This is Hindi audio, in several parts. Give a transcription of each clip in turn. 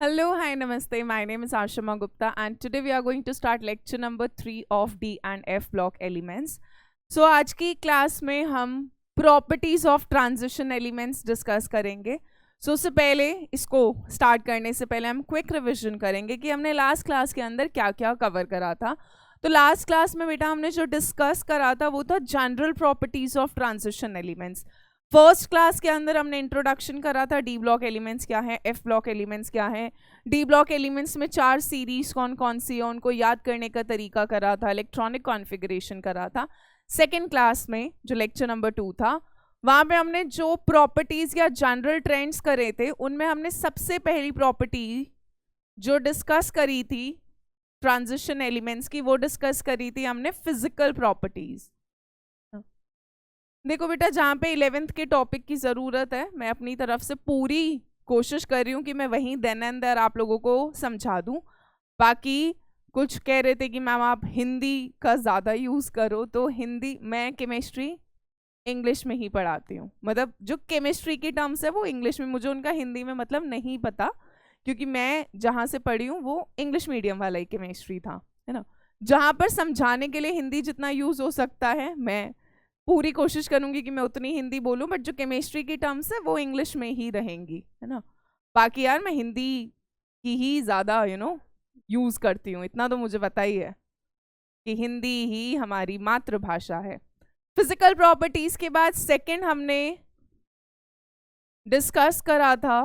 Hello, hi, namaste. My name is Ashama Gupta, and today we are going to start lecture number 3 of D and F block elements. So आज की क्लास में हम properties of transition elements discuss करेंगे. सो उससे पहले इसको स्टार्ट करने से पहले हम क्विक रिविजन करेंगे कि हमने लास्ट क्लास के अंदर क्या क्या कवर करा था. तो लास्ट क्लास में बेटा हमने जो डिस्कस करा था वो था general properties of transition elements. First class के अंदर हमने इंट्रोडक्शन करा था डी ब्लॉक एलिमेंट्स क्या है, एफ ब्लॉक एलिमेंट्स क्या है, डी ब्लॉक एलिमेंट्स में 4 सीरीज कौन कौन सी है उनको याद करने का तरीका करा था, इलेक्ट्रॉनिक कॉन्फ़िगरेशन करा था. सेकेंड क्लास में जो लेक्चर नंबर 2 था वहाँ पे हमने जो प्रॉपर्टीज या जनरल ट्रेंड्स करे थे उनमें हमने सबसे पहली प्रॉपर्टी जो डिस्कस करी थी ट्रांजिशन एलिमेंट्स की वो डिस्कस करी थी हमने फिजिकल प्रॉपर्टीज. देखो बेटा जहाँ पे 11th के टॉपिक की ज़रूरत है मैं अपनी तरफ से पूरी कोशिश कर रही हूँ कि मैं वहीं देन एंड देयर आप लोगों को समझा दूँ. बाकी कुछ कह रहे थे कि मैम आप हिंदी का ज़्यादा यूज़ करो, तो हिंदी मैं केमिस्ट्री इंग्लिश में ही पढ़ाती हूँ. मतलब जो केमिस्ट्री की टर्म्स है वो इंग्लिश में, मुझे उनका हिंदी में मतलब नहीं पता क्योंकि मैं जहाँ से पढ़ी हूँ वो इंग्लिश मीडियम वाला ही केमिस्ट्री था, है ना. जहाँ पर समझाने के लिए हिंदी जितना यूज़ हो सकता है मैं पूरी कोशिश करूंगी कि मैं उतनी हिंदी बोलूं, बट जो केमिस्ट्री की टर्म्स है वो इंग्लिश में ही रहेंगी, है ना. बाकी यार मैं हिंदी की ही ज़्यादा यूज़ करती हूँ, इतना तो मुझे पता ही है कि हिंदी ही हमारी मातृभाषा है. फिजिकल प्रॉपर्टीज के बाद सेकंड हमने डिस्कस करा था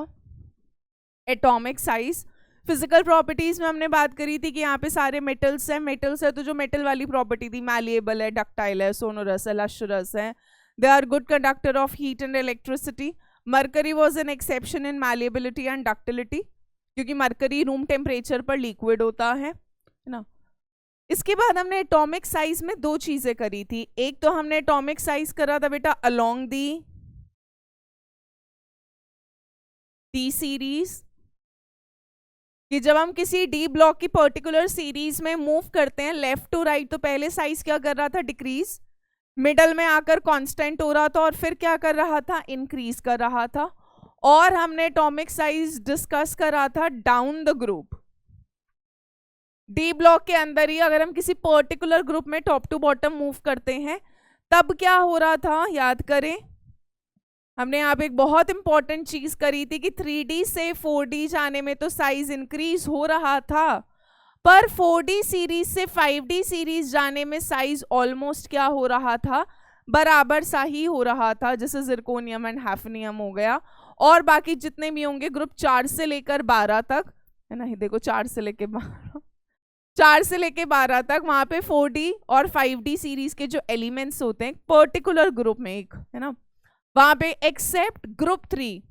एटॉमिक साइज. फिजिकल प्रॉपर्टीज में हमने बात करी थी कि यहाँ पे सारे मेटल्स है तो जो मेटल वाली प्रॉपर्टी थी मैलिएबल है, डक्टाइल है, सोनोरस है, लश्चरस है, they are good conductor of heat and electricity. Mercury was an exception in malleability and ductility क्योंकि मरकरी रूम टेम्परेचर पर लिक्विड होता है ना. इसके बाद हमने एटॉमिक साइज में 2 चीजें करी थी. एक तो हमने एटॉमिक साइज करा था बेटा अलोंग डी सीरीज कि जब हम किसी डी ब्लॉक की पर्टिकुलर सीरीज में मूव करते हैं लेफ्ट टू राइट तो पहले साइज क्या कर रहा था, डिक्रीज, मिडल में आकर कांस्टेंट हो रहा था और फिर क्या कर रहा था, इंक्रीज कर रहा था. और हमने एटॉमिक साइज डिस्कस करा था down the group. D block के अंदर ही अगर हम किसी पर्टिकुलर ग्रुप में टॉप टू बॉटम मूव करते हैं तब क्या हो रहा था, याद करें. हमने यहाँ पे एक बहुत इंपॉर्टेंट चीज करी थी कि 3D से 4D जाने में तो साइज इंक्रीज हो रहा था, पर 4D सीरीज से 5D सीरीज जाने में साइज ऑलमोस्ट क्या हो रहा था, बराबर सा ही हो रहा था. जैसे जिरकोनियम एंड हैफनियम हो गया और बाकी जितने भी होंगे ग्रुप 4 से लेकर 12 तक, है ना. देखो 4 से लेकर 12 तक वहां पे 4D और 5D सीरीज के जो एलिमेंट्स होते हैं पर्टिकुलर ग्रुप में एक, है ना, वहां पे एक्सेप्ट ग्रुप 3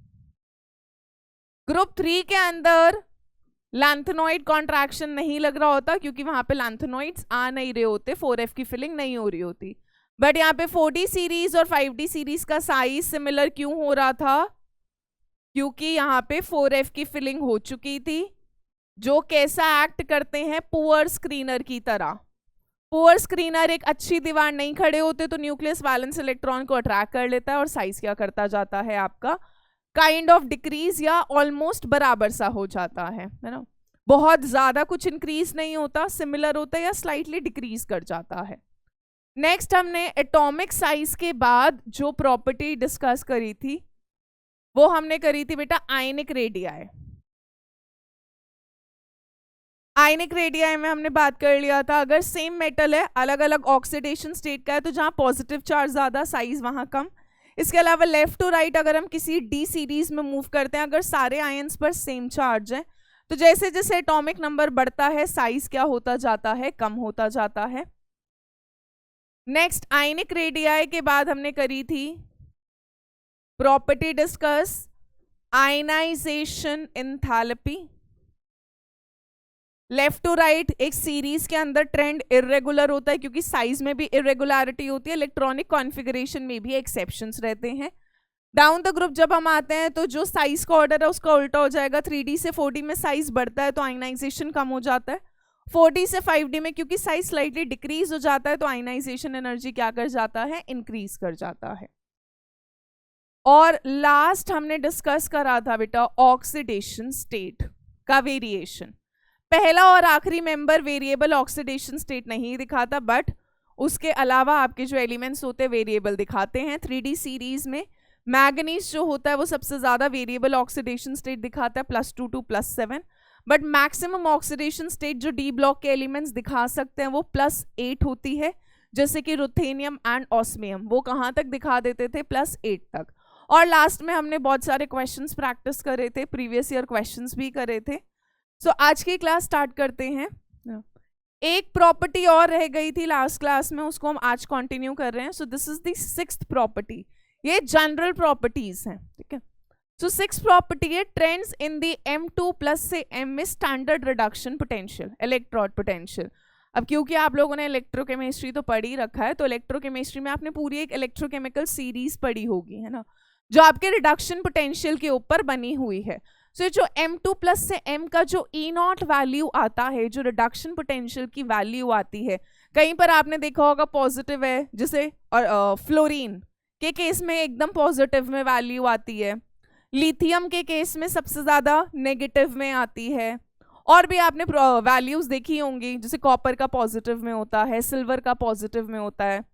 के अंदर लैंथेनॉइड कॉन्ट्रैक्शन नहीं लग रहा होता क्योंकि वहां पे लैंथेनॉइड्स आ नहीं रहे होते, 4F की फिलिंग नहीं हो रही होती. बट यहाँ पे 4D सीरीज और 5D सीरीज का साइज सिमिलर क्यों हो रहा था, क्योंकि यहाँ पे 4F की फिलिंग हो चुकी थी जो कैसा एक्ट करते हैं, पुअर स्क्रीनर की तरह. पुअर स्क्रीनर एक अच्छी दीवार नहीं खड़े होते तो न्यूक्लियस वैलेंस इलेक्ट्रॉन को अट्रैक्ट कर लेता है और साइज क्या करता जाता है आपका, काइंड ऑफ डिक्रीज या ऑलमोस्ट बराबर सा हो जाता है ना. बहुत ज्यादा कुछ इंक्रीज नहीं होता, सिमिलर होता है या स्लाइटली डिक्रीज कर जाता है. नेक्स्ट हमने एटॉमिक साइज के बाद जो प्रॉपर्टी डिस्कस करी थी वो हमने करी थी बेटा आयनिक रेडियाई. आयनिक रेडियाई में हमने बात कर लिया था अगर सेम मेटल है, अलग अलग ऑक्सीडेशन स्टेट का है, तो जहां पॉजिटिव चार्ज ज्यादा साइज वहां कम. इसके अलावा लेफ्ट टू राइट अगर हम किसी डी सीरीज में मूव करते हैं, अगर सारे आयंस पर सेम चार्ज है तो जैसे जैसे एटॉमिक नंबर बढ़ता है साइज क्या होता जाता है, कम होता जाता है. नेक्स्ट आयनिक रेडियाई के बाद हमने करी थी property discuss ionisation enthalpy. Left to right एक सीरीज के अंदर ट्रेंड इरेगुलर होता है क्योंकि साइज में भी इरेगुलरिटी होती है, इलेक्ट्रॉनिक कॉन्फ़िगरेशन में भी एक्सेप्शंस रहते हैं. डाउन द ग्रुप जब हम आते हैं तो जो साइज का ऑर्डर है उसका उल्टा हो जाएगा. 3D से 4D में साइज बढ़ता है तो आयनाइजेशन कम हो जाता है. 4D से 5D में क्योंकि साइज स्लाइटली डिक्रीज हो जाता है तो आयनाइजेशन एनर्जी क्या कर जाता है, इंक्रीज कर जाता है. और लास्ट हमने डिस्कस करा था बेटा ऑक्सीडेशन स्टेट. का वेरिएशन। पहला और आखिरी मेंबर वेरिएबल ऑक्सीडेशन स्टेट नहीं दिखाता, बट उसके अलावा आपके जो एलिमेंट्स होते हैं वेरिएबल दिखाते हैं। 3D सीरीज में मैग्नीज जो होता है वो सबसे ज्यादा वेरिएबल ऑक्सीडेशन स्टेट दिखाता है, +2 to +7, but maximum oxidation state जो डी ब्लॉक के एलिमेंट्स दिखा सकते हैं वो +8 होती है, जैसे कि रुथेनियम एंड ऑस्मियम, वो कहाँ तक दिखा देते थे, +8 तक। और लास्ट में हमने बहुत सारे क्वेश्चंस प्रैक्टिस करे थे, प्रीवियस ईयर क्वेश्चंस भी करे थे। सो आज की क्लास स्टार्ट करते हैं। एक प्रॉपर्टी और रह गई थी लास्ट क्लास में, उसको हम आज कंटिन्यू कर रहे हैं। So this is the 6th property, ये जनरल प्रॉपर्टीज हैं, ठीक है। सो 6th प्रॉपर्टी है ट्रेंड्स इन दी M2+ से M में standard reduction potential, electrode potential. अब क्योंकि आप लोगों ने इलेक्ट्रोकेमिस्ट्री तो पढ़ ही रखा है, तो इलेक्ट्रोकेमिस्ट्री में आपने पूरी एक इलेक्ट्रोकेमिकल सीरीज पढ़ी होगी, है ना, जो आपके रिडक्शन पोटेंशियल के ऊपर बनी हुई है। सो जो M2+ से M का जो E0 वैल्यू आता है, जो रिडक्शन पोटेंशियल की वैल्यू आती है, कहीं पर आपने देखा होगा पॉजिटिव है, जैसे फ्लोरीन के केस में एकदम पॉजिटिव में वैल्यू आती है, लिथियम के केस में सबसे ज्यादा नेगेटिव में आती है, और भी आपने वैल्यूज देखी होंगी, जैसे कॉपर का पॉजिटिव में होता है, सिल्वर का पॉजिटिव में होता है।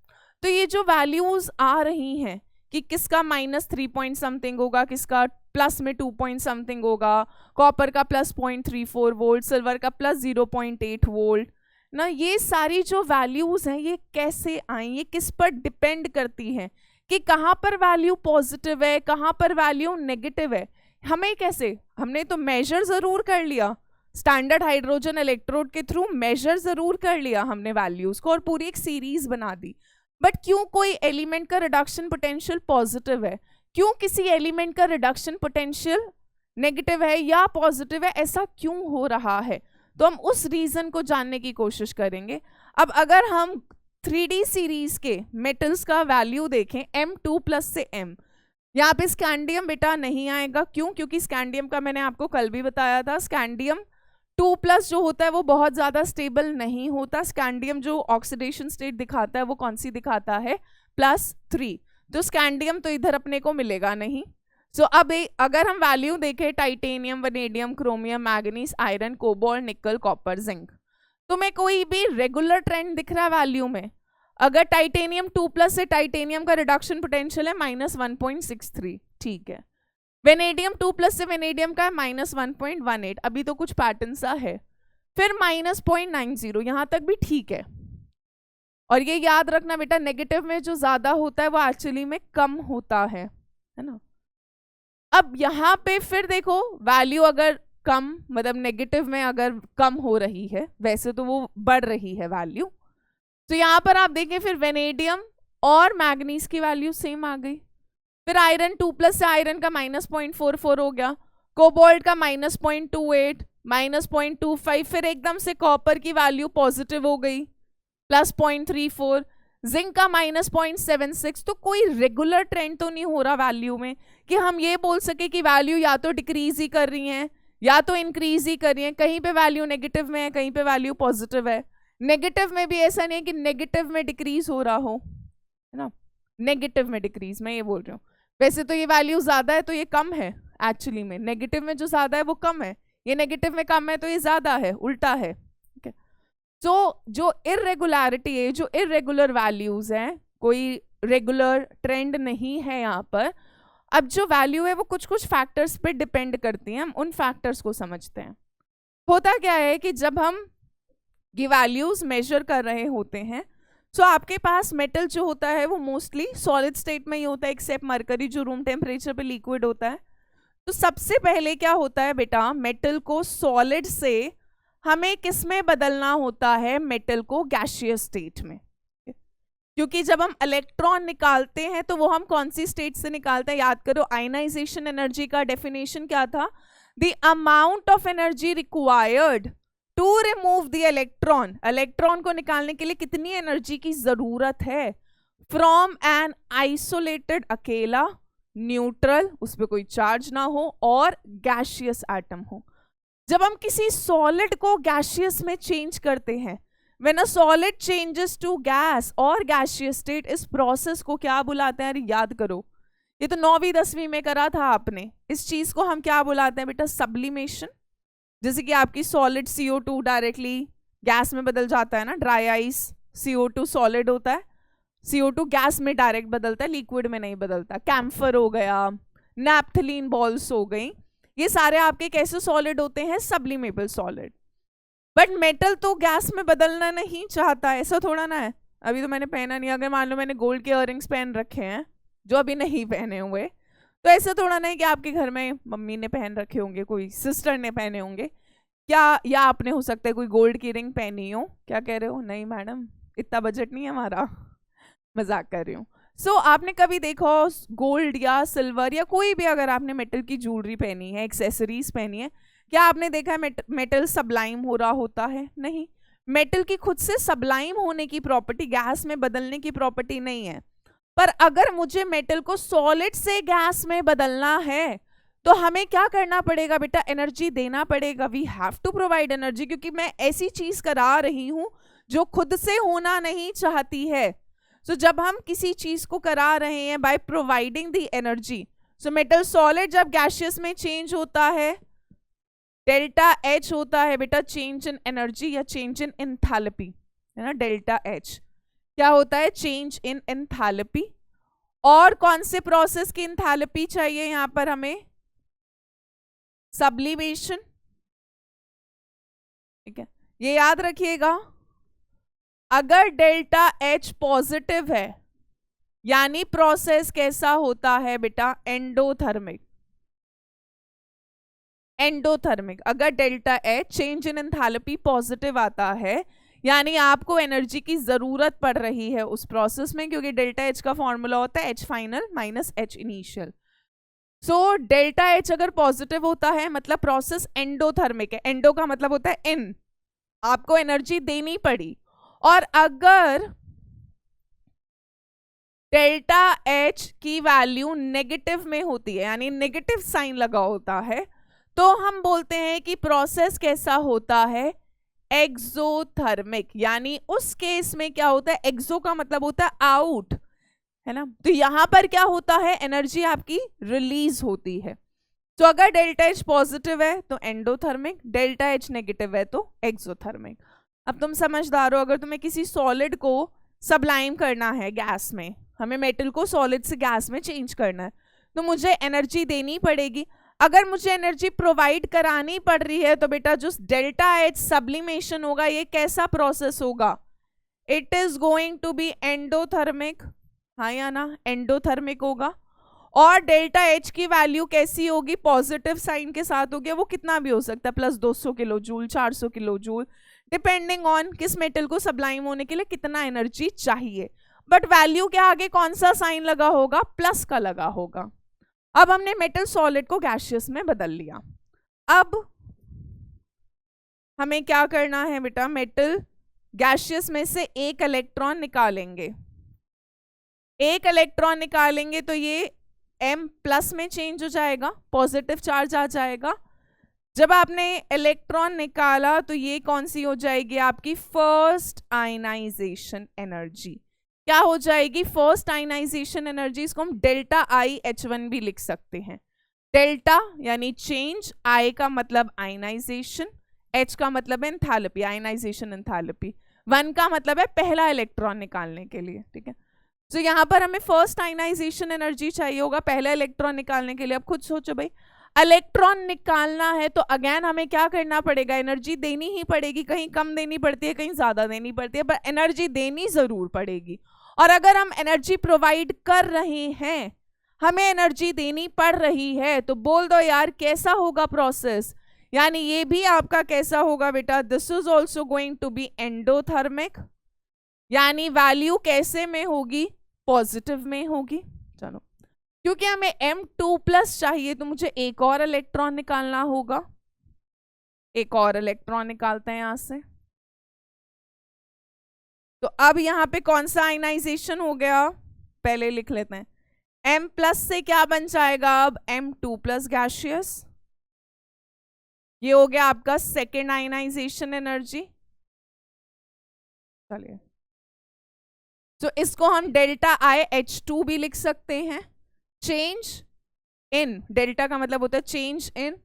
तो ये जो वैल्यूज आ रही हैं कि किसका -3 पॉइंट समथिंग होगा, किसका प्लस में 2 पॉइंट समथिंग होगा, कॉपर का +0.34 वोल्ट, सिल्वर का +0.8 वोल्ट ना, ये सारी जो वैल्यूज हैं ये कैसे आई, ये किस पर डिपेंड करती हैं कि कहाँ पर वैल्यू पॉजिटिव है, कहाँ पर वैल्यू नेगेटिव है। हमें कैसे, हमने तो मेजर जरूर कर लिया, स्टैंडर्ड हाइड्रोजन इलेक्ट्रोड के थ्रू मेजर जरूर कर लिया हमने वैल्यूज को और पूरी एक सीरीज बना दी, बट क्यों कोई एलिमेंट का रिडक्शन पोटेंशियल पॉजिटिव है, क्यों किसी एलिमेंट का रिडक्शन पोटेंशियल नेगेटिव है या पॉजिटिव है, ऐसा क्यों हो रहा है, तो हम उस रीजन को जानने की कोशिश करेंगे। अब अगर हम 3D सीरीज के मेटल्स का वैल्यू देखें M2+ से M, यहाँ पे स्कैंडियम बेटा नहीं आएगा, क्यों, क्योंकि स्कैंडियम का मैंने आपको कल भी बताया था, स्कैंडियम 2+ जो होता है वो बहुत ज्यादा स्टेबल नहीं होता। स्कैंडियम जो ऑक्सीडेशन स्टेट दिखाता है वो कौन सी दिखाता है, +3, तो स्कैंडियम तो इधर अपने को मिलेगा नहीं। सो अब अगर हम वैल्यू देखें titanium, vanadium, chromium, manganese, iron, cobalt, निकल, कॉपर, जिंक, तो मैं कोई भी रेगुलर ट्रेंड दिख रहा है वैल्यू में। अगर टाइटेनियम 2+ से टाइटेनियम का रिडक्शन पोटेंशियल है -1.63, ठीक है। वेनेडियम 2+ से वेनेडियम का है -1.18, अभी तो कुछ पैटर्न सा है, फिर -0.90, यहाँ तक भी ठीक है। और ये याद रखना बेटा, नेगेटिव में जो ज्यादा होता है वो एक्चुअली में कम होता है ना। अब यहाँ पे फिर देखो वैल्यू अगर कम, मतलब नेगेटिव में अगर कम हो रही है, वैसे तो वो बढ़ रही है वैल्यू, तो यहाँ पर आप देखें फिर वेनेडियम और मैग्नीज की वैल्यू सेम आ गई। फिर आयरन 2+ से आयरन का -0.44 हो गया, कोबाल्ट का -0.28, -0.25, फिर एकदम से कॉपर की वैल्यू पॉजिटिव हो गई +0.34, जिंक का -0.76। तो कोई रेगुलर ट्रेंड तो नहीं हो रहा वैल्यू में कि हम ये बोल सके कि वैल्यू या तो डिक्रीज ही कर रही है या तो इंक्रीज ही कर रही है, कहीं पे वैल्यू नेगेटिव में है, कहीं पे वैल्यू पॉजिटिव है। नेगेटिव में भी ऐसा नहीं है कि नेगेटिव में डिक्रीज हो रहा हो, है ना, नेगेटिव में डिक्रीज, मैं ये बोल रही हूँ। वैसे तो ये वैल्यू ज्यादा है तो ये कम है, एक्चुअली में नेगेटिव में जो ज्यादा है वो कम है, ये नेगेटिव में कम है तो ये ज्यादा है, उल्टा है। ठीक है, तो जो इर्रेगुलरिटी है, जो इर्रेगुलर वैल्यूज हैं, कोई रेगुलर ट्रेंड नहीं है यहाँ पर। अब जो वैल्यू है वो कुछ कुछ फैक्टर्स पे डिपेंड करती हैं, हम उन फैक्टर्स को समझते हैं। होता क्या है कि जब हम ये वैल्यूज मेजर कर रहे होते हैं, सो आपके पास मेटल जो होता है वो मोस्टली सॉलिड स्टेट में ही होता है, एक्सेप्ट मरकरी जो रूम टेम्परेचर पे लिक्विड होता है। तो सबसे पहले क्या होता है बेटा, मेटल को सॉलिड से हमें किस में बदलना होता है, मेटल को गैसियस स्टेट में। क्योंकि जब हम इलेक्ट्रॉन निकालते हैं तो वो हम कौन सी स्टेट से निकालते हैं, याद करो आयनाइजेशन एनर्जी का डेफिनेशन क्या था, the amount of energy required to remove the electron, electron को निकालने के लिए कितनी एनर्जी की जरूरत है फ्रॉम एन आइसोलेटेड, अकेला, न्यूट्रल, उस पर कोई चार्ज ना हो, और गैसियस एटम हो। जब हम किसी सॉलिड को गैसियस में चेंज करते हैं, when a solid changes to gas और गैसियस स्टेट, इस प्रोसेस को क्या बुलाते हैं, याद करो, ये तो 9वीं 10वीं में करा था आपने, इस चीज को हम क्या बुलाते हैं बेटा, सब्लिमेशन। जैसे कि आपकी सॉलिड CO2 डायरेक्टली गैस में बदल जाता है ना, ड्राई आइस CO2 सॉलिड होता है, CO2 गैस में डायरेक्ट बदलता है, लिक्विड में नहीं बदलता। कैम्फर हो गया, नैप्थलीन बॉल्स हो गई, ये सारे आपके कैसे सॉलिड होते हैं, सब्लिमेबल सॉलिड। बट मेटल तो गैस में बदलना नहीं चाहता, ऐसा थोड़ा ना है। अभी तो मैंने पहना नहीं, अगर मान लो मैंने गोल्ड के इयररिंग्स पहन रखे हैं जो अभी नहीं पहने हुए, तो ऐसा थोड़ा नहीं कि आपके घर में मम्मी ने पहन रखे होंगे, कोई सिस्टर ने पहने होंगे क्या, या आपने हो सकता है कोई गोल्ड की रिंग पहनी हो। क्या कह रहे हो? नहीं मैडम, इतना बजट नहीं है हमारा, मजाक कर रही हूँ। सो आपने कभी देखा हो गोल्ड या सिल्वर या कोई भी अगर आपने मेटल की ज्वेलरी पहनी है, एक्सेसरीज पहनी है, क्या आपने देखा है मेटल सबलाइम हो रहा होता है? नहीं। मेटल की खुद से सबलाइम होने की प्रॉपर्टी, गैस में बदलने की प्रॉपर्टी नहीं है। पर अगर मुझे मेटल को सॉलिड से गैस में बदलना है तो हमें क्या करना पड़ेगा बेटा? एनर्जी देना पड़ेगा। We have to provide energy, क्योंकि मैं ऐसी चीज करा रही हूं जो खुद से होना नहीं चाहती है। सो जब हम किसी चीज को करा रहे हैं by providing the energy, so metal solid जब गैसियस में चेंज होता है, डेल्टा H होता है बेटा चेंज इन एनर्जी या चेंज इन एंथैल्पी, है ना। डेल्टा H क्या होता है? चेंज इन एंथैल्पी। और कौन से प्रोसेस की एंथैल्पी चाहिए यहां पर हमें? सब्लिमेशन, ठीक है, ये याद रखिएगा। अगर डेल्टा H पॉजिटिव है यानी प्रोसेस कैसा होता है बेटा? एंडोथर्मिक। एंडोथर्मिक। अगर delta H change in enthalpy positive आता है यानी आपको एनर्जी की जरूरत पड़ रही है उस प्रोसेस में, क्योंकि डेल्टा H का फॉर्मूला होता है H final minus H initial. So delta H अगर पॉजिटिव होता है मतलब प्रोसेस एंडोथर्मिक है। एंडो का मतलब होता है इन, आपको एनर्जी देनी पड़ी। और अगर डेल्टा H की वैल्यू नेगेटिव में होती है यानी नेगेटिव साइन लगा होता है, तो हम बोलते हैं कि प्रोसेस कैसा होता है? एक्सोथर्मिक। यानी उस केस में क्या होता है? एक्सो का मतलब होता है आउट, है ना। तो यहां पर क्या होता है? एनर्जी आपकी रिलीज होती है। तो अगर डेल्टा H पॉजिटिव है तो एंडोथर्मिक, डेल्टा H नेगेटिव है तो एक्सोथर्मिक। अब तुम समझदार हो, अगर तुम्हें किसी सॉलिड को सबलाइम करना है गैस में, हमें मेटल को सॉलिड से गैस में चेंज करना है, तो मुझे एनर्जी देनी पड़ेगी। अगर मुझे एनर्जी प्रोवाइड करानी पड़ रही है तो बेटा जो डेल्टा H सब्लिमेशन होगा ये कैसा प्रोसेस होगा? It is going to be endothermic, हाँ या ना? एंडोथर्मिक होगा। और डेल्टा H की वैल्यू कैसी होगी? पॉजिटिव साइन के साथ होगी। वो कितना भी हो सकता है, plus 200 kilo joule, 400 kilo joule, depending on किस मेटल को सबलाइम होने के लिए कितना एनर्जी चाहिए। बट वैल्यू के आगे कौन सा साइन लगा होगा? प्लस का लगा होगा। अब हमने मेटल सॉलिड को गैसियस में बदल लिया। अब हमें क्या करना है बेटा? मेटल गैसियस में से एक इलेक्ट्रॉन निकालेंगे। एक इलेक्ट्रॉन निकालेंगे तो ये M प्लस में चेंज हो जाएगा, पॉजिटिव चार्ज आ जाएगा। जब आपने इलेक्ट्रॉन निकाला तो ये कौन सी हो जाएगी? आपकी फर्स्ट आयनाइजेशन एनर्जी। क्या हो जाएगी? First ionisation energy. इसको हम डेल्टा IH1 भी लिख सकते हैं। डेल्टा यानी चेंज, I का मतलब आयनाइजेशन, H का मतलब है एंथैल्पी, आयनाइजेशन एंथैल्पी, 1 का मतलब है पहला इलेक्ट्रॉन निकालने के लिए, ठीक है। तो यहाँ पर हमें फर्स्ट आयनाइजेशन एनर्जी चाहिए होगा पहला इलेक्ट्रॉन निकालने के लिए। अब खुद सोचो भाई, इलेक्ट्रॉन निकालना है तो अगेन हमें क्या करना पड़ेगा? एनर्जी देनी ही पड़ेगी। कहीं कम देनी पड़ती है, कहीं ज्यादा देनी पड़ती है, पर एनर्जी देनी जरूर पड़ेगी। और अगर हम एनर्जी प्रोवाइड कर रहे हैं, हमें एनर्जी देनी पड़ रही है, तो बोल दो यार कैसा होगा प्रोसेस? यानी ये भी आपका कैसा होगा बेटा? This is also going to be endothermic. यानी वैल्यू कैसे में होगी? पॉजिटिव में होगी। चलो, क्योंकि हमें M2+ चाहिए तो मुझे एक और इलेक्ट्रॉन निकालना होगा। एक और इलेक्ट्रॉन निकालते हैं यहां से। तो अब यहां पे कौन सा आयनाइजेशन हो गया? पहले लिख लेते हैं। M+ से क्या बन जाएगा? अब M2+ गैसियस। ये हो गया आपका सेकेंड आयनाइजेशन एनर्जी। चलिए, तो इसको हम डेल्टा IH2 भी लिख सकते हैं। चेंज इन, डेल्टा का मतलब होता है change in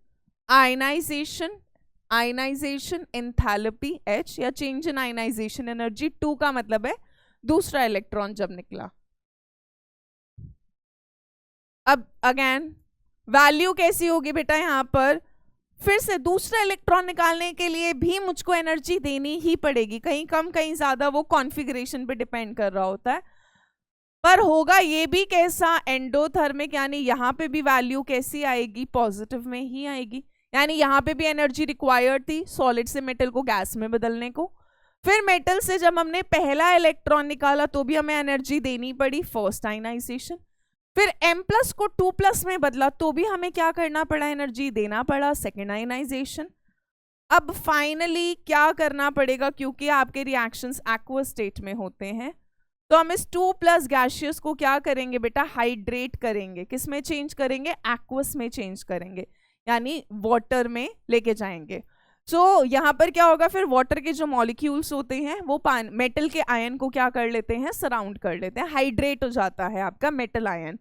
ionisation, ionisation enthalpy H या चेंज इन आयनाइजेशन एनर्जी 2 का मतलब है दूसरा इलेक्ट्रॉन जब निकला। अब अगेन वैल्यू कैसी होगी बेटा, यहाँ पर फिर से दूसरा इलेक्ट्रॉन निकालने के लिए भी मुझको एनर्जी देनी ही पड़ेगी, कहीं कम कहीं ज्यादा, वो कॉन्फ़िगरेशन पे डिपेंड कर रहा होता है। पर होगा ये भी कैसा, एंडोथर्मिक, यानी यहाँ पे भी वैल्यू कैसी आएगी, पॉजिटिव में ही आएगी। यानी यहाँ पे भी एनर्जी रिक्वायर्ड थी सॉलिड से मेटल को गैस में बदलने को। फिर मेटल से जब हमने पहला इलेक्ट्रॉन निकाला तो भी हमें एनर्जी देनी पड़ी, फर्स्ट आयनाइजेशन। फिर M+ को 2+ में बदला तो भी हमें क्या करना पड़ा, एनर्जी देना पड़ा, सेकेंड आयनाइजेशन। अब फाइनली क्या करना पड़ेगा, क्योंकि आपके रिएक्शंस एक्वस स्टेट में होते हैं, तो हम इस 2+ गैसियस को क्या करेंगे बेटा, हाइड्रेट करेंगे। किस में चेंज करेंगे, एक्वस में चेंज करेंगे, यानी वाटर में लेके जाएंगे। सो यहाँ पर क्या होगा, फिर वाटर के जो मॉलिक्यूल्स होते हैं वो मेटल के आयन को क्या कर लेते हैं, सराउंड कर लेते हैं, हाइड्रेट हो जाता है आपका मेटल आयन।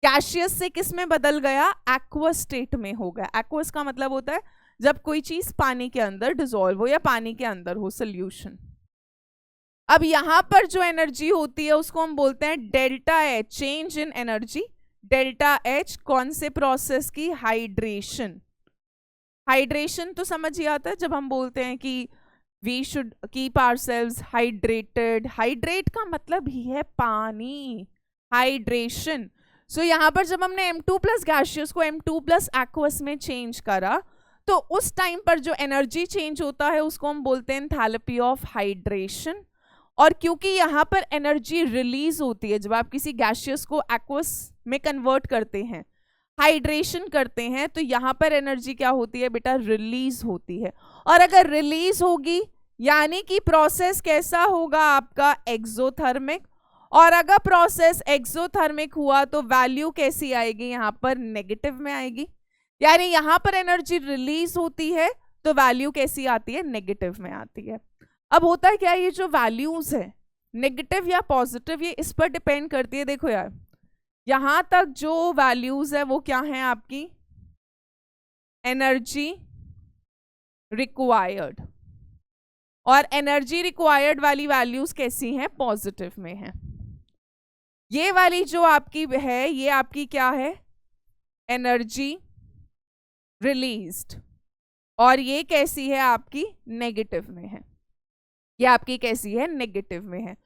गैसियस से किस में बदल गया, एक्वस स्टेट में हो गया। एक्वस का मतलब होता है जब कोई चीज पानी के अंदर डिसॉल्व हो या पानी के अंदर हो, सोल्यूशन। अब यहाँ पर जो एनर्जी होती है उसको हम बोलते हैं delta H, change in energy. Delta H कौन से प्रोसेस की, हाइड्रेशन। हाइड्रेशन तो समझ ही आता है जब हम बोलते हैं कि we should keep ourselves hydrated. Hydrate का मतलब ही है पानी, हाइड्रेशन। सो यहाँ पर जब हमने M2+ गैसियस को M2+ एक्वस में चेंज करा तो उस टाइम पर जो एनर्जी चेंज होता है उसको हम बोलते हैं एंथैल्पी ऑफ हाइड्रेशन। और क्योंकि यहाँ पर एनर्जी रिलीज होती है जब आप किसी गैसियस को एक्वस में कन्वर्ट करते हैं, हाइड्रेशन करते हैं, तो यहाँ पर एनर्जी क्या होती है बेटा, रिलीज होती है। और अगर रिलीज होगी यानी कि प्रोसेस कैसा होगा आपका, एक्सोथर्मिक। और अगर प्रोसेस एक्सोथर्मिक हुआ तो वैल्यू कैसी आएगी, यहाँ पर नेगेटिव में आएगी। यानी यहाँ पर एनर्जी रिलीज होती है तो वैल्यू कैसी आती है, नेगेटिव में आती है। अब होता है क्या, ये जो वैल्यूज है नेगेटिव या पॉजिटिव, ये इस पर डिपेंड करती है। देखो यार, यहां तक जो वैल्यूज है वो क्या है आपकी, एनर्जी रिक्वायर्ड। और एनर्जी रिक्वायर्ड वाली वैल्यूज कैसी हैं, पॉजिटिव में है। ये वाली जो आपकी है ये आपकी क्या है, एनर्जी रिलीज्ड। और ये कैसी है आपकी, नेगेटिव में है। ये आपकी कैसी है, नेगेटिव में है।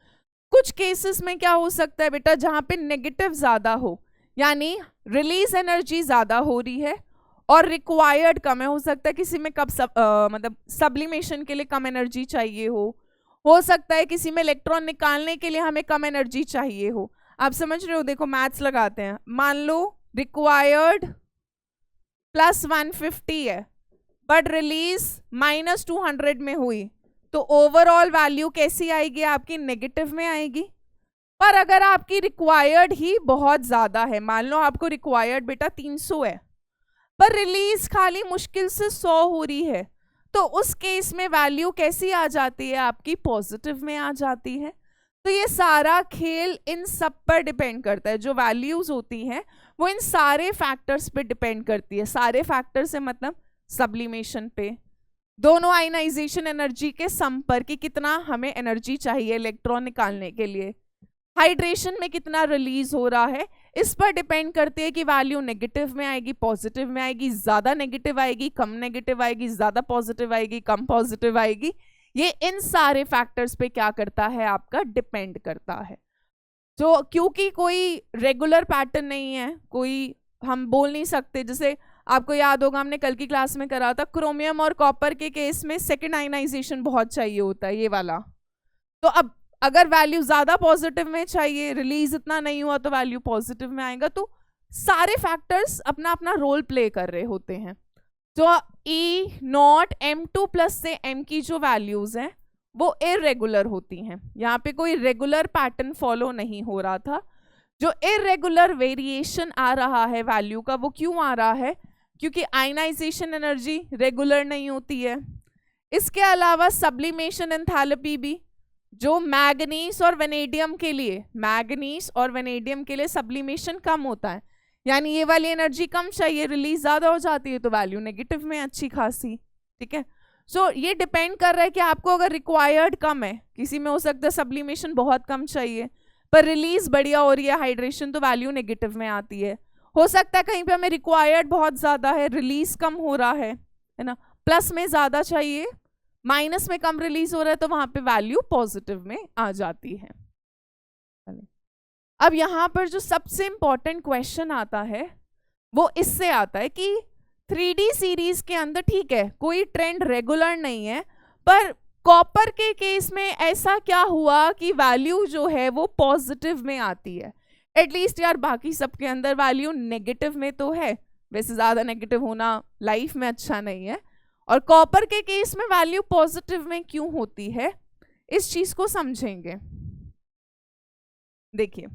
कुछ केसेस में क्या हो सकता है बेटा, जहां पे नेगेटिव ज्यादा हो, यानी रिलीज एनर्जी ज्यादा हो रही है और रिक्वायर्ड कम है। हो सकता है किसी में कब मतलब सब्लिमेशन के लिए कम एनर्जी चाहिए हो सकता है किसी में इलेक्ट्रॉन निकालने के लिए हमें कम एनर्जी चाहिए हो। आप समझ रहे हो, देखो मैथ्स लगाते हैं, मान लो रिक्वायर्ड +150 है बट रिलीज -200 में हुई, तो ओवरऑल वैल्यू कैसी आएगी आपकी, नेगेटिव में आएगी। पर अगर आपकी रिक्वायर्ड ही बहुत ज्यादा है, मान लो आपको रिक्वायर्ड बेटा 300 है पर रिलीज खाली मुश्किल से 100 हो रही है, तो उस केस में वैल्यू कैसी आ जाती है आपकी, पॉजिटिव में आ जाती है। तो ये सारा खेल इन सब पर डिपेंड करता है। जो वैल्यूज होती हैं वो इन सारे फैक्टर्स पे डिपेंड करती है। सारे फैक्टर से मतलब सब्लिमेशन पे, दोनों आयनाइजेशन एनर्जी के सम पर कि कितना हमें एनर्जी चाहिए इलेक्ट्रॉन निकालने के लिए, हाइड्रेशन में कितना रिलीज हो रहा है, इस पर डिपेंड करती है कि वैल्यू नेगेटिव में आएगी, पॉजिटिव में आएगी, ज्यादा नेगेटिव आएगी, कम नेगेटिव आएगी, ज्यादा पॉजिटिव आएगी, कम पॉजिटिव आएगी। ये इन सारे फैक्टर्स पे क्या करता है आपका, डिपेंड करता है। तो क्योंकि कोई रेगुलर पैटर्न नहीं है, कोई हम बोल नहीं सकते, जैसे आपको याद होगा हमने कल की क्लास में करा था, क्रोमियम और कॉपर के केस में सेकेंड आयनाइजेशन बहुत चाहिए होता है, ये वाला। तो अब अगर वैल्यू ज्यादा पॉजिटिव में चाहिए, रिलीज इतना नहीं हुआ, तो वैल्यू पॉजिटिव में आएगा। तो सारे फैक्टर्स अपना अपना रोल प्ले कर रहे होते हैं। तो E0 M2+ से M की जो वैल्यूज हैं वो इरेगुलर होती हैं। यहाँ पे कोई रेगुलर पैटर्न फॉलो नहीं हो रहा था। जो इरेगुलर वेरिएशन आ रहा है वैल्यू का, वो क्यों आ रहा है, क्योंकि आयनाइजेशन एनर्जी रेगुलर नहीं होती है। इसके अलावा सब्लिमेशन एंथैल्पी भी, जो मैग्नीज और वेनेडियम के लिए सब्लिमेशन कम होता है, यानी ये वाली एनर्जी कम चाहिए, रिलीज ज्यादा हो जाती है, तो वैल्यू नेगेटिव में अच्छी खासी, ठीक है। सो ये डिपेंड कर रहा है कि आपको अगर रिक्वायर्ड कम है, किसी में हो सकता है सब्लिमेशन बहुत कम चाहिए पर रिलीज बढ़िया हो रही है हाइड्रेशन, तो वैल्यू नेगेटिव में आती है। हो सकता है कहीं पे हमें रिक्वायर्ड बहुत ज्यादा है, रिलीज कम हो रहा है ना, प्लस में ज्यादा चाहिए, माइनस में कम रिलीज हो रहा है, तो वहां पे वैल्यू पॉजिटिव में आ जाती है। अब यहाँ पर जो सबसे इंपॉर्टेंट क्वेश्चन आता है वो इससे आता है कि 3D सीरीज के अंदर ठीक है कोई ट्रेंड रेगुलर नहीं है, पर कॉपर के केस में ऐसा क्या हुआ कि वैल्यू जो है वो पॉजिटिव में आती है। एटलीस्ट यार बाकी सबके अंदर वैल्यू नेगेटिव में तो है, वैसे ज्यादा नेगेटिव होना लाइफ में अच्छा नहीं है, और कॉपर के केस में वैल्यू पॉजिटिव में क्यों होती है, इस चीज को समझेंगे। देखिए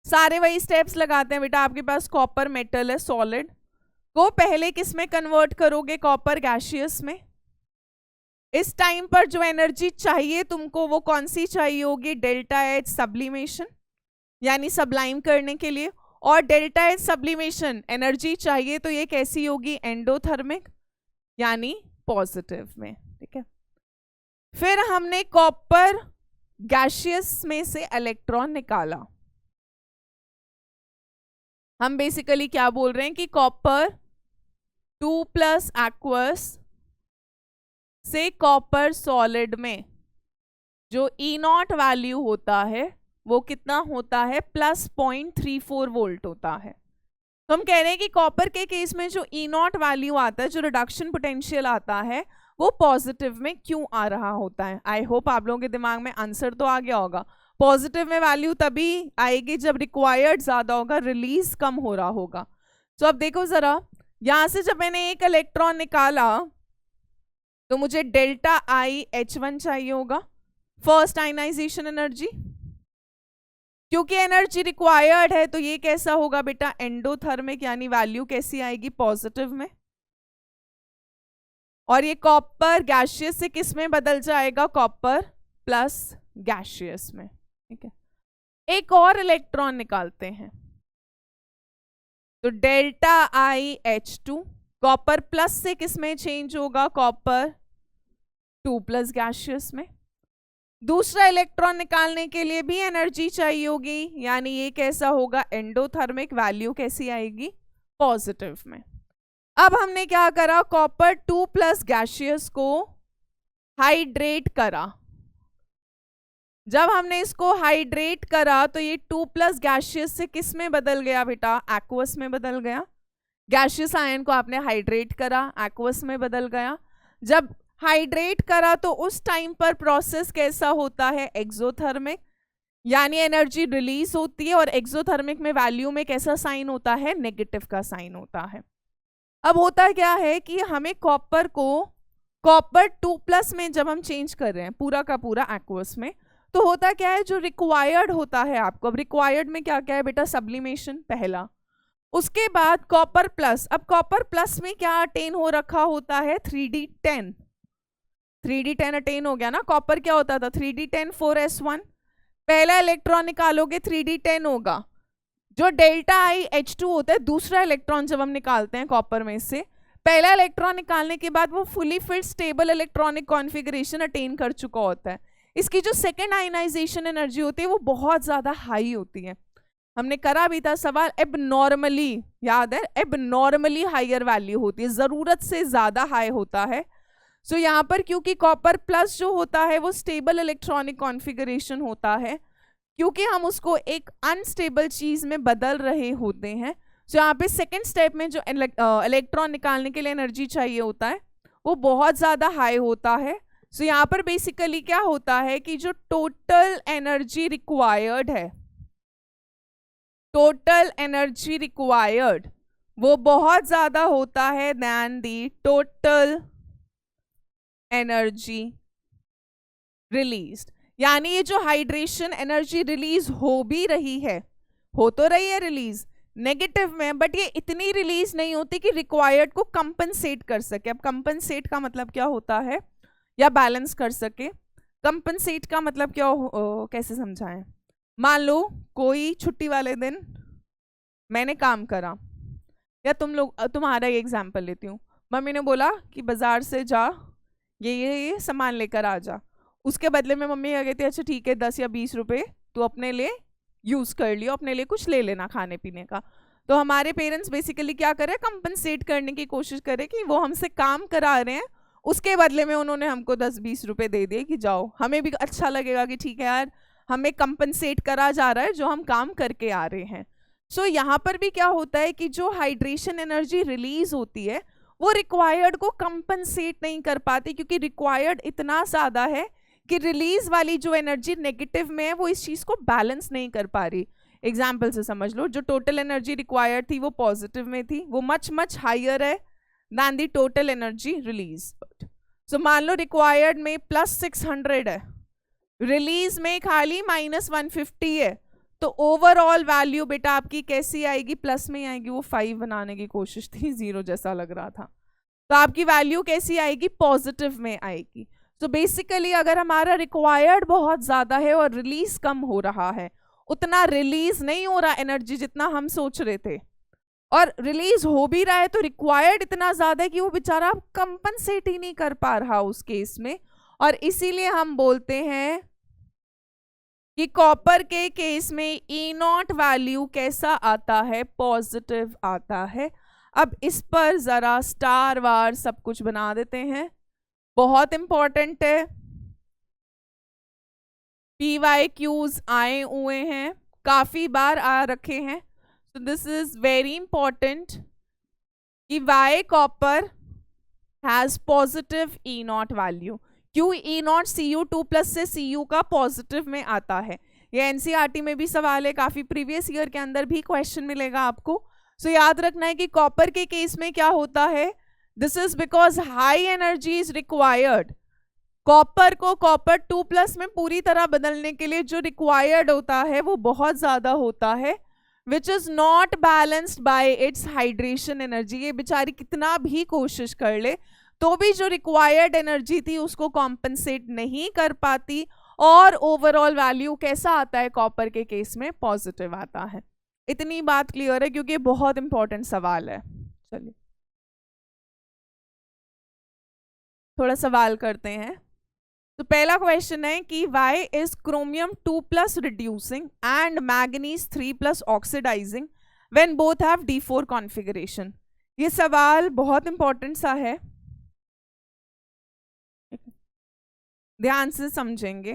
सारे वही स्टेप्स लगाते हैं बेटा। आपके पास कॉपर मेटल है सॉलिड, को पहले किस में कन्वर्ट करोगे, कॉपर गैसियस में। इस टाइम पर जो एनर्जी चाहिए तुमको वो कौन सी चाहिए होगी, डेल्टा एच सब्लिमेशन यानी सबलाइम करने के लिए, और डेल्टा एच सब्लिमेशन एनर्जी चाहिए तो ये कैसी होगी, एंडोथर्मिक यानी पॉजिटिव में। ठीक है, फिर हमने कॉपर गैसियस में से इलेक्ट्रॉन निकाला। हम बेसिकली क्या बोल रहे हैं कि कॉपर 2+ एक्वस से कॉपर सॉलिड में जो E0 वैल्यू होता है वो कितना होता है, +0.34 वोल्ट होता है। तो हम कह रहे हैं कि कॉपर के केस में जो E0 वैल्यू आता है, जो रिडक्शन पोटेंशियल आता है, वो पॉजिटिव में क्यों आ रहा होता है। आई होप आप लोगों के दिमाग में आंसर तो आ गया होगा। पॉजिटिव में वैल्यू तभी आएगी जब रिक्वायर्ड ज्यादा होगा, रिलीज कम हो रहा होगा। तो अब देखो जरा, यहां से जब मैंने एक इलेक्ट्रॉन निकाला तो मुझे डेल्टा IH1 चाहिए होगा, फर्स्ट आयनाइजेशन एनर्जी। क्योंकि एनर्जी रिक्वायर्ड है तो ये कैसा होगा बेटा, एंडोथर्मिक यानी वैल्यू कैसी आएगी, पॉजिटिव में। और ये कॉपर गैसियस से किस में बदल जाएगा, कॉपर प्लस गैसियस में। ठीक है, एक और इलेक्ट्रॉन निकालते हैं, तो डेल्टा IH2 कॉपर प्लस से किस में चेंज होगा, कॉपर 2+ गैसियस में। दूसरा इलेक्ट्रॉन निकालने के लिए भी एनर्जी चाहिए होगी, यानी ये कैसा होगा, एंडोथर्मिक, वैल्यू कैसी आएगी, पॉजिटिव में। अब हमने क्या करा, कॉपर 2+ गैसियस को हाइड्रेट करा। जब हमने इसको हाइड्रेट करा तो ये 2+ गैसियस से किस में बदल गया बेटा, एक्वस में बदल गया। गैसियस आयन को आपने हाइड्रेट करा, एक्वस में बदल गया। जब हाइड्रेट करा तो उस टाइम पर प्रोसेस कैसा होता है, एक्सोथर्मिक, यानी एनर्जी रिलीज होती है, और एक्सोथर्मिक में वैल्यू में कैसा साइन होता है, नेगेटिव का साइन होता है। अब होता क्या है कि हमें कॉपर को कॉपर 2+ में जब हम चेंज कर रहे हैं पूरा का पूरा एक्वस में, तो होता क्या है, जो रिक्वायर्ड होता है आपको, अब रिक्वायर्ड में क्या क्या है बेटा, सब्लिमेशन पहला, उसके बाद कॉपर प्लस। अब कॉपर प्लस में क्या अटेन हो रखा होता है, 3D10 अटेन हो गया ना। कॉपर क्या होता था, 3D10 4s1, पहला इलेक्ट्रॉन निकालोगे 3D10 होगा। जो डेल्टा IH2 होता है, दूसरा इलेक्ट्रॉन जब हम निकालते हैं कॉपर में से, पहला इलेक्ट्रॉन निकालने के बाद वो fully fit stable electronic configuration attain कर चुका होता है। इसकी जो सेकेंड आयनाइजेशन एनर्जी होती है वो बहुत ज्यादा हाई होती है। हमने करा भी था सवाल, एबनॉर्मली, याद है, एबनॉर्मली हायर वैल्यू होती है, जरूरत से ज्यादा हाई होता है। सो यहाँ पर क्योंकि कॉपर प्लस जो होता है वो स्टेबल इलेक्ट्रॉनिक कॉन्फ़िगरेशन होता है, क्योंकि हम उसको एक अनस्टेबल चीज में बदल रहे होते हैं। सो यहाँ पे सेकेंड स्टेप में जो इलेक्ट्रॉन निकालने के लिए एनर्जी चाहिए होता है वो बहुत ज्यादा हाई होता है। सो यहाँ पर बेसिकली क्या होता है कि जो टोटल एनर्जी रिक्वायर्ड है, टोटल एनर्जी रिक्वायर्ड वो बहुत ज्यादा होता है than the total energy released. यानी ये जो हाइड्रेशन एनर्जी रिलीज हो भी रही है, हो तो रही है रिलीज नेगेटिव में, बट ये इतनी रिलीज नहीं होती कि रिक्वायर्ड को कंपनसेट कर सके। अब कंपनसेट का मतलब क्या होता है, या बैलेंस कर सके। कंपनसेट का मतलब क्या कैसे समझाएं, मान लो कोई छुट्टी वाले दिन मैंने काम करा, या तुम्हारा ये एग्जाम्पल लेती हूँ, मम्मी ने बोला कि बाजार से जा ये सामान लेकर आ जा। उसके बदले में मम्मी क्या कहती है, अच्छा ठीक है 10 या 20 रुपए तू अपने लिए यूज कर लियो, अपने लिए कुछ ले लेना खाने पीने का। तो हमारे पेरेंट्स बेसिकली क्या कर रहे हैं, कंपनसेट करने की कोशिश करें कि वो हमसे काम करा रहे हैं, उसके बदले में उन्होंने हमको 10-20 रुपए दे दिए कि जाओ। हमें भी अच्छा लगेगा कि ठीक है यार, हमें कंपनसेट करा जा रहा है जो हम काम करके आ रहे हैं। सो यहाँ पर भी क्या होता है कि जो हाइड्रेशन एनर्जी रिलीज होती है वो रिक्वायर्ड को कंपनसेट नहीं कर पाती, क्योंकि रिक्वायर्ड इतना ज्यादा है कि रिलीज वाली जो एनर्जी नेगेटिव में है वो इस चीज को बैलेंस नहीं कर पा रही। एग्जाम्पल से समझ लो, जो टोटल एनर्जी रिक्वायर्ड थी वो पॉजिटिव में थी, वो मच हाइयर है than the total energy release. So मान लो रिक्वायर्ड में +600 है, रिलीज में खाली -150 है, तो ओवरऑल वैल्यू बेटा आपकी कैसी आएगी, प्लस में आएगी। वो 5 बनाने की कोशिश थी, 0 जैसा लग रहा था, तो आपकी वैल्यू कैसी आएगी, पॉजिटिव में आएगी। तो बेसिकली अगर हमारा रिक्वायर्ड बहुत ज्यादा है और रिलीज कम हो रहा है, उतना रिलीज नहीं हो रहा एनर्जी जितना हम सोच रहे थे, और रिलीज हो भी रहा है तो रिक्वायर्ड इतना ज्यादा है कि वो बेचारा कंपनसेट ही नहीं कर पा रहा उस केस में। और इसीलिए हम बोलते हैं कि कॉपर के केस में E0 वैल्यू कैसा आता है, पॉजिटिव आता है। अब इस पर जरा स्टार वार सब कुछ बना देते हैं, बहुत इंपॉर्टेंट है। PYQs आए हुए हैं, काफी बार आ रखे हैं, so this is very important कि Y copper has positive E0 value. क्यों E0 Cu2+ से Cu का पॉजिटिव में आता है, ये NCERT में भी सवाल है, काफी प्रीवियस ईयर के अंदर भी क्वेश्चन मिलेगा आपको। सो याद रखना है कि कॉपर के केस में क्या होता है, this is because high energy is required. Copper को कॉपर 2+ में पूरी तरह बदलने के लिए जो रिक्वायर्ड होता है वो बहुत ज्यादा होता है, which is not balanced bye it's hydration energy. ये बेचारी कितना भी कोशिश कर ले तो भी जो रिक्वायर्ड एनर्जी थी उसको कॉम्पनसेट नहीं कर पाती, और ओवरऑल वैल्यू कैसा आता है कॉपर के केस में, पॉजिटिव आता है। इतनी बात क्लियर है क्योंकि बहुत इंपॉर्टेंट सवाल है। चलिए थोड़ा सवाल करते हैं। तो पहला क्वेश्चन है कि why is chromium 2+ reducing and manganese 3+ oxidising when both have D4 configuration. ये सवाल बहुत इंपॉर्टेंट सा है, ध्यान से समझेंगे।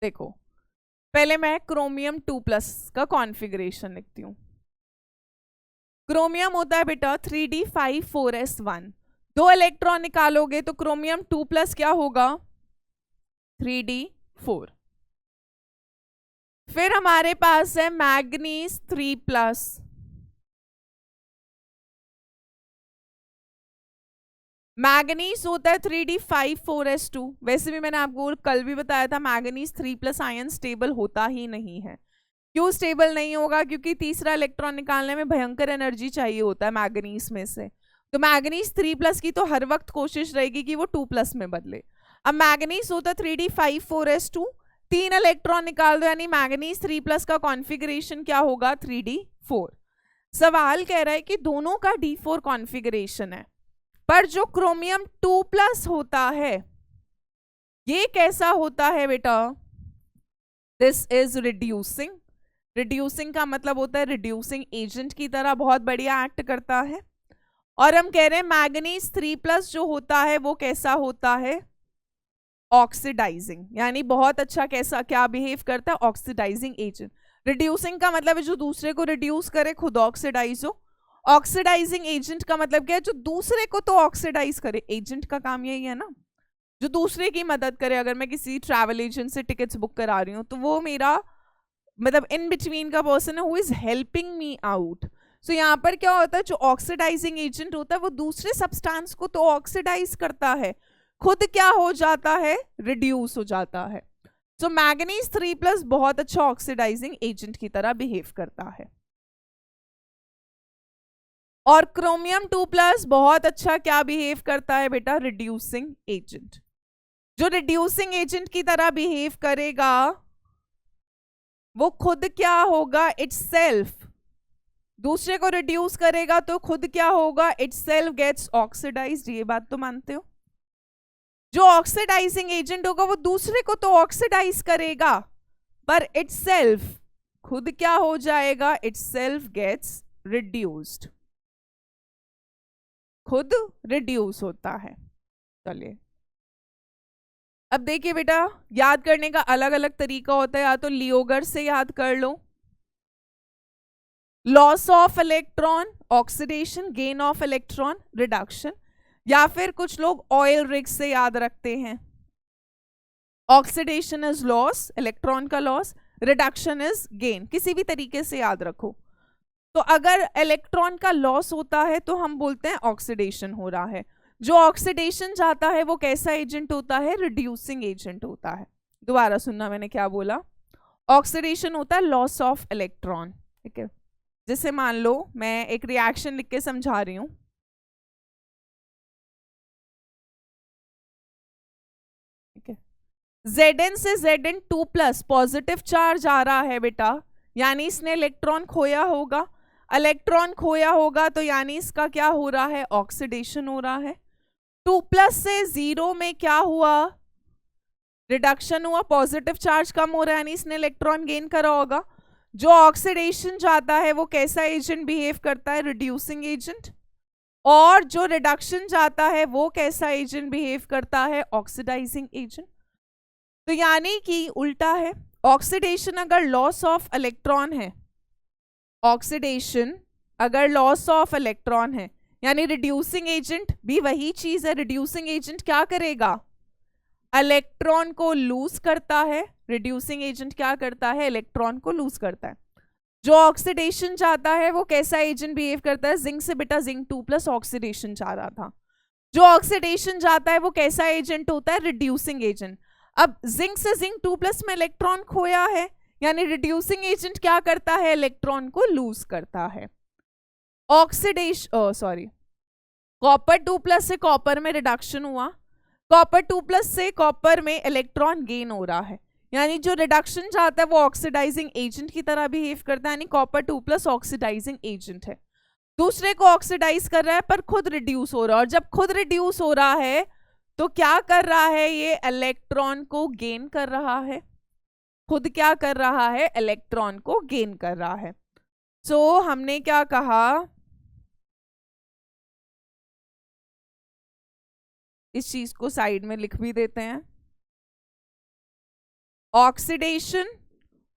देखो पहले मैं क्रोमियम 2+ का कॉन्फ़िगरेशन लिखती हूँ। क्रोमियम होता है बेटा 3D5 4s1, 2 इलेक्ट्रॉन निकालोगे तो क्रोमियम 2+ क्या होगा, 3D4। फिर हमारे पास है मैग्नीज 3+, मैग्नीज होता है 3D5 4s2। वैसे भी मैंने आपको कल भी बताया था मैग्नीज 3+ आयन स्टेबल होता ही नहीं है। क्यों स्टेबल नहीं होगा, क्योंकि तीसरा इलेक्ट्रॉन निकालने में भयंकर एनर्जी चाहिए होता है मैग्नीज में से। तो मैग्नीज 3+ की तो हर वक्त कोशिश रहेगी कि वो 2+ में बदले। अब मैग्नीज होता है 3D5 4s2, 3 इलेक्ट्रॉन निकाल दो, यानी मैग्नीज 3+ का कॉन्फ़िगरेशन क्या होगा, 3D4। सवाल कह रहा है कि दोनों का D4 कॉन्फ़िगरेशन है, पर जो क्रोमियम 2+ होता है ये कैसा होता है बेटा, दिस इज रिड्यूसिंग। रिड्यूसिंग का मतलब होता है रिड्यूसिंग एजेंट की तरह बहुत बढ़िया एक्ट करता है। और हम कह रहे हैं मैग्नीज 3+ जो होता है वो कैसा होता है, ऑक्सीडाइजिंग, यानी बहुत अच्छा कैसा क्या बिहेव करता है, ऑक्सीडाइजिंग एजेंट। रिड्यूसिंग का मतलब है जो दूसरे को रिड्यूस करे खुद ऑक्सीडाइज हो। ऑक्सीडाइजिंग एजेंट का मतलब क्या है, जो दूसरे को तो ऑक्सीडाइज करे। एजेंट का काम यही है ना, जो दूसरे की मदद करे। अगर मैं किसी ट्रैवल एजेंट से टिकट्स बुक करा रही हूँ तो वो मेरा मतलब इन बिटवीन का पर्सन है who is helping me out. So यहाँ पर क्या होता है, जो ऑक्सीडाइजिंग एजेंट होता है वो दूसरे सब्सटेंस को तो ऑक्सीडाइज करता है, खुद क्या हो जाता है, रिड्यूस हो जाता है। सो मैग्नीज 3+ बहुत अच्छा ऑक्सीडाइजिंग एजेंट की तरह बिहेव करता है, और क्रोमियम 2+ बहुत अच्छा क्या बिहेव करता है बेटा, रिड्यूसिंग एजेंट। जो रिड्यूसिंग एजेंट की तरह बिहेव करेगा वो खुद क्या होगा, इट्स सेल्फ, दूसरे को रिड्यूस करेगा तो खुद क्या होगा, इट्स सेल्फ गेट्स ऑक्सीडाइज्ड। ये बात तो मानते हो? जो ऑक्सीडाइजिंग एजेंट होगा वो दूसरे को तो ऑक्सीडाइज करेगा, पर इट्स सेल्फ खुद क्या हो जाएगा, इट्स सेल्फ गेट्स रिड्यूस्ड, खुद रिड्यूस होता है। चलिए अब देखिए बेटा, याद करने का अलग अलग तरीका होता है, या तो लियोगर से याद कर लो, loss of electron oxidation, gain of electron reduction, या फिर कुछ लोग ऑयल रिग्स से याद रखते हैं, ऑक्सीडेशन इज लॉस, इलेक्ट्रॉन का लॉस, रिडक्शन इज गेन, किसी भी तरीके से याद रखो। तो अगर इलेक्ट्रॉन का लॉस होता है तो हम बोलते हैं ऑक्सीडेशन हो रहा है। जो ऑक्सीडेशन जाता है वो कैसा एजेंट होता है, रिड्यूसिंग एजेंट होता है। दोबारा सुनना मैंने क्या बोला, ऑक्सीडेशन होता है लॉस ऑफ इलेक्ट्रॉन, ठीक है। जैसे मान लो मैं एक रिएक्शन लिख के समझा रही हूं, ठीक है, Zn से Zn2+ पॉजिटिव चार्ज आ रहा है बेटा, यानी इसने इलेक्ट्रॉन खोया होगा, इलेक्ट्रॉन खोया होगा तो यानी इसका क्या हो रहा है, ऑक्सीडेशन हो रहा है। 2+ से 0 में क्या हुआ, रिडक्शन हुआ, पॉजिटिव चार्ज कम हो रहा है, यानी इसने इलेक्ट्रॉन गेन करा होगा। जो ऑक्सीडेशन जाता है वो कैसा एजेंट बिहेव करता है, रिड्यूसिंग एजेंट, और जो रिडक्शन जाता है वो कैसा एजेंट बिहेव करता है, ऑक्सीडाइजिंग एजेंट। तो यानी कि उल्टा है, ऑक्सीडेशन अगर लॉस ऑफ इलेक्ट्रॉन है, ऑक्सीडेशन अगर लॉस ऑफ इलेक्ट्रॉन है, यानी रिड्यूसिंग एजेंट भी वही चीज है, रिड्यूसिंग एजेंट क्या करेगा, इलेक्ट्रॉन को लूज करता है, रिड्यूसिंग एजेंट क्या करता है, इलेक्ट्रॉन को लूज करता है। जो ऑक्सीडेशन चाहता है वो कैसा एजेंट बिहेव करता है, जिंक से बेटा Zn2+ ऑक्सीडेशन चाह रहा था, जो ऑक्सीडेशन जाता है वो कैसा एजेंट होता है, रिड्यूसिंग एजेंट। अब जिंक से Zn2+ में इलेक्ट्रॉन खोया है, यानी रिड्यूसिंग एजेंट क्या करता है, इलेक्ट्रॉन को लूज करता है। ऑक्सीडेशन सॉरी, कॉपर 2+ से कॉपर में रिडक्शन हुआ, कॉपर 2+ से कॉपर में इलेक्ट्रॉन गेन हो रहा है, यानी जो रिडक्शन चाहता है वो ऑक्सीडाइजिंग एजेंट की तरह बिहेव करता है, यानी कॉपर 2+ ऑक्सीडाइजिंग एजेंट है, दूसरे को ऑक्सीडाइज कर रहा है पर खुद रिड्यूस हो रहा है। और जब खुद रिड्यूस हो रहा है तो क्या कर रहा है, ये इलेक्ट्रॉन को गेन कर रहा है, खुद क्या कर रहा है, इलेक्ट्रॉन को गेन कर रहा है। सो हमने क्या कहा, इस चीज को साइड में लिख भी देते हैं, ऑक्सीडेशन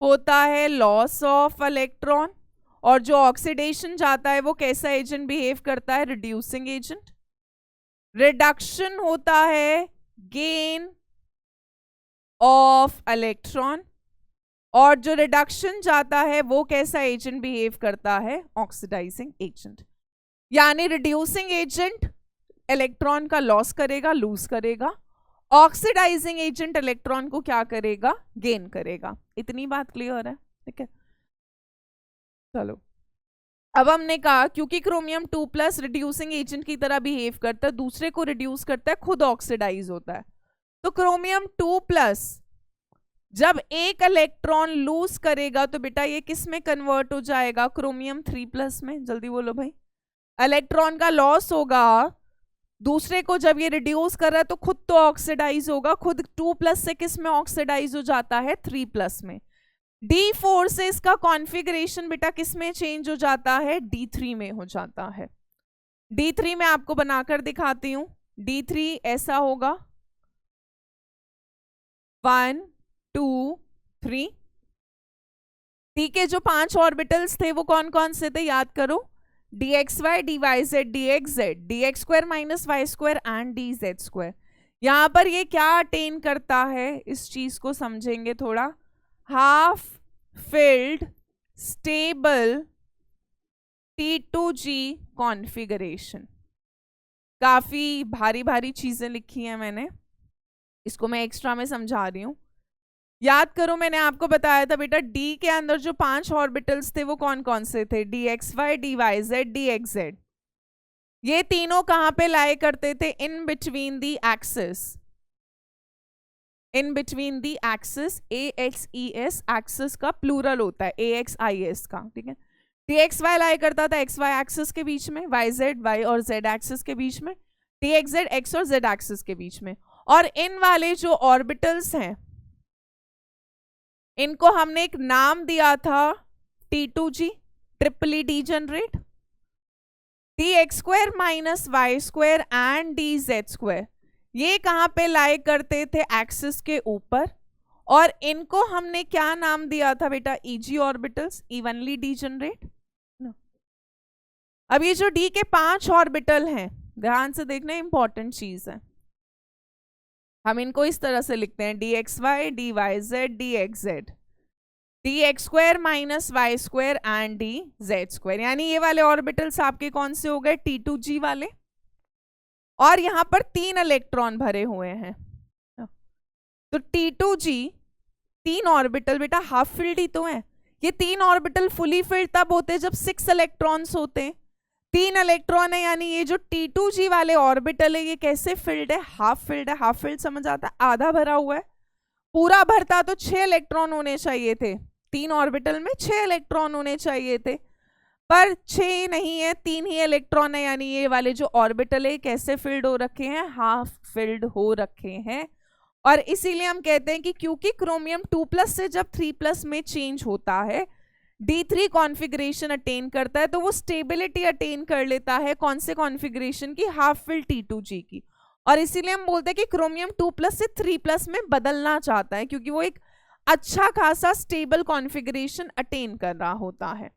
होता है लॉस ऑफ इलेक्ट्रॉन, और जो ऑक्सीडेशन जाता है वो कैसा एजेंट बिहेव करता है, रिड्यूसिंग एजेंट। रिडक्शन होता है गेन ऑफ इलेक्ट्रॉन, और जो रिडक्शन जाता है वो कैसा एजेंट बिहेव करता है, ऑक्सीडाइजिंग एजेंट। यानी रिड्यूसिंग एजेंट इलेक्ट्रॉन का लॉस करेगा, लूज करेगा, ऑक्सीडाइजिंग एजेंट इलेक्ट्रॉन को क्या करेगा, गेन करेगा। इतनी बात क्लियर है, ठीक है। चलो अब हमने कहा क्योंकि क्रोमियम 2+ रिड्यूसिंग एजेंट की तरह बिहेव करता है, दूसरे को रिड्यूस करता है, खुद ऑक्सीडाइज होता है, तो क्रोमियम 2+ जब एक इलेक्ट्रॉन लूज करेगा तो बेटा ये किस में कन्वर्ट हो जाएगा, क्रोमियम 3+ में। जल्दी बोलो भाई, इलेक्ट्रॉन का लॉस होगा, दूसरे को जब ये रिड्यूस कर रहा है तो खुद तो ऑक्सीडाइज होगा, खुद 2+ से किस में ऑक्सीडाइज हो जाता है, 3+ में। D4 से इसका कॉन्फ़िगरेशन बेटा किस में चेंज हो जाता है, D3 में हो जाता है। D3 में आपको बनाकर दिखाती हूं, D3 ऐसा होगा 1 2 3, ठीक है। जो 5 ऑर्बिटल्स थे वो कौन कौन से थे, याद करो, dxy dyz dxz dx² - y² and dz²। यहां पर ये क्या अटेन करता है, इस चीज को समझेंगे थोड़ा, half filled stable T2G configuration. काफी भारी भारी चीजें लिखी हैं मैंने, इसको मैं एक्स्ट्रा में समझा रही हूं। याद करो मैंने आपको बताया था बेटा, D के अंदर जो 5 ऑर्बिटल्स थे वो कौन कौन से थे, dxy dyz dxz। ये तीनों कहां पे लाए करते थे, in between the axis, in between the axis, AXES axis का प्लूरल होता है AXIS का, ठीक है। TXY लाई करता था XY एक्सिस के बीच में, YZ Y और Z एक्सिस के बीच में, TXZ X और Z एक्सिस के बीच में। और इन वाले जो ऑर्बिटल्स हैं इनको हमने एक नाम दिया था T2G, triply degenerate, dx square minus y square and dz square. ये कहाँ पे लाई करते थे? एक्सिस के ऊपर। और इनको हमने क्या नाम दिया था बेटा? EG orbitals, evenly degenerate. अब ये जो D के 5 ऑर्बिटल हैं, ध्यान से देखना, इंपॉर्टेंट चीज है। हम इनको इस तरह से लिखते हैं dxy, dyz, dxz, dx square minus y square and dz square. यानी ये वाले ऑर्बिटल्स आपके कौन से हो गए? T2G वाले। और यहां पर 3 इलेक्ट्रॉन भरे हुए हैं। तो T2G 3 ऑर्बिटल बेटा हाफ फिल्ड ही तो है। ये 3 ऑर्बिटल फुली फिल्ड तब होते हैं जब 6 इलेक्ट्रॉन्स होते हैं। 3 इलेक्ट्रॉन है, यानी ये जो T2G वाले ऑर्बिटल है ये कैसे फिल्ड है? हाफ फिल्ड है। हाफ फिल्ड समझ आता है? आधा भरा हुआ है। पूरा भरता तो 6 इलेक्ट्रॉन होने चाहिए थे, 3 ऑर्बिटल में 6 इलेक्ट्रॉन होने चाहिए थे, पर 6 नहीं है, 3 ही इलेक्ट्रॉन है। यानी ये वाले जो ऑर्बिटल है कैसे फिल्ड हो रखे हैं? हाफ फिल्ड हो रखे हैं। और इसीलिए हम कहते हैं कि क्योंकि क्रोमियम 2+ से जब 3+ में चेंज होता है, D3 कॉन्फ़िगरेशन अटेन करता है, तो वो स्टेबिलिटी अटेन कर लेता है कौन से कॉन्फ़िगरेशन की? हाफ फिल्ड T2G की। और इसीलिए हम बोलते हैं कि क्रोमियम 2+ से 3+ में बदलना चाहता है, क्योंकि वो एक अच्छा खासा स्टेबल कॉन्फ़िगरेशन अटेन कर रहा होता है।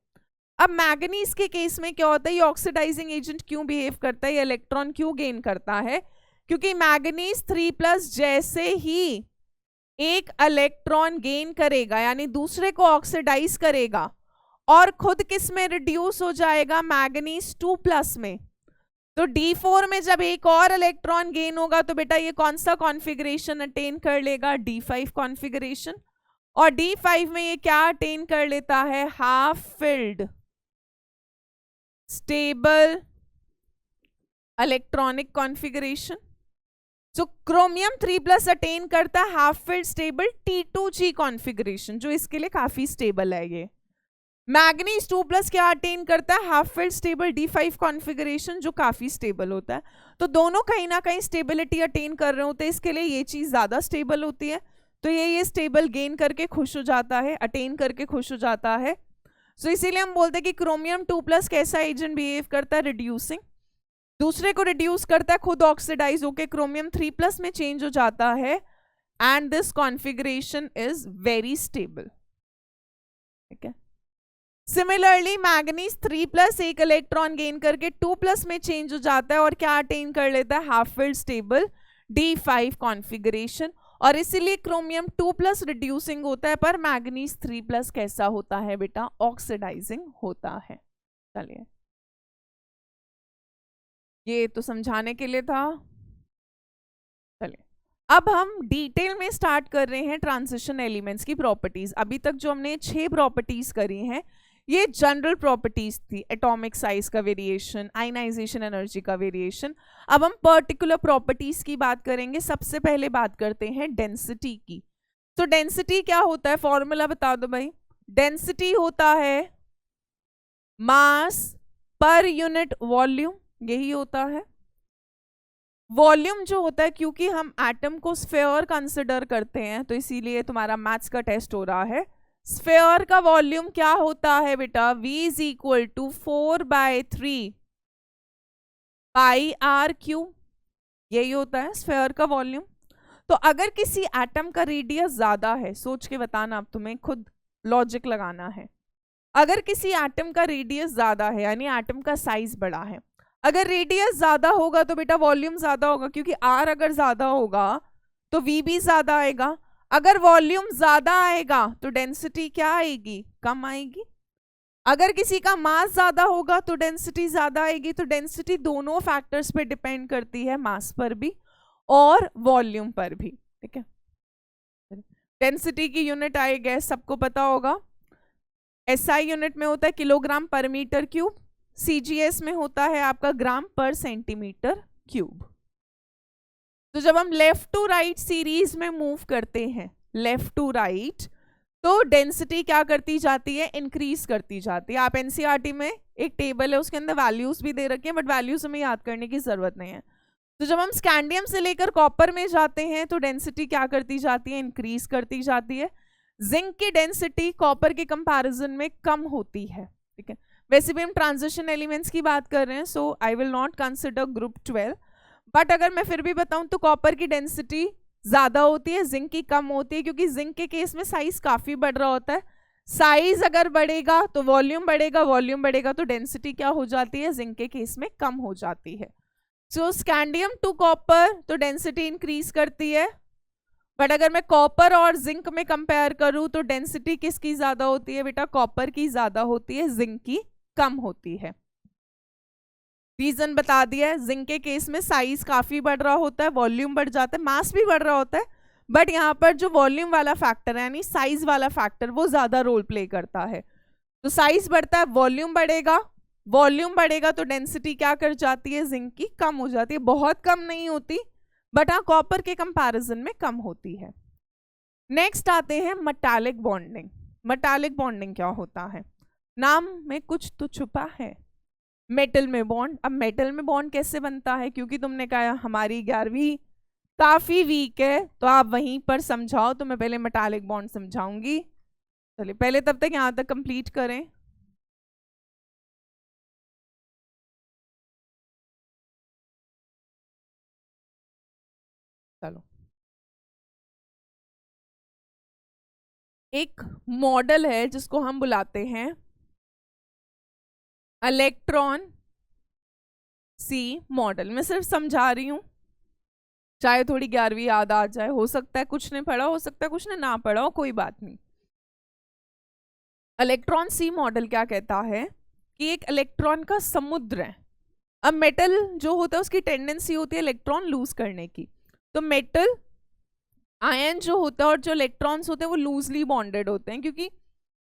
अब मैग्नीज के केस में क्या होता है? ये ऑक्सीडाइजिंग एजेंट क्यों बिहेव करता है? ये इलेक्ट्रॉन क्यों गेन करता है? क्योंकि मैग्नीज 3+ जैसे ही एक इलेक्ट्रॉन गेन करेगा, यानी दूसरे को ऑक्सीडाइज करेगा और खुद किस में रिड्यूस हो जाएगा? मैग्नीज 2+ में। तो D4 में जब एक और इलेक्ट्रॉन गेन होगा तो बेटा ये कौन सा कॉन्फ़िगरेशन अटेन कर लेगा? D5 configuration. और D5 में ये क्या अटेन कर लेता है? Half filled stable electronic configuration. तो क्रोमियम 3+ अटेन करता है half filled stable T2G configuration, जो इसके लिए काफी स्टेबल है। ये मैग्नीज 2+ क्या अटेन करता है? Half filled stable D5 configuration, जो काफी स्टेबल होता है। तो दोनों कहीं ना कहीं स्टेबिलिटी अटेन कर रहे होते हैं, इसके लिए ये चीज ज्यादा स्टेबल होती है। तो ये स्टेबल गेन करके खुश हो जाता है, अटेन करके खुश हो जाता है। सो इसीलिए हम बोलते हैं कि क्रोमियम 2+ कैसा एजेंट बिहेव करता है? रिड्यूसिंग। दूसरे को रिड्यूस करता है, खुद ऑक्सीडाइज होकर क्रोमियम 3+ में चेंज हो जाता है, and this configuration is very stable. ठीक है। सिमिलरली मैग्नीज 3+ एक इलेक्ट्रॉन गेन करके 2+ में चेंज हो जाता है और क्या अटेन कर लेता है? Half filled stable D5 configuration. और इसीलिए क्रोमियम 2+ रिड्यूसिंग होता है, पर मैग्नीज 3+ कैसा होता है बेटा? ऑक्सीडाइजिंग होता है। चलिए, ये तो समझाने के लिए था। चलिए, अब हम डिटेल में स्टार्ट कर रहे हैं ट्रांजिशन एलिमेंट्स की प्रॉपर्टीज। अभी तक जो हमने 6 प्रॉपर्टीज करी हैं ये जनरल प्रॉपर्टीज थी, एटॉमिक साइज का वेरिएशन, आयनाइजेशन एनर्जी का वेरिएशन। अब हम पर्टिकुलर प्रॉपर्टीज की बात करेंगे। सबसे पहले बात करते हैं डेंसिटी की। तो डेंसिटी क्या होता है? फॉर्मूला बता दो भाई। डेंसिटी होता है मास पर यूनिट वॉल्यूम, यही होता है। वॉल्यूम जो होता है, क्योंकि हम एटम को स्फेयर कंसिडर करते हैं, तो इसीलिए तुम्हारा मैथ्स का टेस्ट हो रहा है। स्फेयर का वॉल्यूम क्या होता है बेटा? V is equal to 4/3 πr³, यही होता है स्फेयर का वॉल्यूम। तो अगर किसी एटम का रेडियस ज्यादा है, सोच के बताना, अब तुम्हें खुद लॉजिक लगाना है। अगर किसी एटम का रेडियस ज्यादा है, यानी एटम का साइज बड़ा है, अगर रेडियस ज्यादा होगा तो बेटा वॉल्यूम ज्यादा होगा, क्योंकि R अगर ज्यादा होगा तो V भी ज्यादा आएगा। अगर वॉल्यूम ज्यादा आएगा तो डेंसिटी क्या आएगी? कम आएगी। अगर किसी का मास ज्यादा होगा तो डेंसिटी ज्यादा आएगी। तो डेंसिटी दोनों फैक्टर्स पे डिपेंड करती है, मास पर भी और वॉल्यूम पर भी। ठीक है। डेंसिटी की यूनिट आई गैस सबको पता होगा। SI यूनिट में होता है किलोग्राम पर मीटर क्यूब, CGS में होता है आपका ग्राम पर सेंटीमीटर क्यूब। तो जब हम लेफ्ट टू राइट सीरीज में मूव करते हैं, लेफ्ट टू राइट, तो डेंसिटी क्या करती जाती है, इंक्रीज करती जाती है। आप एनसीईआरटी में एक टेबल है, उसके अंदर वैल्यूज भी दे रखे हैं, बट वैल्यूज हमें याद करने की जरूरत नहीं है। तो जब हम स्कैंडियम से लेकर कॉपर में जाते हैं तो डेंसिटी क्या करती जाती है, इंक्रीज करती जाती है। जिंक की डेंसिटी कॉपर के कंपैरिजन में कम होती है, ठीक है। वैसे भी हम ट्रांजिशन एलिमेंट्स की बात कर रहे हैं, so I will not consider group 12, but अगर मैं फिर भी बताऊं तो कॉपर की डेंसिटी ज्यादा होती है, जिंक की कम होती है, क्योंकि जिंक के केस में साइज काफी बढ़ रहा होता है। साइज अगर बढ़ेगा तो वॉल्यूम बढ़ेगा, वॉल्यूम बढ़ेगा तो डेंसिटी क्या हो जाती है, जिंक के केस में कम हो जाती है। सो स्कैंडियम टू कॉपर तो डेंसिटी इंक्रीज करती है, बट अगर मैं कॉपर और जिंक में कंपेयर करूं तो डेंसिटी किसकी ज्यादा होती है बेटा, कॉपर की ज्यादा होती है, जिंक की कम होती है। रीजन बता दिया है, जिंक के केस में साइज काफी बढ़ रहा होता है, वॉल्यूम बढ़ जाता है, मास भी बढ़ रहा होता है, बट यहाँ पर जो वॉल्यूम वाला फैक्टर है यानी साइज वाला फैक्टर वो ज्यादा रोल प्ले करता है। तो साइज बढ़ता है, वॉल्यूम बढ़ेगा, वॉल्यूम बढ़ेगा तो डेंसिटी क्या कर जाती है, जिंक की कम हो जाती है। बहुत कम नहीं होती, बट हाँ कॉपर के कंपैरिजन में कम होती है। नेक्स्ट आते हैं मेटालिक बॉन्डिंग। मेटालिक बॉन्डिंग क्या होता है, नाम में कुछ तो छुपा है, मेटल में बॉन्ड। अब मेटल में बॉन्ड कैसे बनता है, क्योंकि तुमने कहा हमारी 11वीं काफी वीक है तो आप वहीं पर समझाओ, तो मैं पहले मेटालिक बॉन्ड समझाऊंगी। चलिए पहले तब तक यहाँ तक कंप्लीट करें। चलो, एक मॉडल है जिसको हम बुलाते हैं इलेक्ट्रॉन सी मॉडल। मैं सिर्फ समझा रही हूं, चाहे थोड़ी 11वीं याद आ जाए, हो सकता है कुछ ने पढ़ा, हो सकता है कुछ ने ना पढ़ा हो, कोई बात नहीं। इलेक्ट्रॉन सी मॉडल क्या कहता है कि एक इलेक्ट्रॉन का समुद्र है। अब मेटल जो होता है उसकी टेंडेंसी होती है इलेक्ट्रॉन लूज करने की, तो मेटल आयन जो होता है और जो इलेक्ट्रॉन्स होते हैं वो लूजली बॉन्डेड होते हैं, क्योंकि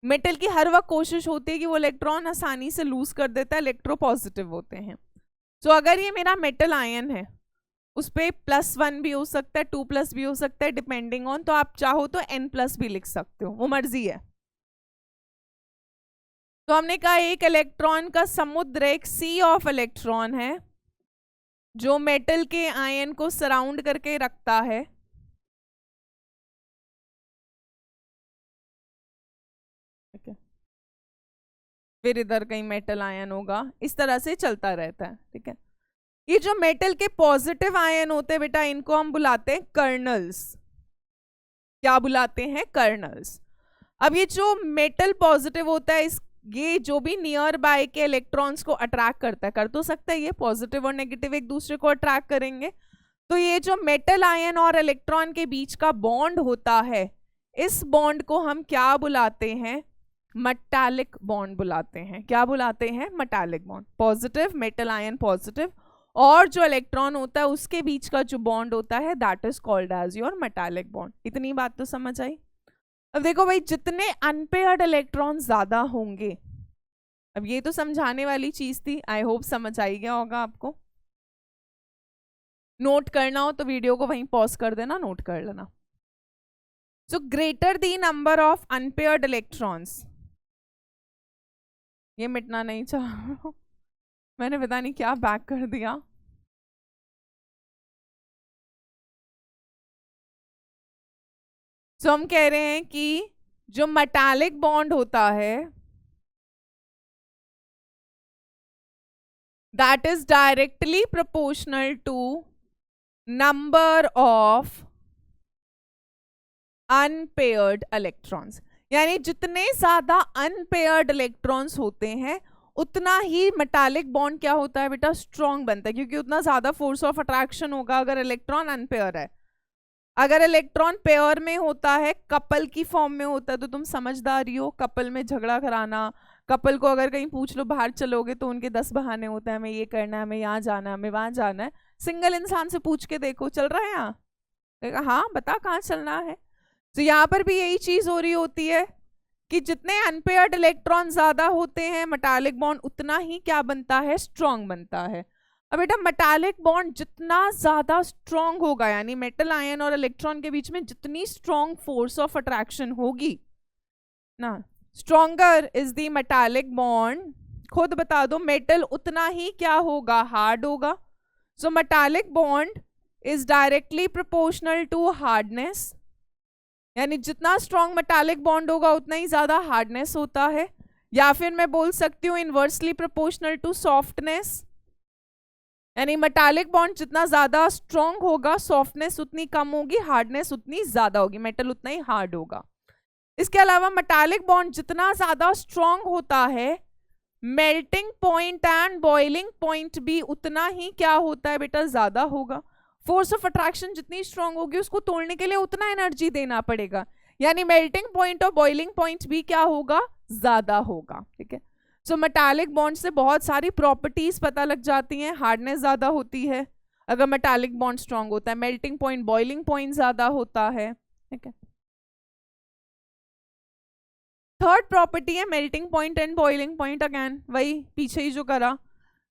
मेटल की हर वक्त कोशिश होती है कि वो इलेक्ट्रॉन आसानी से लूज कर देता है, इलेक्ट्रोपॉजिटिव होते हैं। तो अगर ये मेरा मेटल आयन है, उस पर +1 भी हो सकता है, 2+ भी हो सकता है, डिपेंडिंग ऑन, तो आप चाहो तो N+ भी लिख सकते हो, वो मर्जी है। तो हमने कहा एक इलेक्ट्रॉन का समुद्र एक सी ऑफ इलेक्ट्रॉन है जो मेटल के आयन को सराउंड करके रखता है। फिर इधर कहीं मेटल आयन होगा, इस तरह से चलता रहता है, ठीक है। ये जो मेटल के पॉजिटिव आयन होते हैं बेटा, इनको हम बुलाते हैं कर्नल्स। क्या बुलाते हैं, कर्नल्स। अब ये जो मेटल पॉजिटिव होता है, इस ये जो भी नियर बाय के इलेक्ट्रॉन्स को अट्रैक्ट करता है, कर तो सकता है ये पॉजिटिव और नेगेटिव एक दूसरे को अट्रैक्ट करेंगे। तो ये जो मेटल आयन और इलेक्ट्रॉन के बीच का बॉन्ड होता है, इस बॉन्ड को हम क्या बुलाते हैं, मेटालिक बॉन्ड बुलाते हैं। क्या बुलाते हैं, metallic bond. Positive metal ion positive और जो इलेक्ट्रॉन होता है उसके बीच का जो बॉन्ड होता है, that is called as your metallic bond. इतनी बात तो समझ आई। अब देखो भाई, जितने अनपेयर्ड इलेक्ट्रॉन ज्यादा होंगे, अब ये तो समझाने वाली चीज थी, आई होप समझ आई गया होगा आपको। नोट करना हो तो वीडियो को वहीं पॉज कर देना, नोट कर लेना। So greater the number of unpaired electrons, ये मिटना नहीं चाह मैंने पता नहीं क्या बैक कर दिया। तो हम कह रहे हैं कि जो मेटालिक बॉन्ड होता है that is directly proportional to number of unpaired electrons. यानी जितने ज्यादा अनपेयर्ड इलेक्ट्रॉन्स होते हैं उतना ही मेटालिक बॉन्ड क्या होता है बेटा, स्ट्रॉन्ग बनता है, क्योंकि उतना ज्यादा फोर्स ऑफ अट्रैक्शन होगा अगर इलेक्ट्रॉन अनपेयर है। अगर इलेक्ट्रॉन पेयर में होता है, कपल की फॉर्म में होता है, तो तुम समझदार ही हो, कपल में झगड़ा कराना, कपल को अगर कहीं पूछ लो बाहर चलोगे तो उनके 10 बहाने होते हैं, हमें ये करना है, हमें यहाँ जाना है, हमें वहां जाना है। सिंगल इंसान से पूछ के देखो चल रहा है यहाँ, हाँ बता कहाँ चलना है। तो यहाँ पर भी यही चीज हो रही होती है कि जितने अनपेयर्ड इलेक्ट्रॉन ज्यादा होते हैं, मेटालिक बॉन्ड उतना ही क्या बनता है, स्ट्रॉन्ग बनता है। अब बेटा मेटालिक बॉन्ड जितना ज्यादा स्ट्रॉन्ग होगा, यानी मेटल आयन और इलेक्ट्रॉन के बीच में जितनी स्ट्रॉन्ग फोर्स ऑफ अट्रैक्शन होगी ना, stronger is the metallic bond, खुद बता दो मेटल उतना ही क्या होगा, हार्ड होगा. So metallic bond is directly proportional to hardness, यानी जितना स्ट्रॉन्ग मेटालिक बॉन्ड होगा उतना ही ज्यादा हार्डनेस होता है. या फिर मैं बोल सकती हूँ इनवर्सली प्रोपोर्शनल टू सॉफ्टनेस, यानी मेटालिक बॉन्ड जितना ज्यादा स्ट्रॉन्ग होगा सॉफ्टनेस उतनी कम होगी, हार्डनेस उतनी ज्यादा होगी, मेटल उतना ही हार्ड होगा. इसके अलावा मेटालिक बॉन्ड जितना ज्यादा स्ट्रॉन्ग होता है melting point and boiling point भी उतना ही क्या होता है बेटा, ज्यादा होगा. फोर्स ऑफ अट्रैक्शन जितनी स्ट्रॉन्ग होगी उसको तोड़ने के लिए उतना एनर्जी देना पड़ेगा, यानी मेल्टिंग पॉइंट और बॉइलिंग पॉइंट भी क्या होगा, ज्यादा होगा. ठीक है. सो मेटालिक बॉन्ड से बहुत सारी प्रॉपर्टीज पता लग जाती हैं. हार्डनेस ज्यादा होती है अगर मेटालिक बॉन्ड स्ट्रॉन्ग होता है, मेल्टिंग पॉइंट बॉइलिंग पॉइंट ज्यादा होता है. ठीक है. थर्ड प्रॉपर्टी है melting point and boiling point. Again वही पीछे ही जो करा,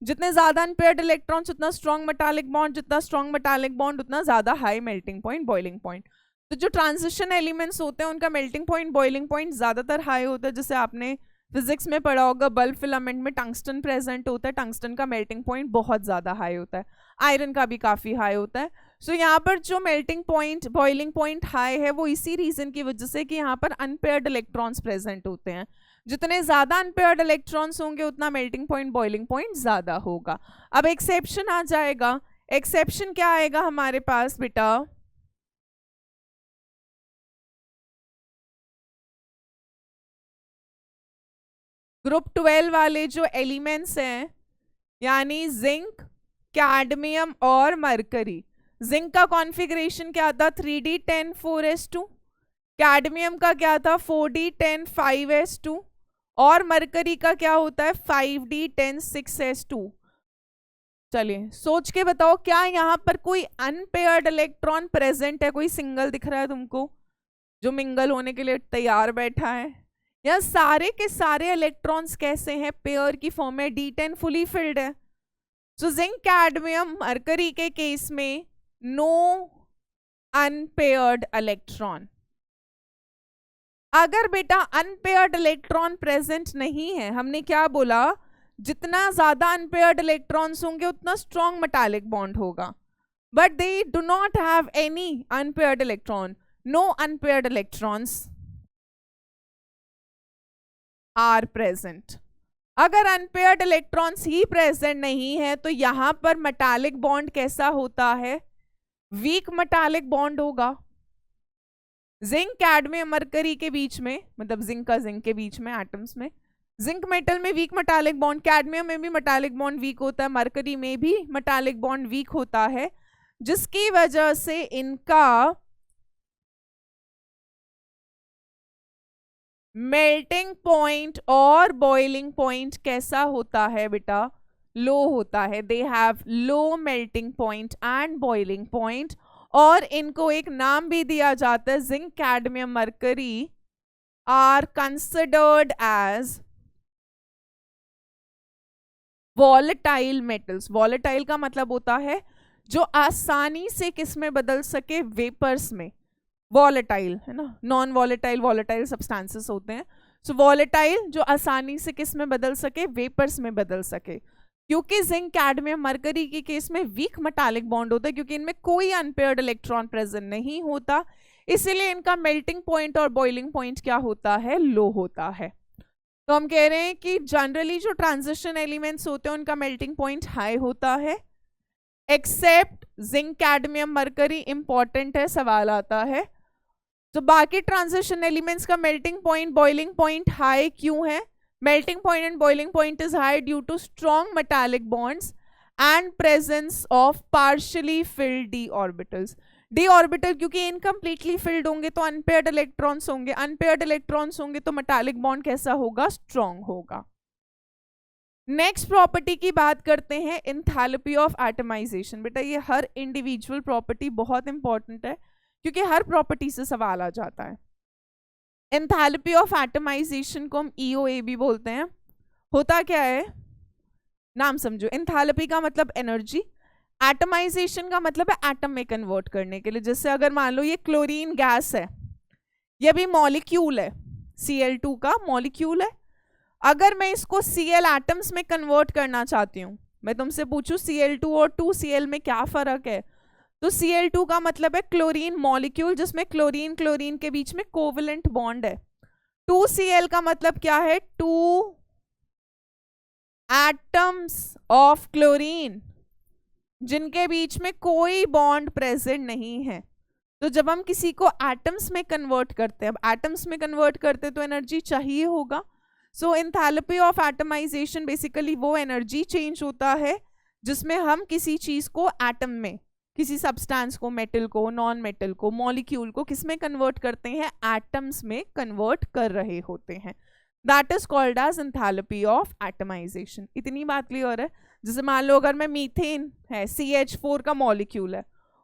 जितने ज्यादा अनपेयर्ड इलेक्ट्रॉन्स उतना स्ट्रॉन्ग मेटालिक बॉन्ड, जितना स्ट्रॉन्ग मेटालिक बॉन्ड उतना ज्यादा high melting point boiling point. तो जो ट्रांजिशन एलिमेंट्स होते हैं उनका मेल्टिंग पॉइंट बॉइलिंग पॉइंट ज्यादातर हाई होता है. जैसे आपने फिजिक्स में पढ़ा होगा बल्ब फिलामेंट में टंगस्टन प्रेजेंट होता है, टंगस्टन का मेल्टिंग पॉइंट बहुत ज्यादा हाई होता है, आयरन का भी काफी हाई होता है. सो यहाँ पर जो melting point boiling point high है वो इसी रीजन की वजह से कि यहाँ पर अनपेयर्ड इलेक्ट्रॉन्स प्रेजेंट होते हैं. जितने ज्यादा अनपेयर्ड इलेक्ट्रॉन्स होंगे उतना मेल्टिंग पॉइंट बॉइलिंग पॉइंट ज्यादा होगा. अब एक्सेप्शन आ जाएगा. एक्सेप्शन क्या आएगा हमारे पास बेटा, ग्रुप 12 वाले जो एलिमेंट्स हैं यानी जिंक, कैडमियम और मरकरी. जिंक का कॉन्फ़िगरेशन क्या था, 3d10 4s2, कैडमियम का क्या था 4d10 5s2 और मरकरी का क्या होता है 5d10 6s2. चलिए सोच के बताओ क्या यहाँ पर कोई अनपेयर्ड इलेक्ट्रॉन प्रेजेंट है, कोई सिंगल दिख रहा है तुमको जो मिंगल होने के लिए तैयार बैठा है, या सारे के सारे इलेक्ट्रॉन्स कैसे हैं, पेयर की फॉर्म में, d10 फुली फिल्ड है. सो जिंक कैडमियम मरकरी के केस में नो अनपेयर्ड इलेक्ट्रॉन. अगर बेटा अनपेयर्ड इलेक्ट्रॉन प्रेजेंट नहीं है, हमने क्या बोला, जितना ज्यादा अनपेयर्ड इलेक्ट्रॉन्स होंगे उतना स्ट्रॉन्ग मेटालिक बॉन्ड होगा, but they do not have any unpaired electron, no unpaired electrons are present. अगर अनपेयर्ड इलेक्ट्रॉन्स ही प्रेजेंट नहीं है तो यहां पर मेटालिक बॉन्ड कैसा होता है, वीक मेटालिक बॉन्ड होगा. जिंक कैडमियम मरकरी के बीच में, मतलब जिंक का जिंक के बीच में एटम्स में, जिंक मेटल में वीक मेटालिक बॉन्ड, कैडमियम में भी मेटालिक बॉन्ड वीक होता है, मरकरी में भी मेटालिक बॉन्ड वीक होता है, जिसकी वजह से इनका मेल्टिंग पॉइंट और बॉइलिंग पॉइंट कैसा होता है बेटा, लो होता है. They have low melting point and boiling point, और इनको एक नाम भी दिया जाता है, zinc cadmium mercury are considered as volatile metals. Volatile का मतलब होता है जो आसानी से किस में बदल सके, वेपर्स में. वॉलेटाइल है ना, नॉन वॉलेटाइल वॉलेटाइल सब्सटेंसेस होते हैं. सो वॉलेटाइल जो आसानी से किस में बदल सके, वेपर्स में बदल सके. क्योंकि जिंक कैडमियम मरकरी के केस में वीक मेटालिक बॉन्ड होता है, क्योंकि इनमें कोई अनपेयर्ड इलेक्ट्रॉन प्रेजेंट नहीं होता, इसीलिए इनका मेल्टिंग पॉइंट और बॉइलिंग पॉइंट क्या होता है, लो होता है. तो हम कह रहे हैं कि जनरली जो ट्रांजिशन एलिमेंट्स होते हैं उनका मेल्टिंग पॉइंट हाई होता है, except zinc cadmium mercury. Important है, सवाल आता है. तो बाकी ट्रांजिशन एलिमेंट्स का melting point boiling point high क्यों है, melting point and boiling point is high due to strong metallic bonds and presence of partially filled d orbitals. D orbital क्योंकि इनकम्प्लीटली फिल्ड होंगे तो अनपेयर्ड इलेक्ट्रॉन्स होंगे, अनपेयर्ड इलेक्ट्रॉन्स होंगे तो मेटालिक बॉन्ड कैसा होगा, स्ट्रॉन्ग होगा. नेक्स्ट प्रॉपर्टी की बात करते हैं, एंथैल्पी ऑफ एटमाइजेशन. बेटा ये हर इंडिविजुअल प्रॉपर्टी बहुत इंपॉर्टेंट है क्योंकि हर प्रॉपर्टी से सवाल आ जाता है. एंथैल्पी ऑफ एटमाइजेशन को हम EOA भी बोलते हैं. होता क्या है, नाम समझो, एंथैल्पी का मतलब एनर्जी, एटमाइजेशन का मतलब है एटम में कन्वर्ट करने के लिए। जैसे अगर मान लो ये क्लोरीन गैस है, ये भी मॉलिक्यूल है, Cl2 का मॉलिक्यूल है। अगर मैं इसको Cl एटम्स में कन्वर्ट करना चाहती हूँ, मैं तुमसे पूछूं Cl2 और 2Cl में क्या फर्क है, तो Cl2 का मतलब है क्लोरीन मॉलिक्यूल जिसमें क्लोरीन क्लोरीन के बीच में कोवेलेंट बॉन्ड है। 2Cl का मतलब क्या है, 2 एटम्स ऑफ क्लोरीन जिनके बीच में कोई बॉन्ड प्रेजेंट नहीं है। तो जब हम किसी को एटम्स में कन्वर्ट करते हैं, अब एटम्स में कन्वर्ट करते तो एनर्जी चाहिए होगा। सो एंथैल्पी ऑफ एटमाइजेशन बेसिकली वो एनर्जी चेंज होता है जिसमें हम किसी चीज को एटम में, किसी सब्सटेंस को, मेटल को, नॉन मेटल को, मॉलिक्यूल को किस में कन्वर्ट करते हैं, एटम्स में कन्वर्ट कर रहे होते हैं। That is called as enthalpy of atomisation. इतनी बात क्लियर है। जैसे मान लो अगर मैं मीथेन है, CH4 का मॉलिक्यूल है,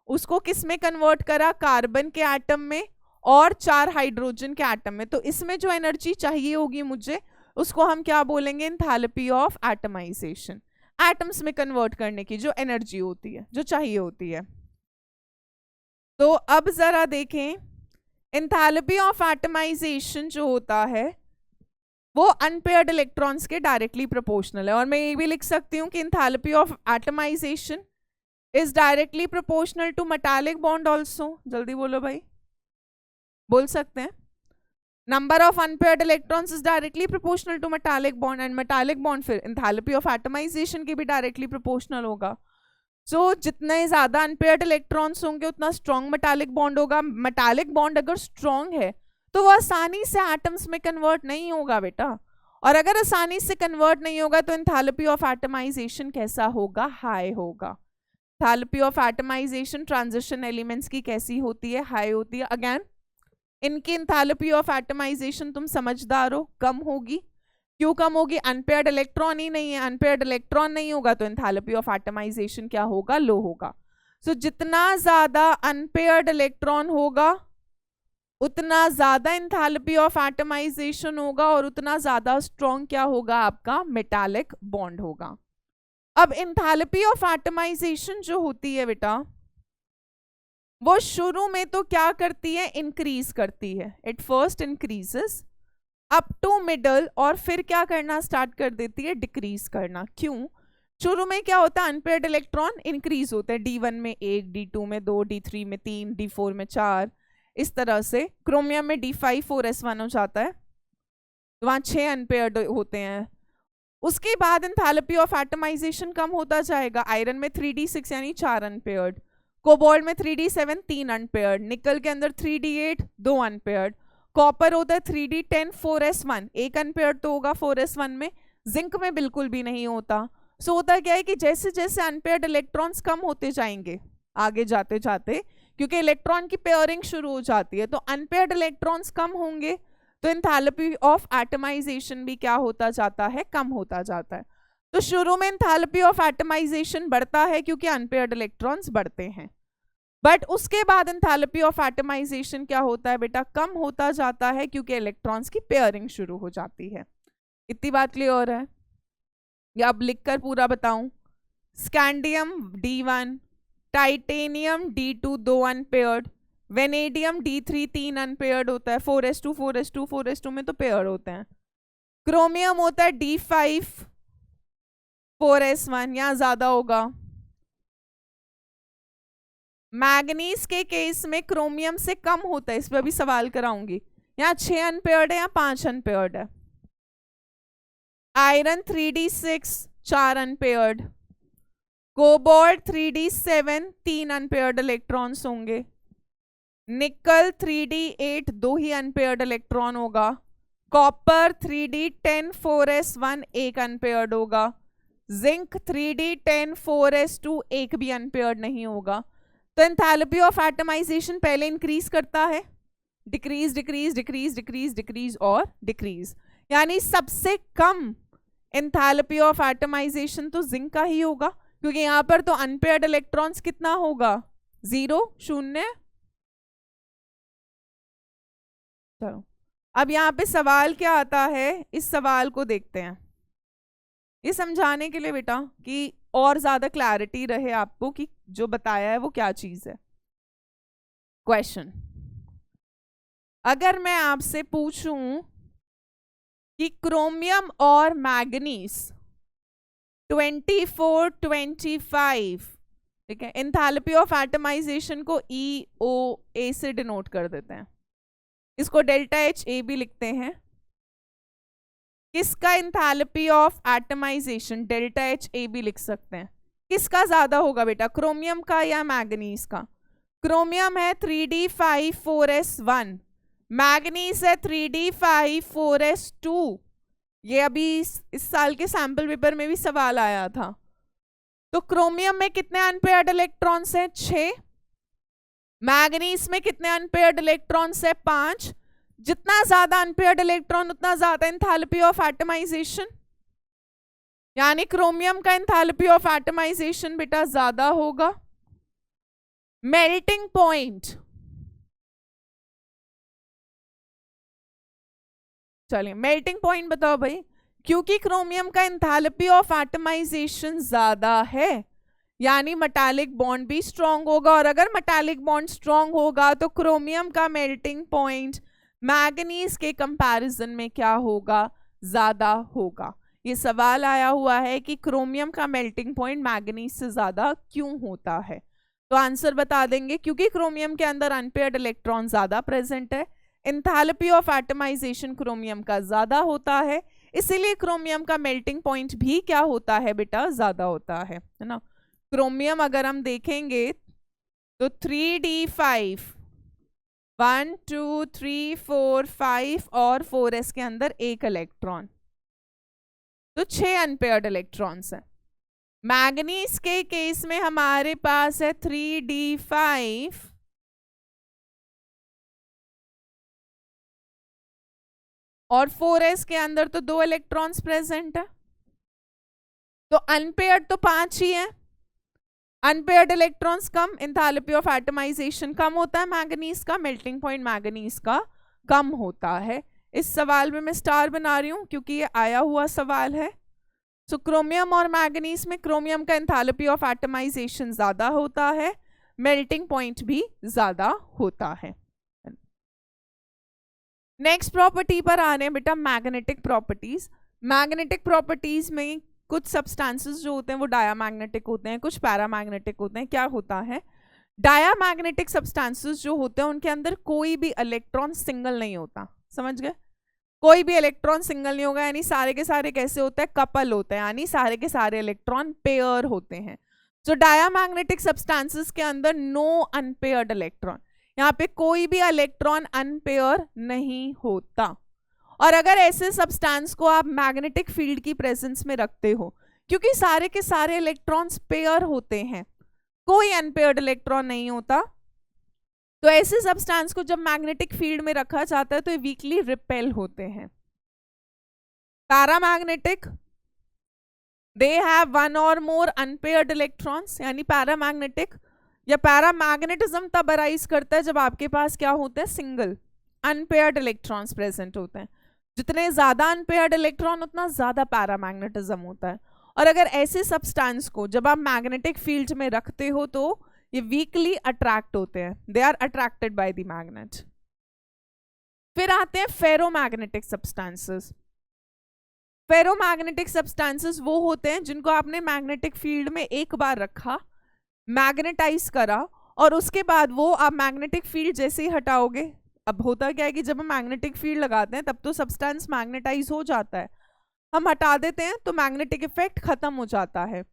उसको किस में कन्वर्ट करा, कार्बन के एटम में और 4 हाइड्रोजन के एटम में, तो इसमें जो एनर्जी चाहिए होगी मुझे, उसको हम क्या बोलेंगे, एंथैल्पी ऑफ एटमाइजेशन। एटम्स में कन्वर्ट करने की जो एनर्जी होती है, जो चाहिए होती है। तो अब जरा देखें, एंथैल्पी ऑफ एटमाइजेशन जो होता है वो अनपेयर्ड इलेक्ट्रॉन्स के डायरेक्टली प्रोपोर्शनल है। और मैं ये भी लिख सकती हूँ कि enthalpy of atomisation is directly proportional to metallic bond also. जल्दी बोलो भाई, बोल सकते हैं। Number of unpaired electrons is directly proportional to metallic bond, and metallic bond फिर एंथैल्पी ऑफ एटमाइजेशन के भी डायरेक्टली प्रोपोर्शनल होगा। सो जितने ज्यादा अनपेयर्ड इलेक्ट्रॉन्स होंगे उतना स्ट्रॉन्ग मेटालिक बॉन्ड होगा। मेटालिक बॉन्ड अगर स्ट्रॉन्ग है तो वो आसानी से एटम्स में कन्वर्ट नहीं होगा बेटा, और अगर आसानी से कन्वर्ट नहीं होगा तो एंथैल्पी ऑफ एटमाइजेशन कैसा होगा, हाई होगा। Enthalpy of atomisation transition elements की कैसी होती है, हाई होती है। अगेन इनकी एंथैल्पी ऑफ एटमाइजेशन तुम समझदार हो, कम होगी। क्यों कम होगी, अनपेयर्ड इलेक्ट्रॉन ही नहीं है, अनपेयर्ड इलेक्ट्रॉन नहीं होगा तो एंथैल्पी ऑफ एटमाइजेशन क्या होगा, लो होगा। सो जितना ज्यादा अनपेयर्ड इलेक्ट्रॉन होगा उतना ज्यादा एंथैल्पी ऑफ एटमाइजेशन होगा और उतना ज्यादा स्ट्रॉन्ग क्या होगा, आपका मेटालिक बॉन्ड होगा। अब एंथैल्पी ऑफ एटमाइजेशन जो होती है बेटा, वो शुरू में तो क्या करती है, इंक्रीज करती है। It first increases up to middle, और फिर क्या करना स्टार्ट कर देती है, डिक्रीज करना। क्यों, शुरू में क्या होता है, अनपेयर्ड इलेक्ट्रॉन इंक्रीज होते हैं, D1 में 1, D2 में 2, D3 में 3, D4 में 4, इस तरह से। क्रोमियम में D5 4s1 हो जाता है, वहां 6 अनपेयर्ड होते हैं। उसके बाद एंथैल्पी ऑफ एटमाइजेशन कम होता जाएगा। आयरन में 3d6 यानी 4 अनपेयर्ड, कोबाल्ट में 3d7 3 अनपेयर्ड, निकल के अंदर 3d8 2 अनपेयर्ड, कॉपर होता है 3d10 4s1 1 अनपेयर्ड तो होगा 4s1 में, जिंक में बिल्कुल भी नहीं होता। सो होता क्या है कि जैसे जैसे अनपेयर्ड इलेक्ट्रॉन्स कम होते जाएंगे आगे जाते जाते, क्योंकि इलेक्ट्रॉन की पेयरिंग शुरू हो जाती है, तो अनपेयर्ड इलेक्ट्रॉन्स कम होंगे तो एंथैल्पी ऑफ एटमाइजेशन भी क्या होता जाता है, कम होता जाता है। तो शुरू में एंथैल्पी ऑफ एटमाइजेशन बढ़ता है क्योंकि अनपेयर्ड इलेक्ट्रॉन्स बढ़ते हैं, बट उसके बाद एंथैल्पी ऑफ एटमाइजेशन क्या होता है बेटा, कम होता जाता है क्योंकि इलेक्ट्रॉन्स की पेयरिंग शुरू हो जाती है। इतनी बात क्लियर है या अब लिखकर पूरा बताऊं। Scandium D1, titanium D2 2 unpaired, vanadium D3 3 unpaired होता है, 4s2 4s2 4s2 में तो पेयर होते हैं। क्रोमियम होता है D5 4s1, यहां ज्यादा होगा। मैग्नीज के केस में क्रोमियम से कम होता है, इस पर अभी सवाल कराऊंगी। यहाँ 6 अनपेयर्ड है, यहाँ 5 अनपेयर्ड है। Iron 3d6 4 unpaired, cobalt 3d7 3 unpaired electrons होंगे, निकल 3d8 2 ही अनपेयर्ड इलेक्ट्रॉन होगा, कॉपर 3d10 4s1 1 अनपेयर्ड होगा, जिंक 3d10 4s2 एक भी अनपेयर्ड नहीं होगा। तो एंथैल्पी ऑफ एटमाइजेशन पहले इंक्रीज करता है, decrease decrease decrease decrease decrease और डिक्रीज, यानी सबसे कम एंथैल्पी ऑफ एटमाइजेशन तो जिंक का ही होगा, क्योंकि यहां पर तो अनपेयर्ड इलेक्ट्रॉन्स कितना होगा, 0 0। चलो अब यहाँ पे सवाल क्या आता है, इस सवाल को देखते हैं। ये समझाने के लिए बेटा कि और ज्यादा क्लैरिटी रहे आपको कि जो बताया है वो क्या चीज है। क्वेश्चन, अगर मैं आपसे पूछूं कि क्रोमियम और मैग्नीज 24, 25, ठीक है, एंथैल्पी ऑफ एटमाइजेशन को EOA से डिनोट कर देते हैं, इसको डेल्टा HAB लिखते हैं। किसका enthalpy of atomisation delta HAB लिख सकते हैं? किसका ज्यादा होगा बेटा, क्रोमियम का या मैग्नीज का? क्रोमियम है 3D5 4S1, मैग्नीज है 3D5 4S2। ये अभी इस साल के सैंपल पेपर में भी सवाल आया था। तो क्रोमियम में कितने अनपेयर्ड इलेक्ट्रॉन्स हैं? 6। मैग्नीज में कितने अनपेयर्ड इलेक्ट्रॉन्स हैं? 5। जितना ज्यादा अनपेयर्ड इलेक्ट्रॉन उतना ज्यादा एंथैल्पी ऑफ एटमाइजेशन, यानी क्रोमियम का एंथैल्पी ऑफ एटमाइजेशन बेटा ज्यादा होगा। मेल्टिंग पॉइंट, चलिए मेल्टिंग पॉइंट बताओ भाई। क्योंकि क्रोमियम का एंथैल्पी ऑफ एटमाइजेशन ज्यादा है, यानी मेटालिक बॉन्ड भी स्ट्रांग होगा, और अगर मेटालिक बॉन्ड स्ट्रांग होगा तो क्रोमियम का मेल्टिंग पॉइंट मैग्नीज के कंपैरिजन में क्या होगा? ज्यादा होगा। ये सवाल आया हुआ है कि क्रोमियम का मेल्टिंग पॉइंट मैग्नीज से ज्यादा क्यों होता है, तो आंसर बता देंगे क्योंकि क्रोमियम के अंदर अनपेयर्ड इलेक्ट्रॉन ज्यादा प्रेजेंट है, एंथैल्पी ऑफ एटमाइजेशन क्रोमियम का ज्यादा होता है, इसीलिए क्रोमियम का मेल्टिंग पॉइंट भी क्या होता है बेटा? ज्यादा होता है ना। क्रोमियम अगर हम देखेंगे तो 3D5 1 2 3 4 5 और 4S के अंदर एक इलेक्ट्रॉन, तो 6 अनपेयर्ड इलेक्ट्रॉन्स हैं। मैग्नीज के केस में हमारे पास है 3D5 और 4S के अंदर तो 2 इलेक्ट्रॉन्स प्रेजेंट है, तो अनपेयर्ड तो 5 ही है। अनपेयर्ड इलेक्ट्रॉन्स कम, एंथैल्पी ऑफ एटमाइजेशन कम होता है मैग्नीज का, मेल्टिंग पॉइंट मैग्नीज का कम होता है। इस सवाल में मैं स्टार बना रही हूं क्योंकि ये आया हुआ सवाल है। सो क्रोमियम और मैग्नीज में क्रोमियम का एंथैल्पी ऑफ एटमाइजेशन ज्यादा होता है, मेल्टिंग पॉइंट भी ज्यादा होता है। नेक्स्ट प्रॉपर्टी पर आने हैं बेटा, मैग्नेटिक प्रॉपर्टीज। मैग्नेटिक प्रॉपर्टीज में कुछ सब्सटेंसेस जो होते हैं वो डायामैग्नेटिक होते हैं, कुछ पैरामैग्नेटिक होते हैं। क्या होता है? डायामैग्नेटिक सब्सटेंसेस जो होते हैं उनके अंदर कोई भी इलेक्ट्रॉन सिंगल नहीं होता, समझ गए? कोई भी इलेक्ट्रॉन सिंगल नहीं होगा, यानी सारे के सारे कैसे होते हैं? कपल होते हैं, यानी सारे के सारे इलेक्ट्रॉन पेयर होते हैं। सो डायामैग्नेटिक सब्सटेंसेस के अंदर नो अनपेयर्ड इलेक्ट्रॉन, यहाँ पे कोई भी इलेक्ट्रॉन अनपेयर नहीं होता। और अगर ऐसे सब्सटेंस को आप मैग्नेटिक फील्ड की प्रेजेंस में रखते हो, क्योंकि सारे के सारे इलेक्ट्रॉन्स पेयर होते हैं, कोई अनपेयर्ड इलेक्ट्रॉन नहीं होता, तो ऐसे सब्सटेंस को जब मैग्नेटिक फील्ड में रखा जाता है तो ये वीकली रिपेल होते हैं। पैरामैग्नेटिक, दे हैव वन और मोर अनपेयर्ड इलेक्ट्रॉन्स, यानी पैरामैग्नेटिक या पैरामैग्नेटिज्म तब अराइज करता है जब आपके पास क्या होता है? सिंगल अनपेयर्ड इलेक्ट्रॉन्स प्रेजेंट होते हैं। जितने ज्यादा अनपेयर्ड इलेक्ट्रॉन उतना ज्यादा पैरामैग्नेटिज्म होता है। और अगर ऐसे सब्सटेंस को जब आप मैग्नेटिक फील्ड में रखते हो तो ये वीकली अट्रैक्ट होते हैं, they are attracted by the magnet. फिर आते हैं फेरोमैग्नेटिक सब्सटेंसेस। फेरोमैग्नेटिक सब्सटेंसेस वो होते हैं जिनको आपने मैग्नेटिक फील्ड में एक बार रखा, मैग्नेटाइज करा, और उसके बाद वो आप मैग्नेटिक फील्ड जैसे ही हटाओगे, अब होता क्या है कि जब हम मैग्नेटिक फील्ड लगाते हैं तब तो सब्सटेंस मैग्नेटाइज हो जाता है, हम हटा देते हैं तो मैग्नेटिक इफेक्ट खत्म हो जाता है।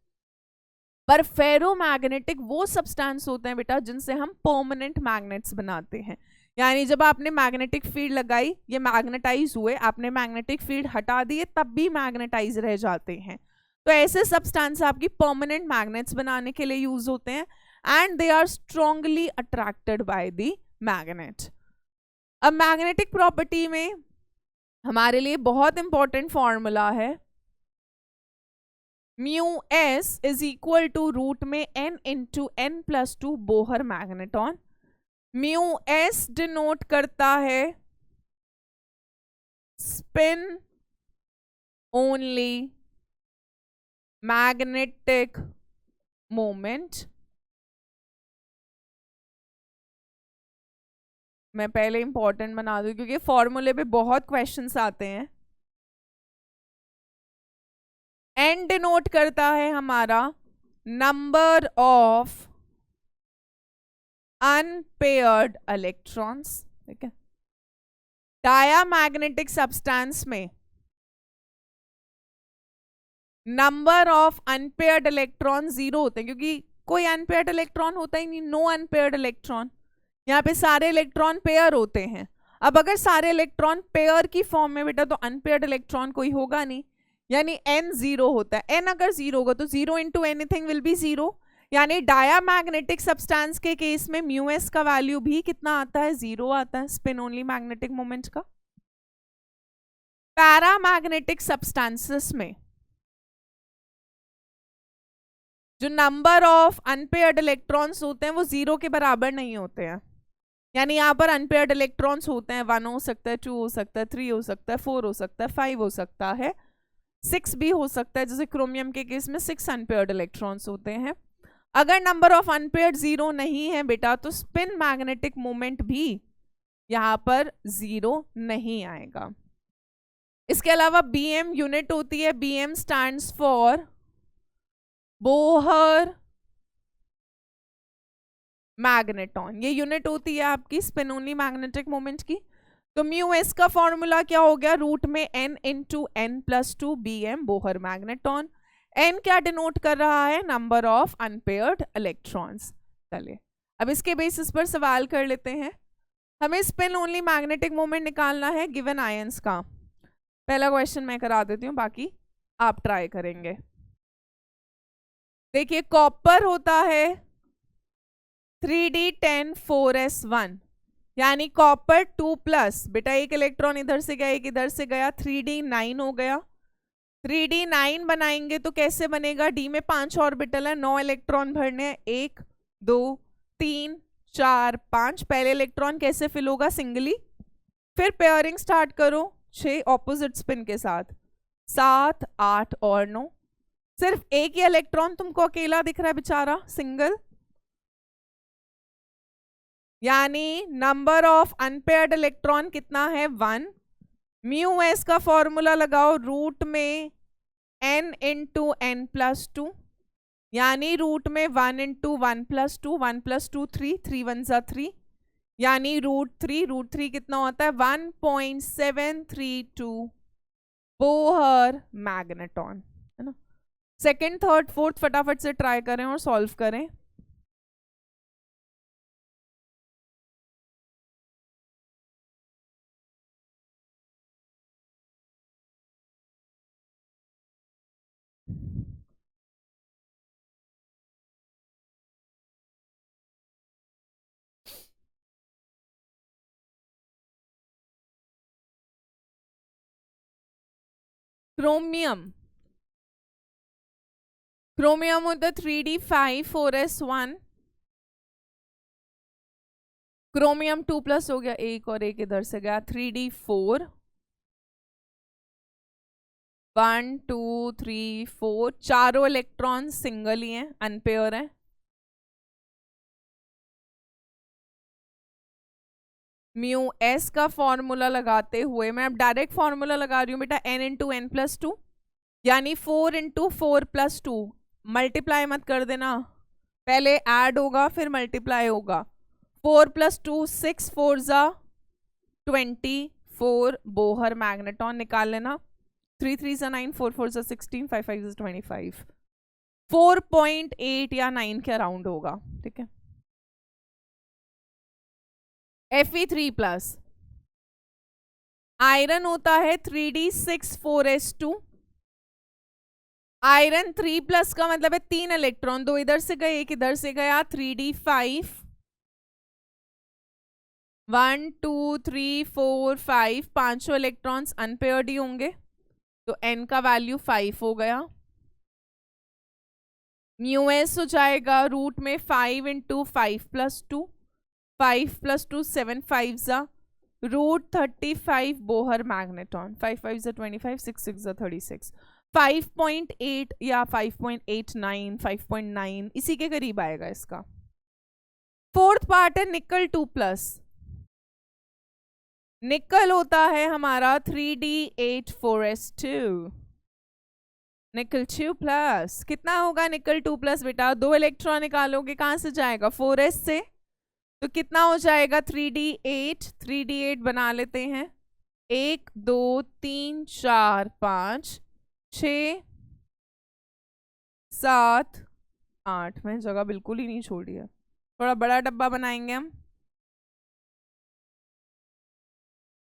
पर फेरोमैग्नेटिक वो सब्सटेंस होते हैं बेटा जिनसे हम परमानेंट मैग्नेट्स बनाते हैं, यानी जब आपने मैग्नेटिक फील्ड लगाई, ये मैग्नेटाइज हुए, आपने मैग्नेटिक फील्ड हटा दिए, तब भी मैग्नेटाइज रह जाते हैं। तो ऐसे सब्सटेंस आपकी परमानेंट मैग्नेट्स बनाने के लिए यूज होते हैं, and they are strongly attracted by the magnet. अब मैग्नेटिक प्रॉपर्टी में हमारे लिए बहुत इंपॉर्टेंट फॉर्मूला है, mu s is equal to root में n into n plus 2 Bohr magneton. Mu s denote करता है स्पिन ओनली मैग्नेटिक मोमेंट, मैं पहले इंपॉर्टेंट बना दूं क्योंकि फॉर्मूले पे बहुत क्वेश्चंस आते हैं। एन डिनोट करता है हमारा नंबर ऑफ अनपेयर्ड इलेक्ट्रॉन्स, ठीक है। डायामैग्नेटिक सब्सटेंस में नंबर ऑफ अनपेयर्ड इलेक्ट्रॉन 0 होते हैं क्योंकि कोई अनपेयर्ड इलेक्ट्रॉन होता ही नहीं, नो अनपेयर्ड इलेक्ट्रॉन। यहाँ पे सारे इलेक्ट्रॉन पेयर होते हैं। अब अगर सारे इलेक्ट्रॉन पेयर की फॉर्म में बेटा तो अनपेयर्ड इलेक्ट्रॉन कोई होगा नहीं, यानी n 0 होता है। n अगर 0 होगा तो 0 इंटू एनीथिंग विल बी 0, यानी डायामैग्नेटिक सब्सटेंस के केस में म्यू एस का वैल्यू भी कितना आता है, 0 आता है, स्पिन ओनली मैग्नेटिक मोमेंट का। पैरामैग्नेटिक सब्सटेंसेस में जो नंबर ऑफ अनपेयर्ड इलेक्ट्रॉन्स होते हैं वो 0 के बराबर नहीं होते हैं, यानी यहाँ पर अनपेयर्ड इलेक्ट्रॉन्स होते हैं 1 हो सकता है, 2 हो सकता है, 3 हो सकता है, 4 हो सकता है, 5 हो सकता है, 6 भी हो सकता है, जैसे क्रोमियम के केस में 6 अनपेयर्ड इलेक्ट्रॉन्स होते हैं। अगर नंबर ऑफ अनपेयर्ड 0 नहीं है बेटा तो स्पिन मैग्नेटिक मोमेंट भी यहाँ पर 0 नहीं आएगा। इसके अलावा बीएम यूनिट होती है, BM stands for Bohr magneton, ये यूनिट होती है आपकी स्पिन ओनली मैग्नेटिक मोमेंट की। तो म्यू एस का फॉर्मूला क्या हो गया, रूट में n into n plus 2 BM Bohr magneton. n क्या डिनोट कर रहा है, नंबर ऑफ अनपेयर्ड इलेक्ट्रॉन्स। चलिए अब इसके बेसिस पर सवाल कर लेते हैं। हमें स्पिन ओनली मैग्नेटिक मोमेंट निकालना है गिवन आयंस का। पहला क्वेश्चन मैं करा देती हूँ, बाकी आप ट्राई करेंगे। देखिए कॉपर होता है 3d10 4s1, यानी कॉपर 2+, बेटा एक इलेक्ट्रॉन इधर से गया एक इधर से गया, 3d9 हो गया। 3d9 बनाएंगे तो कैसे बनेगा, d में 5 ऑर्बिटल है, 9 इलेक्ट्रॉन भरने हैं, 1 2 3 4 5। पहले इलेक्ट्रॉन कैसे फिल होगा, सिंगली, फिर पेयरिंग स्टार्ट करो 6 ऑपोजिट स्पिन के साथ, 7 8 और 9। सिर्फ एक ही इलेक्ट्रॉन तुमको अकेला दिख रहा है बेचारा, सिंगल, यानी नंबर ऑफ अनपेयर्ड इलेक्ट्रॉन कितना है, 1। म्यू एस का फॉर्मूला लगाओ, रूट में n इंटू n प्लस 2, यानी रूट में 1 इंटू 1 प्लस 2, 1 प्लस 2 3, 3 1 जा 3, यानी रूट 3 कितना होता है, 1.732 बोहर मैग्नेटॉन, है ना। सेकेंड थर्ड फोर्थ फटाफट से ट्राई करें और सॉल्व करें। क्रोमियम होता है 3d5 4s1, क्रोमियम 2+ हो गया, एक और एक इधर से गया, 3d4 1 2 3 4, चारों इलेक्ट्रॉन सिंगल ही हैं, अनपेयर हैं। म्यू एस का फॉर्मूला लगाते हुए मैं अब डायरेक्ट फॉर्मूला लगा रही हूँ बेटा, n इंटू n प्लस 2, यानी 4 इंटू 4 प्लस 2, मल्टीप्लाई मत कर देना, पहले ऐड होगा फिर मल्टीप्लाई होगा। 4 प्लस 2 6, 4 जा 24 बोहर मैग्नेटॉन निकाल लेना, 3 3 जा 9, 4 4 जा 16, 5 5 जा 25, 4.8 या 9 के अराउंड होगा, ठीक है। Fe3+, आयरन होता है 3d6 4s2, आयरन 3+ का मतलब है 3 इलेक्ट्रॉन, 2 इधर से गए एक इधर से गया, 3d5 1 2 3 4 5, पांचों इलेक्ट्रॉन्स अनपेयर्ड ही होंगे, तो n का वैल्यू 5 हो गया। म्यू एस हो जाएगा रूट में 5 इंटू 5 प्लस 2, 5 प्लस 2 7 5 जा रूट 35 बोहर मैग्नेटॉन, 5 5 जा 25, 6 6 जा 36, 5.8 या 5.89, 5.9 इसी के करीब आएगा इसका। फोर्थ पार्ट है निकल 2+। निकल होता है हमारा 3D8 4s2, निकल 2+। कितना होगा निकल 2+ बेटा? 2 इलेक्ट्रॉन निकालोगे कहां से जाएगा? 4s से। तो कितना हो जाएगा? 3D8 बना लेते हैं। 1 2 3 4 5 6 7 8। मैंने जगह बिल्कुल ही नहीं छोड़ी है, थोड़ा बड़ा डब्बा बनाएंगे हम।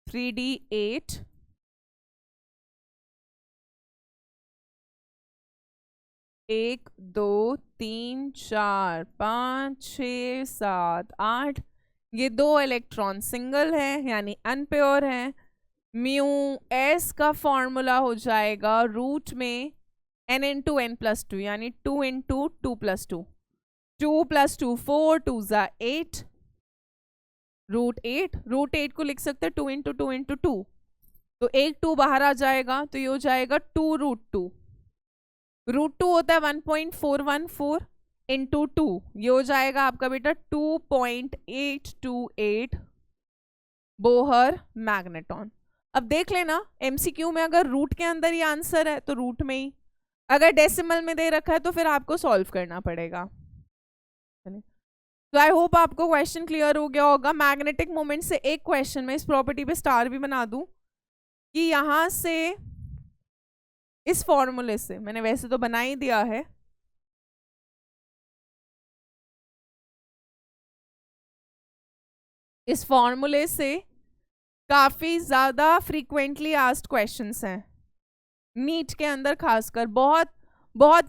3D8 1 2 3 4 5 6 7 8। ये 2 इलेक्ट्रॉन सिंगल है यानी अनप्योर है। म्यू एस का फॉर्मूला हो जाएगा रूट में n इंटू n+2 यानी 2 इंटू 2+2। 2+2 4 2 ज़ा 8 √8। √8 को लिख सकते हैं 2 इंटू 2 इंटू 2। तो एक 2 बाहर आ जाएगा तो ये हो जाएगा 2√2। √2 होता है 1.414 इंटू 2। ये हो जाएगा आपका बेटा 2.828 बोहर मैग्नेटॉन। अब देख लेना एमसीक्यू में अगर रूट के अंदर ही आंसर है तो रूट में ही, अगर डेसिमल में दे रखा है तो फिर आपको सॉल्व करना पड़ेगा। तो आई होप आपको क्वेश्चन क्लियर हो गया होगा। मैग्नेटिक मोमेंट से एक क्वेश्चन में इस प्रॉपर्टी पे स्टार भी बना दूं कि यहां से इस फॉर्मूले से, मैंने वैसे तो बना ही दिया है, इस फॉर्मूले से काफी ज्यादा फ्रीक्वेंटली आस्क्ड क्वेश्चंस हैं नीट के अंदर, खासकर बहुत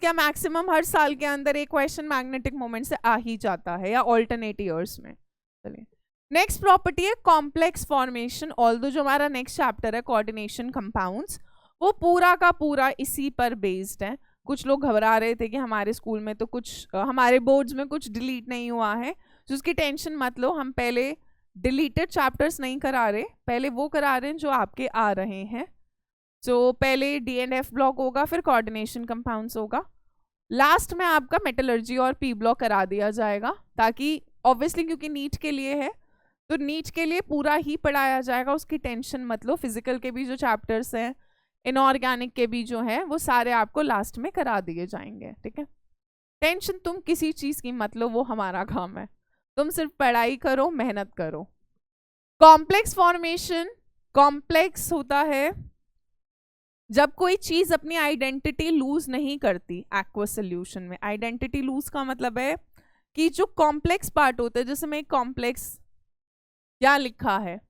क्या मैक्सिमम हर साल के अंदर एक क्वेश्चन मैग्नेटिक मोमेंट से आ ही जाता है या ऑल्टरनेट ईयर्स में। चलिए नेक्स्ट प्रॉपर्टी है कॉम्प्लेक्स फॉर्मेशन। ऑल्दो जो हमारा नेक्स्ट चैप्टर है कोऑर्डिनेशन कंपाउंड्स, वो पूरा का पूरा इसी पर बेस्ड है। कुछ लोग घबरा रहे थे कि हमारे स्कूल में तो कुछ हमारे बोर्ड्स में कुछ डिलीट नहीं हुआ है, तो उसकी टेंशन मत लो। हम पहले डिलीटेड चैप्टर्स नहीं करा रहे, पहले वो करा रहे हैं जो आपके आ रहे हैं। तो पहले डी एंड एफ ब्लॉक होगा, फिर कोऑर्डिनेशन कंपाउंड्स होगा, लास्ट में आपका मेटलर्जी और पी ब्लॉक करा दिया जाएगा, ताकि ऑब्वियसली क्योंकि नीट के लिए है तो नीट के लिए पूरा ही पढ़ाया जाएगा, उसकी टेंशन मत लो। फिजिकल के भी जो चैप्टर्स हैं, इनऑर्गेनिक के भी जो है, वो सारे आपको लास्ट में करा दिए जाएंगे। ठीक है, टेंशन तुम किसी चीज की मत लो, वो हमारा काम है। तुम सिर्फ पढ़ाई करो, मेहनत करो। कॉम्प्लेक्स फॉर्मेशन, कॉम्प्लेक्स होता है जब कोई चीज अपनी आइडेंटिटी लूज नहीं करती एक्वस सोल्यूशन में। आइडेंटिटी लूज का मतलब है कि जो कॉम्प्लेक्स पार्ट होते हैं, जैसे मैं कॉम्प्लेक्स क्या लिखा है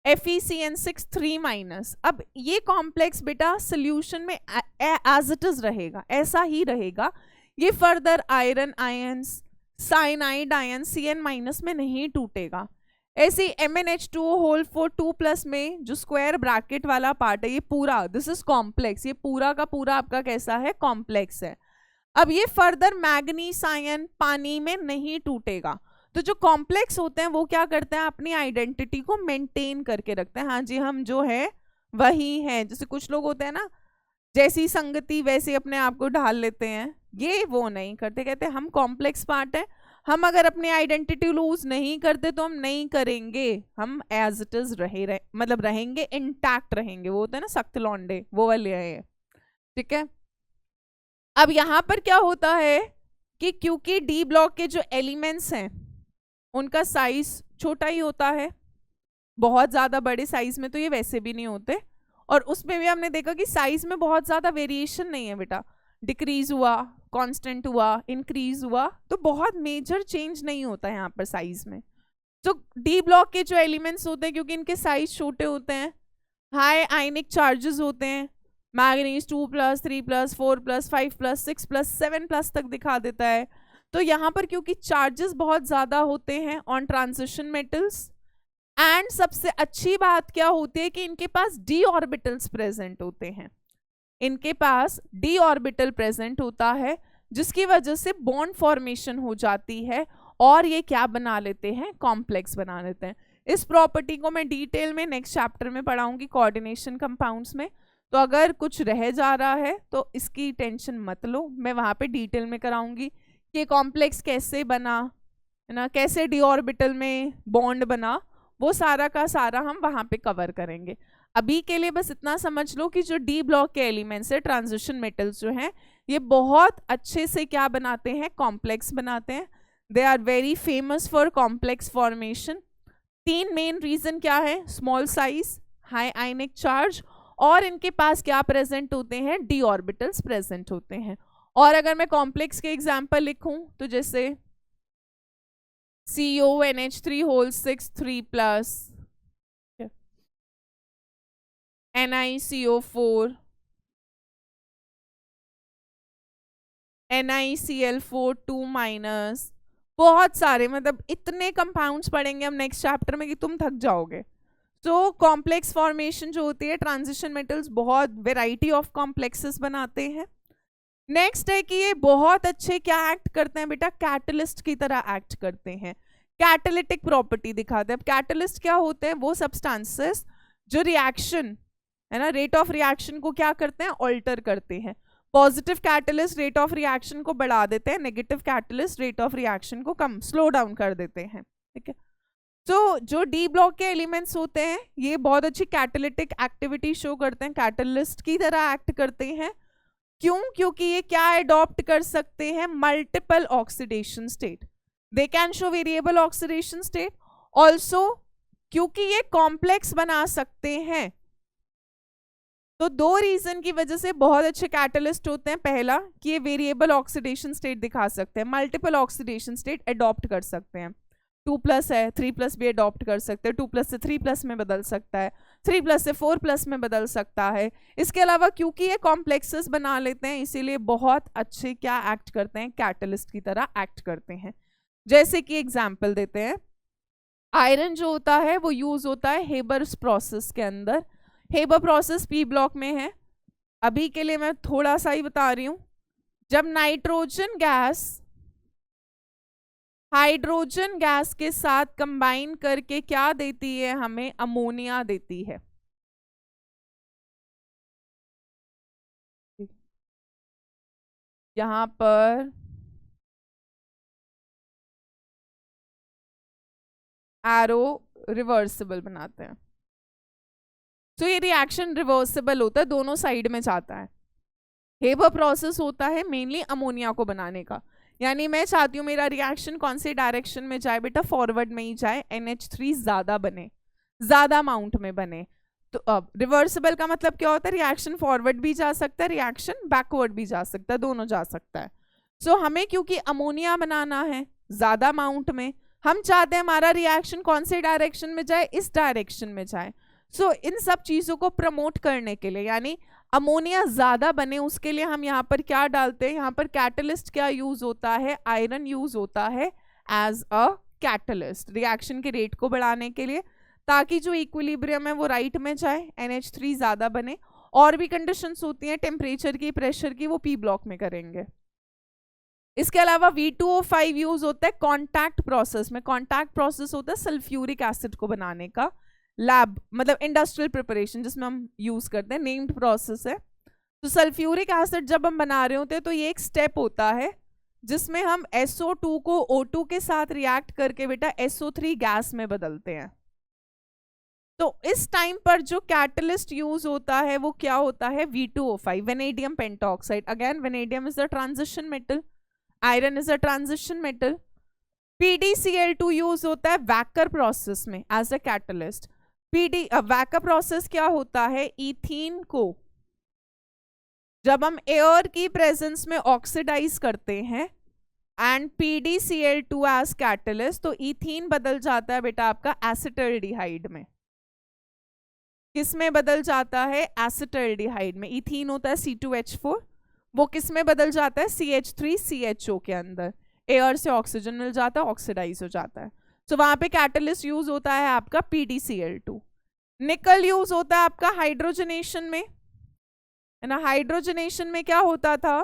FeCN6 3-। अब ये कॉम्प्लेक्स बेटा सोल्यूशन में एज इट इज रहेगा, ऐसा ही रहेगा। ये further iron ions, cyanide ion Cn- में नहीं टूटेगा। ऐसे MnH2O4 2+ में जो स्क्वायर ब्रैकेट वाला पार्ट है, ये पूरा दिस इज कॉम्प्लेक्स, ये पूरा का पूरा आपका कैसा है? कॉम्प्लेक्स है। अब ये फर्दर मैग्नीज आयन पानी में नहीं टूटेगा। तो जो कॉम्प्लेक्स होते हैं वो क्या करते हैं? अपनी आइडेंटिटी को मेंटेन करके रखते हैं। हाँ जी, हम जो है वही हैं। जैसे कुछ लोग होते हैं ना, जैसी संगति वैसे अपने आप को ढाल लेते हैं, ये वो नहीं करते। कहते हैं हम कॉम्प्लेक्स पार्ट है, हम अगर अपनी आइडेंटिटी लूज नहीं करते तो हम नहीं करेंगे, हम एज इट इज मतलब रहेंगे, इंटैक्ट रहेंगे। वो होता है ना सख्त लौंडे, वो वाले हैं। ठीक है, अब यहां पर क्या होता है कि क्योंकि डी ब्लॉक के जो एलिमेंट्स हैं उनका साइज छोटा ही होता है, बहुत ज्यादा बड़े साइज में तो ये वैसे भी नहीं होते, और उसमें भी हमने देखा कि साइज में बहुत ज्यादा वेरिएशन नहीं है बेटा। डिक्रीज हुआ, कांस्टेंट हुआ, इंक्रीज हुआ, तो बहुत मेजर चेंज नहीं होता है यहाँ पर साइज में। तो डी ब्लॉक के जो एलिमेंट्स होते हैं, क्योंकि इनके साइज छोटे होते हैं, हाई आयनिक चार्जेस होते हैं, मैग्नीज 2+, 3+, 4+, 5+, 6+, 7+ तक दिखा देता है। तो यहाँ पर क्योंकि चार्जेस बहुत ज्यादा होते हैं ऑन ट्रांजिशन मेटल्स, एंड सबसे अच्छी बात क्या होती है कि इनके पास डी ऑर्बिटल्स प्रेजेंट होते हैं। इनके पास डी ऑर्बिटल प्रेजेंट होता है, जिसकी वजह से बॉन्ड फॉर्मेशन हो जाती है और ये क्या बना लेते हैं? कॉम्प्लेक्स बना लेते हैं। इस प्रॉपर्टी को मैं डिटेल में नेक्स्ट चैप्टर में पढ़ाऊंगी कोऑर्डिनेशन कंपाउंड्स में, तो अगर कुछ रह जा रहा है तो इसकी टेंशन मत लो, मैं वहाँ पे डिटेल में कराऊंगी कि कॉम्प्लेक्स कैसे बना, है ना, कैसे डी ऑर्बिटल में बॉन्ड बना, वो सारा का सारा हम वहाँ पे कवर करेंगे। अभी के लिए बस इतना समझ लो कि जो डी ब्लॉक के एलिमेंट्स है, ट्रांजिशन मेटल्स जो हैं, ये बहुत अच्छे से क्या बनाते हैं, कॉम्प्लेक्स बनाते हैं। They are very famous for complex formation. 3 main reason क्या है, small size, high ionic charge, और इनके पास क्या प्रेजेंट होते हैं, डी ऑर्बिटल्स प्रेजेंट होते हैं। और अगर मैं कॉम्प्लेक्स के एग्जाम्पल लिखूं तो जैसे CONH3 होल 6 3+, NiCO4, NiCl4 2-, बहुत सारे, मतलब इतने कंपाउंड्स पढ़ेंगे हम नेक्स्ट चैप्टर में कि तुम थक जाओगे। तो कॉम्प्लेक्स फॉर्मेशन जो होती है, ट्रांजिशन मेटल्स बहुत वेराइटी ऑफ कॉम्प्लेक्सेस बनाते हैं। नेक्स्ट है कि ये बहुत अच्छे क्या एक्ट करते हैं बेटा, कैटलिस्ट की तरह एक्ट करते हैं, कैटालिटिक प्रॉपर्टी दिखाते हैं। अब कैटलिस्ट क्या होते हैं, वो सब्सटेंसेस जो रिएक्शन है ना, रेट ऑफ रिएक्शन को क्या करते हैं, ऑल्टर करते हैं। Positive catalyst rate of reaction को बढ़ा देते हैं, negative catalyst rate of reaction को कम स्लो डाउन कर देते हैं, ठीक है। तो जो डी ब्लॉक के एलिमेंट्स होते हैं ये बहुत अच्छी कैटालिटिक एक्टिविटी शो करते हैं, कैटलिस्ट की तरह एक्ट करते हैं। क्यों, क्योंकि ये क्या अडॉप्ट कर सकते हैं, multiple oxidation state, they can show variable oxidation state also, क्योंकि ये कॉम्प्लेक्स बना सकते हैं। तो 2 रीजन की वजह से बहुत अच्छे कैटलिस्ट होते हैं। पहला कि ये वेरिएबल ऑक्सीडेशन स्टेट दिखा सकते हैं, मल्टीपल ऑक्सीडेशन स्टेट अडॉप्ट कर सकते हैं। 2+ है, 3+ भी अडॉप्ट कर सकते हैं, 2+ से 3+ में बदल सकता है, 3+ से 4+ में बदल सकता है। इसके अलावा क्योंकि ये कॉम्प्लेक्सेस बना लेते हैं इसीलिए बहुत अच्छे क्या एक्ट करते हैं, कैटलिस्ट की तरह एक्ट करते हैं। जैसे कि एग्जाम्पल देते हैं, आयरन जो होता है वो यूज होता है हेबर्स प्रोसेस के अंदर। हेबर प्रोसेस पी ब्लॉक में है। अभी के लिए मैं थोड़ा सा ही बता रही हूं। जब नाइट्रोजन गैस हाइड्रोजन गैस के साथ कंबाइन करके क्या देती है, हमें अमोनिया देती है। यहां पर एरो रिवर्सिबल बनाते हैं, तो ये रिएक्शन रिवर्सिबल होता है, दोनों साइड में जाता है। हेबर प्रोसेस होता है मेनली अमोनिया को बनाने का, यानी मैं चाहती हूँ मेरा रिएक्शन कौन से डायरेक्शन में जाए बेटा, फॉरवर्ड में ही जाए, NH3 ज्यादा बने, ज्यादा अमाउंट में बने। तो अब रिवर्सिबल का मतलब क्या होता है, रिएक्शन फॉरवर्ड भी जा सकता है, रिएक्शन बैकवर्ड भी जा सकता है, दोनों जा सकता है। सो हमें क्योंकि अमोनिया बनाना है ज्यादा अमाउंट में, हम चाहते हैं हमारा रिएक्शन कौन से डायरेक्शन में जाए, इस डायरेक्शन में जाए। सो इन सब चीजों को प्रमोट करने के लिए, यानी अमोनिया ज्यादा बने उसके लिए हम यहाँ पर क्या डालते हैं, यहाँ पर कैटलिस्ट क्या यूज होता है, आयरन यूज होता है एज अ कैटलिस्ट, रिएक्शन के रेट को बढ़ाने के लिए, ताकि जो इक्विलिब्रियम है वो राइट में जाए, NH3 ज्यादा बने। और भी कंडीशंस होती हैं टेम्परेचर की, प्रेशर की, वो पी ब्लॉक में करेंगे। इसके अलावा V2O5 यूज होता है कॉन्टैक्ट प्रोसेस में। कॉन्टैक्ट प्रोसेस होता है सल्फ्यूरिक एसिड को बनाने का, लैब मतलब इंडस्ट्रियल प्रिपरेशन जिसमें हम यूज करते हैं, नेम्ड प्रोसेस है। तो सल्फ्यूरिक एसिड जब हम बना रहे होते हैं तो ये एक स्टेप होता है जिसमें हम SO2 को O2 के साथ रिएक्ट करके बेटा SO3 गैस में बदलते हैं। तो इस टाइम पर जो कैटलिस्ट यूज होता है वो क्या होता है, V2O5, vanadium pentoxide. Again vanadium is the transition metal, iron is a transition metal. PDCl2 use होता है वैकर प्रोसेस में as a catalyst. Wacker process क्या होता है, इथीन को जब हम एयर की प्रेजेंस में ऑक्सीडाइज करते हैं एंड PDCl2 एज कैटलिस्ट, तो इथीन बदल जाता है बेटा आपका एसिटल्डिहाइड में। किस में बदल जाता है, एसिटल्डिहाइड में। इथीन होता है C2H4, वो किस में बदल जाता है, CH3CHO के अंदर। एयर से ऑक्सीजन मिल जाता है, ऑक्सीडाइज हो जाता है। तो वहां पे कैटलिस्ट यूज होता है आपका PDCl2। निकल यूज होता है आपका हाइड्रोजनेशन में, है ना। हाइड्रोजनेशन में क्या होता था,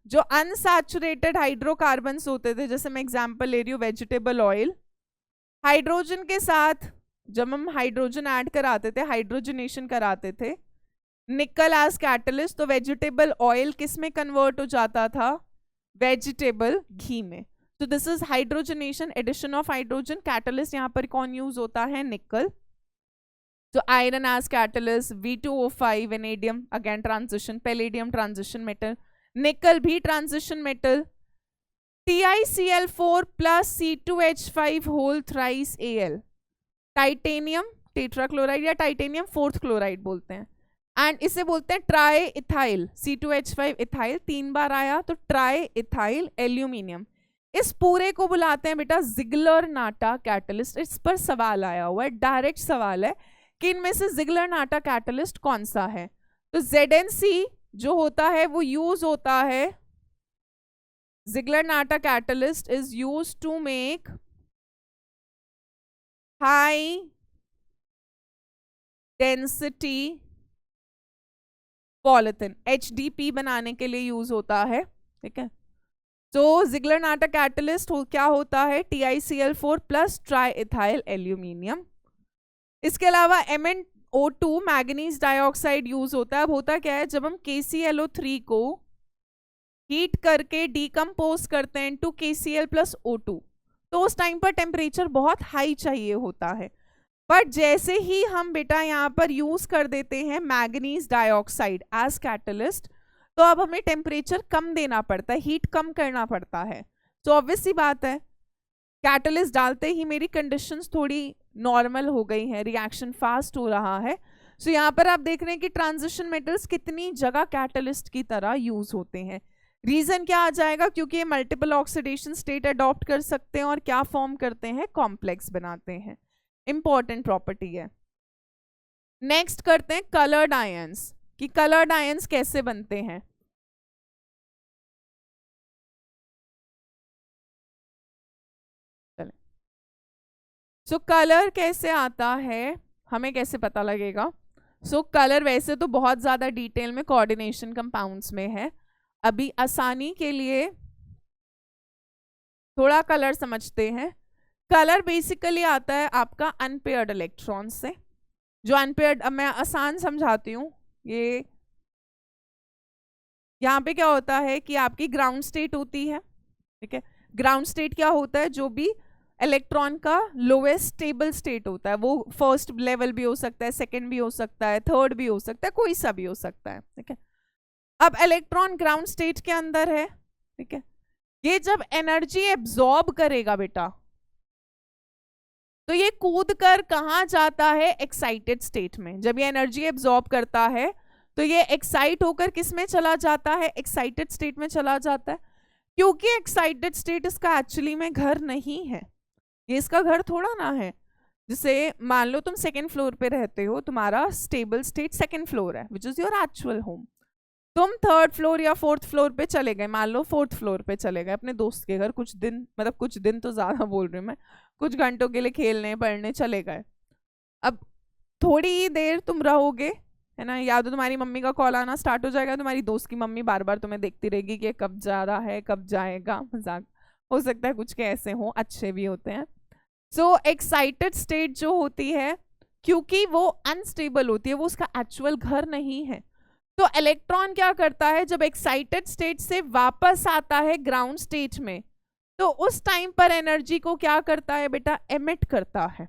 जो अनसैचुरेटेड हाइड्रोकार्बन्स होते थे, जैसे मैं एग्जांपल ले रही हूँ वेजिटेबल ऑयल, हाइड्रोजन के साथ जब हम हाइड्रोजन ऐड कराते थे, हाइड्रोजनेशन कराते थे, निकल एज कैटलिस्ट, तो वेजिटेबल ऑयल किस में कन्वर्ट हो जाता था, वेजिटेबल घी में। तो this is hydrogenation, addition of hydrogen. Catalyst यहाँ पर कौन यूज होता है, निकल। तो iron as catalyst, V2O5, vanadium again transition, palladium transition metal, nickel भी transition metal. TiCl4 plus C2H5 whole thrice Al, titanium tetrachloride या टाइटेनियम फोर्थ क्लोराइड बोलते हैं। एंड इसे बोलते हैं ट्राई इथाइल, C2H5 इथाइल 3 बार आया तो ट्राई इथाइल एल्यूमिनियम। इस पूरे को बुलाते हैं बेटा जिगलर नाटा कैटलिस्ट। इस पर सवाल आया हुआ है, डायरेक्ट सवाल है कि इनमें से जिगलर नाटा कैटलिस्ट कौन सा है। तो ZnC जो होता है वो यूज होता है, Ziegler Natta catalyst is use to make high density polythene, HDP बनाने के लिए यूज होता है, ठीक है। तो जिगलर नाटा कैटलिस्ट क्या होता है, TiCl4 plus try ethyl aluminium. इसके अलावा MnO2 मैग्नीज डाइऑक्साइड यूज होता है। अब होता क्या है, जब हम KClO3 को हीट करके डीकम्पोज करते हैं टू KCl प्लस O2, तो उस टाइम पर टेम्परेचर बहुत हाई चाहिए होता है। बट जैसे ही हम बेटा यहाँ पर यूज कर देते हैं मैग्नीज डाइऑक्साइड एज कैटलिस्ट, तो अब हमें टेम्परेचर कम देना पड़ता है, हीट कम करना पड़ता है। तो ऑब्वियस सी बात है, कैटलिस्ट डालते ही मेरी कंडीशंस थोड़ी नॉर्मल हो गई हैं, रिएक्शन फास्ट हो रहा है। सो यहाँ पर आप देख रहे हैं कि ट्रांजिशन मेटल्स कितनी जगह कैटलिस्ट की तरह यूज होते हैं। रीजन क्या आ जाएगा, क्योंकि ये मल्टीपल ऑक्सीडेशन स्टेट अडॉप्ट कर सकते हैं और क्या फॉर्म करते हैं, कॉम्प्लेक्स बनाते हैं। इंपॉर्टेंट प्रॉपर्टी है। नेक्स्ट करते हैं कलर्ड आयंस, कि कलर्ड आयंस कैसे बनते हैं। चलें, सो कलर कैसे आता है, हमें कैसे पता लगेगा। सो कलर वैसे तो बहुत ज्यादा डिटेल में कोऑर्डिनेशन कंपाउंड्स में है, अभी आसानी के लिए थोड़ा कलर समझते हैं। कलर बेसिकली आता है आपका अनपेयर्ड इलेक्ट्रॉन से। जो अनपेयर्ड, अब मैं आसान समझाती हूँ, ये यहाँ पे क्या होता है कि आपकी ग्राउंड स्टेट होती है, ठीक है। ग्राउंड स्टेट क्या होता है, जो भी इलेक्ट्रॉन का लोएस्ट स्टेबल स्टेट होता है, वो फर्स्ट लेवल भी हो सकता है, सेकंड भी हो सकता है, थर्ड भी हो सकता है, कोई सा भी हो सकता है, ठीक है। अब इलेक्ट्रॉन ग्राउंड स्टेट के अंदर है, ठीक है। ये जब एनर्जी एब्जॉर्ब करेगा बेटा, तो ये कूद कर कहाँ जाता है, एक्साइटेड स्टेट में। जब ये एनर्जी एब्जॉर्ब करता है तो ये एक्साइट होकर किस में चला जाता है, एक्साइटेड स्टेट में चला जाता है। क्योंकि एक्साइटेड स्टेट इसका एक्चुअली में घर नहीं है, ये इसका घर थोड़ा ना है। जैसे मान लो तुम सेकंड फ्लोर पे रहते हो, तुम्हारा स्टेबल स्टेट सेकंड फ्लोर है, which is your actual home. तुम थर्ड फ्लोर या फोर्थ फ्लोर पे चले गए, मान लो फोर्थ फ्लोर पे चले गए अपने दोस्त के घर कुछ दिन, मतलब कुछ दिन तो ज्यादा बोल रही हूँ मैं, कुछ घंटों के लिए खेलने पढ़ने चले गए। अब थोड़ी ही देर तुम रहोगे, है ना, या तो तुम्हारी मम्मी का कॉल आना स्टार्ट हो जाएगा, तुम्हारी दोस्त की मम्मी बार बार तुम्हें देखती रहेगी कि कब जा रहा है, कब जाएगा। मजाक हो सकता है कुछ के ऐसे हों, अच्छे भी होते हैं। सो एक्साइटेड स्टेट जो होती है, क्योंकि वो अनस्टेबल होती है, वो उसका एक्चुअल घर नहीं है। तो इलेक्ट्रॉन क्या करता है, जब एक्साइटेड स्टेट से वापस आता है ग्राउंड स्टेट में, तो उस टाइम पर एनर्जी को क्या करता है बेटा, एमिट करता है।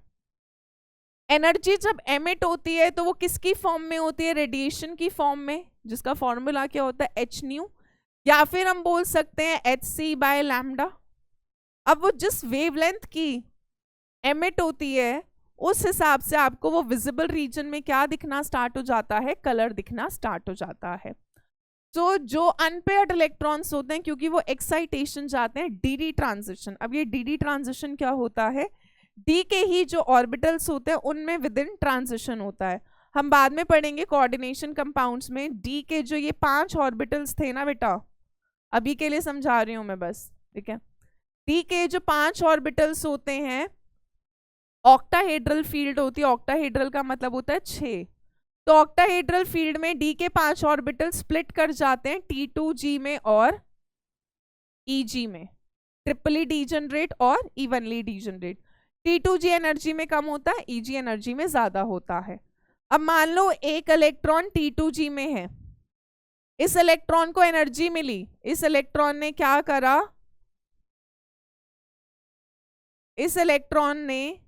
एनर्जी जब एमिट होती है तो वो किसकी फॉर्म में होती है, रेडिएशन की फॉर्म में, जिसका फॉर्मूला क्या होता है, hν, या फिर हम बोल सकते हैं hc/λ। अब वो जिस वेवलेंथ की एमिट होती है, उस हिसाब से आपको वो विजिबल रीजन में क्या दिखना स्टार्ट हो जाता है, कलर दिखना स्टार्ट हो जाता है। तो जो अनपेयर्ड इलेक्ट्रॉन्स होते हैं, क्योंकि वो एक्साइटेशन जाते हैं dd ट्रांजिशन। अब ये dd ट्रांजिशन क्या होता है, d के ही जो ऑर्बिटल्स होते हैं उनमें विद इन ट्रांजिशन होता है। हम बाद में पढ़ेंगे कोऑर्डिनेशन कंपाउंड्स में, d के जो ये 5 ऑर्बिटल्स थे ना बेटा, अभी के लिए समझा रही हूं मैं बस, ठीक है। d के जो 5 ऑर्बिटल्स होते हैं, ऑक्टाहेड्रल फील्ड होती है, ऑक्टाहेड्रल का मतलब होता है 6। तो ऑक्टाहेड्रल फील्ड में d के 5 ऑर्बिटल स्प्लिट कर जाते हैं T2g में और Eg में, ट्रिपली डीजनरेट और इवनली डीजनरेट। T2g एनर्जी में कम होता है, Eg एनर्जी में ज्यादा होता है। अब मान लो एक इलेक्ट्रॉन T2G में है, इस इलेक्ट्रॉन को एनर्जी मिली, इस इलेक्ट्रॉन ने क्या करा, इस इलेक्ट्रॉन ने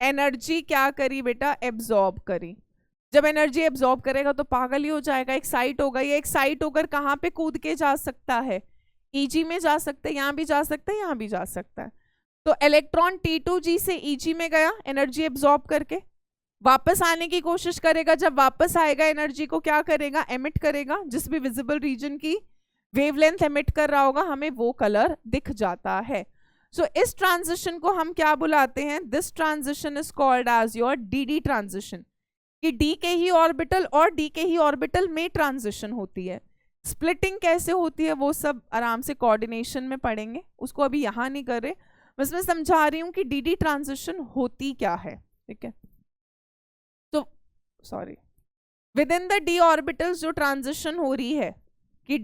एनर्जी क्या करी बेटा, एब्जॉर्ब करी। जब एनर्जी एब्जॉर्ब करेगा तो पागल ही हो जाएगा, एक्साइट होगा। ये एक्साइट होकर कहाँ पे कूद के जा सकता है, Eg में जा सकता है, यहाँ भी जा सकता है, यहाँ भी जा सकता है। तो इलेक्ट्रॉन T2G से Eg में गया एनर्जी एब्जॉर्ब करके, वापस आने की कोशिश करेगा। जब वापस आएगा एनर्जी को क्या करेगा, एमिट करेगा। जिस भी विजिबल रीजन की वेवलेंथ एमिट कर रहा होगा हमें वो कलर दिख जाता है। सो इस ट्रांजिशन को हम क्या बुलाते हैं, this transition is called as your DD transition, कि D के ही ऑर्बिटल और D के ही ऑर्बिटल में ट्रांजिशन होती है। स्प्लिटिंग कैसे होती है वो सब आराम से कोऑर्डिनेशन में पढ़ेंगे, उसको अभी यहाँ नहीं कर रहे, बस मैं समझा रही हूँ कि DD ट्रांजिशन होती क्या है। ठीक है, तो sorry, with in the D orbitals जो ट्रांजिशन हो रही है कि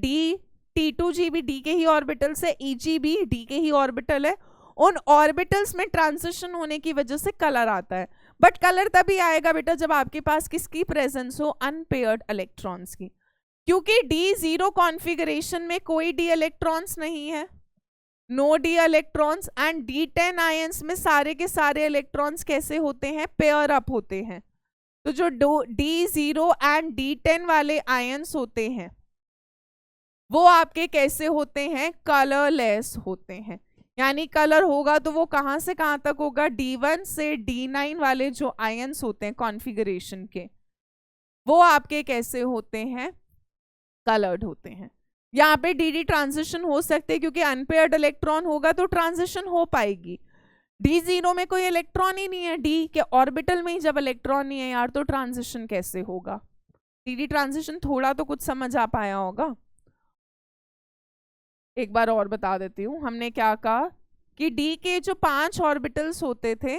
T2G भी D के ही ऑर्बिटल से, Eg भी D के ही ऑर्बिटल है, उन ऑर्बिटल्स में ट्रांजिशन होने की वजह से कलर आता है। बट कलर तभी आएगा बेटा जब आपके पास किसकी प्रेजेंस हो, अनपेयर्ड इलेक्ट्रॉन्स की, क्योंकि D0 कॉन्फ़िगरेशन में कोई D इलेक्ट्रॉन्स नहीं है, no D electrons, and D10 ions में सारे के सारे इलेक्ट्रॉन्स कैसे होते हैं, पेयर अप होते हैं। तो जो D0 एंड D10 वाले आयंस होते हैं वो आपके कैसे होते हैं, कलरलेस होते हैं। यानी कलर होगा तो वो कहां से कहां तक होगा, D1 से D9 वाले जो आयंस होते हैं कॉन्फ़िगरेशन के, वो आपके कैसे होते हैं, कलर्ड होते हैं। यहाँ पे DD ट्रांजिशन हो सकते हैं क्योंकि अनपेयर्ड इलेक्ट्रॉन होगा तो ट्रांजिशन हो पाएगी। D0 में कोई इलेक्ट्रॉन ही नहीं है, D के ऑर्बिटल में ही जब इलेक्ट्रॉन नहीं है यार तो ट्रांजिशन कैसे होगा। DD ट्रांजिशन थोड़ा तो कुछ समझ आ पाया होगा। एक बार और बता देती हूँ, हमने क्या कहा कि D के जो 5 ऑर्बिटल्स होते थे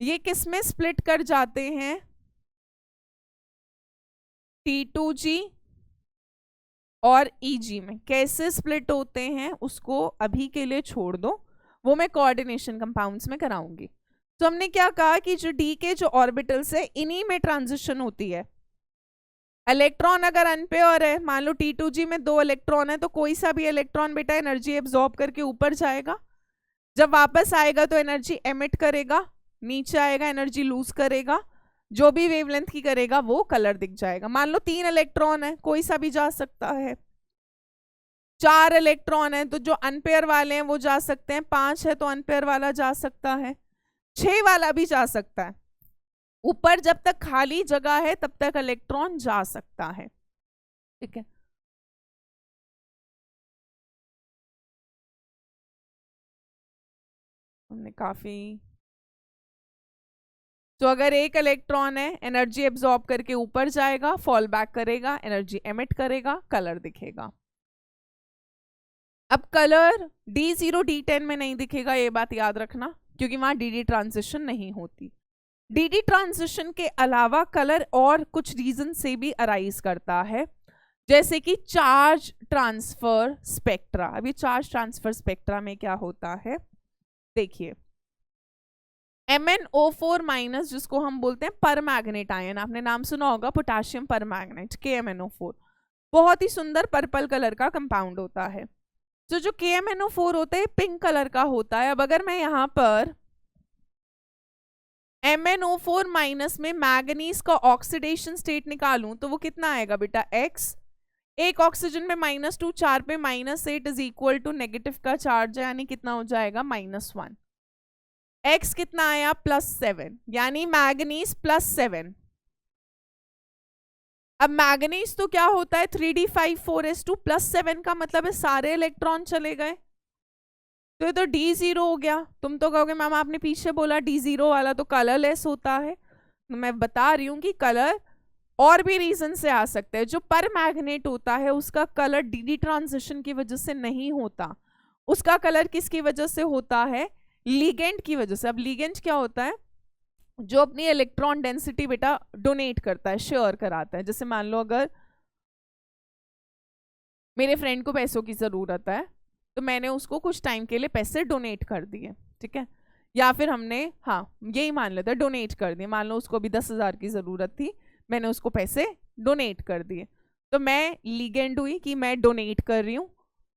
ये किस में स्प्लिट कर जाते हैं, T2G और Eg में। कैसे स्प्लिट होते हैं उसको अभी के लिए छोड़ दो, वो मैं कोऑर्डिनेशन कंपाउंड्स में कराऊंगी। तो हमने क्या कहा कि जो D के जो ऑर्बिटल्स है इन्हीं में ट्रांजिशन होती है। इलेक्ट्रॉन अगर अनपेयर है, मान लो T2G में 2 इलेक्ट्रॉन है, तो कोई सा भी इलेक्ट्रॉन बेटा एनर्जी एब्जॉर्ब करके ऊपर जाएगा, जब वापस आएगा तो एनर्जी एमिट करेगा, नीचे आएगा एनर्जी लूज करेगा, जो भी वेवलेंथ की करेगा वो कलर दिख जाएगा। मान लो 3 इलेक्ट्रॉन है, कोई सा भी जा सकता है, 4 इलेक्ट्रॉन है तो जो अनपेयर वाले हैं वो जा सकते हैं, 5 है तो अनपेयर वाला जा सकता है, 6 वाला भी जा सकता है। ऊपर जब तक खाली जगह है तब तक इलेक्ट्रॉन जा सकता है। ठीक है, हमने काफी, तो अगर एक इलेक्ट्रॉन है एनर्जी एब्जॉर्ब करके ऊपर जाएगा, फॉल बैक करेगा, एनर्जी एमिट करेगा, कलर दिखेगा। अब कलर D0 D10 में नहीं दिखेगा, ये बात याद रखना, क्योंकि वहां DD ट्रांजिशन नहीं होती। DD ट्रांजिशन के अलावा कलर और कुछ रीजन से भी अराइज करता है, जैसे कि चार्ज ट्रांसफर स्पेक्ट्रा। अभी चार्ज ट्रांसफर स्पेक्ट्रा में क्या होता है देखिए, MnO4 माइनस जिसको हम बोलते हैं परमैग्नेट आयन, आपने नाम सुना होगा पोटेशियम परमैग्नेट KMnO4, बहुत ही सुंदर पर्पल कलर का कंपाउंड होता है। तो जो KMnO4 होता है पिंक कलर का होता है। अब अगर मैं यहाँ पर MnO4 माइनस में मैग्नीज का ऑक्सीडेशन स्टेट निकालूं तो वो कितना आएगा बेटा, X, एक ऑक्सीजन में -2, 4 पे -8 इज इक्वल टू नेगेटिव का चार्ज है, यानी कितना हो जाएगा -1। X कितना आया, +7, यानी मैग्नीज +7। अब मैग्नीज तो क्या होता है 3d5,4s2 +7 का मतलब है सारे इलेक्ट्रॉन चले गए, तो ये तो D0 हो गया। तुम तो कहोगे मैम आपने पीछे बोला D0 वाला तो कलरलेस होता है, तो मैं बता रही हूँ कि कलर और भी रीजन से आ सकते हैं। जो पर मैग्नेट होता है उसका कलर DD ट्रांजिशन की वजह से नहीं होता, उसका कलर किसकी वजह से होता है, लिगेंड की वजह से। अब लिगेंड क्या होता है, जो अपनी इलेक्ट्रॉन डेंसिटी बेटा डोनेट करता है, शेयर कराता है। जैसे मान लो अगर मेरे फ्रेंड को पैसों की जरूरत है तो मैंने उसको कुछ टाइम के लिए पैसे डोनेट कर दिए, ठीक है, या फिर हमने हाँ यही मान लेते हैं डोनेट कर दिए, मान लो उसको भी 10,000 की ज़रूरत थी, मैंने उसको पैसे डोनेट कर दिए, तो मैं लीगेंड हुई कि मैं डोनेट कर रही हूँ,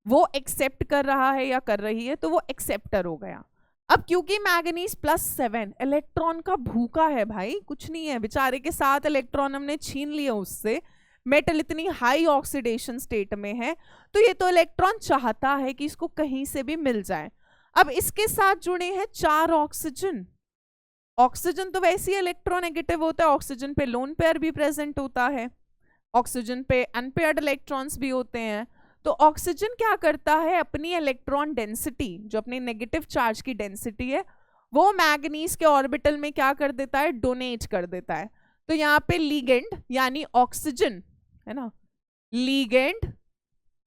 वो एक्सेप्ट कर रहा है या कर रही है, तो वो एक्सेप्टर हो गया। अब क्योंकि मैग्नीज +7 इलेक्ट्रॉन का भूखा है भाई, कुछ नहीं है बेचारे के 7 इलेक्ट्रॉन हमने छीन लिए उससे, मेटल इतनी हाई ऑक्सीडेशन स्टेट में है, तो ये तो इलेक्ट्रॉन चाहता है कि इसको कहीं से भी मिल जाए। अब इसके साथ जुड़े हैं 4 ऑक्सीजन, ऑक्सीजन तो वैसे ही इलेक्ट्रोनेगेटिव होता है, ऑक्सीजन पे लोन पेयर भी प्रेजेंट होता है, ऑक्सीजन पे अनपेयर्ड इलेक्ट्रॉन्स भी होते हैं। तो ऑक्सीजन क्या करता है, अपनी इलेक्ट्रॉन डेंसिटी, जो अपनी नेगेटिव चार्ज की डेंसिटी है, वो मैग्नीज के ऑर्बिटल में क्या कर देता है, डोनेट कर देता है। तो यहाँ पे लीगेंड यानी ऑक्सीजन है ना, लीगेंड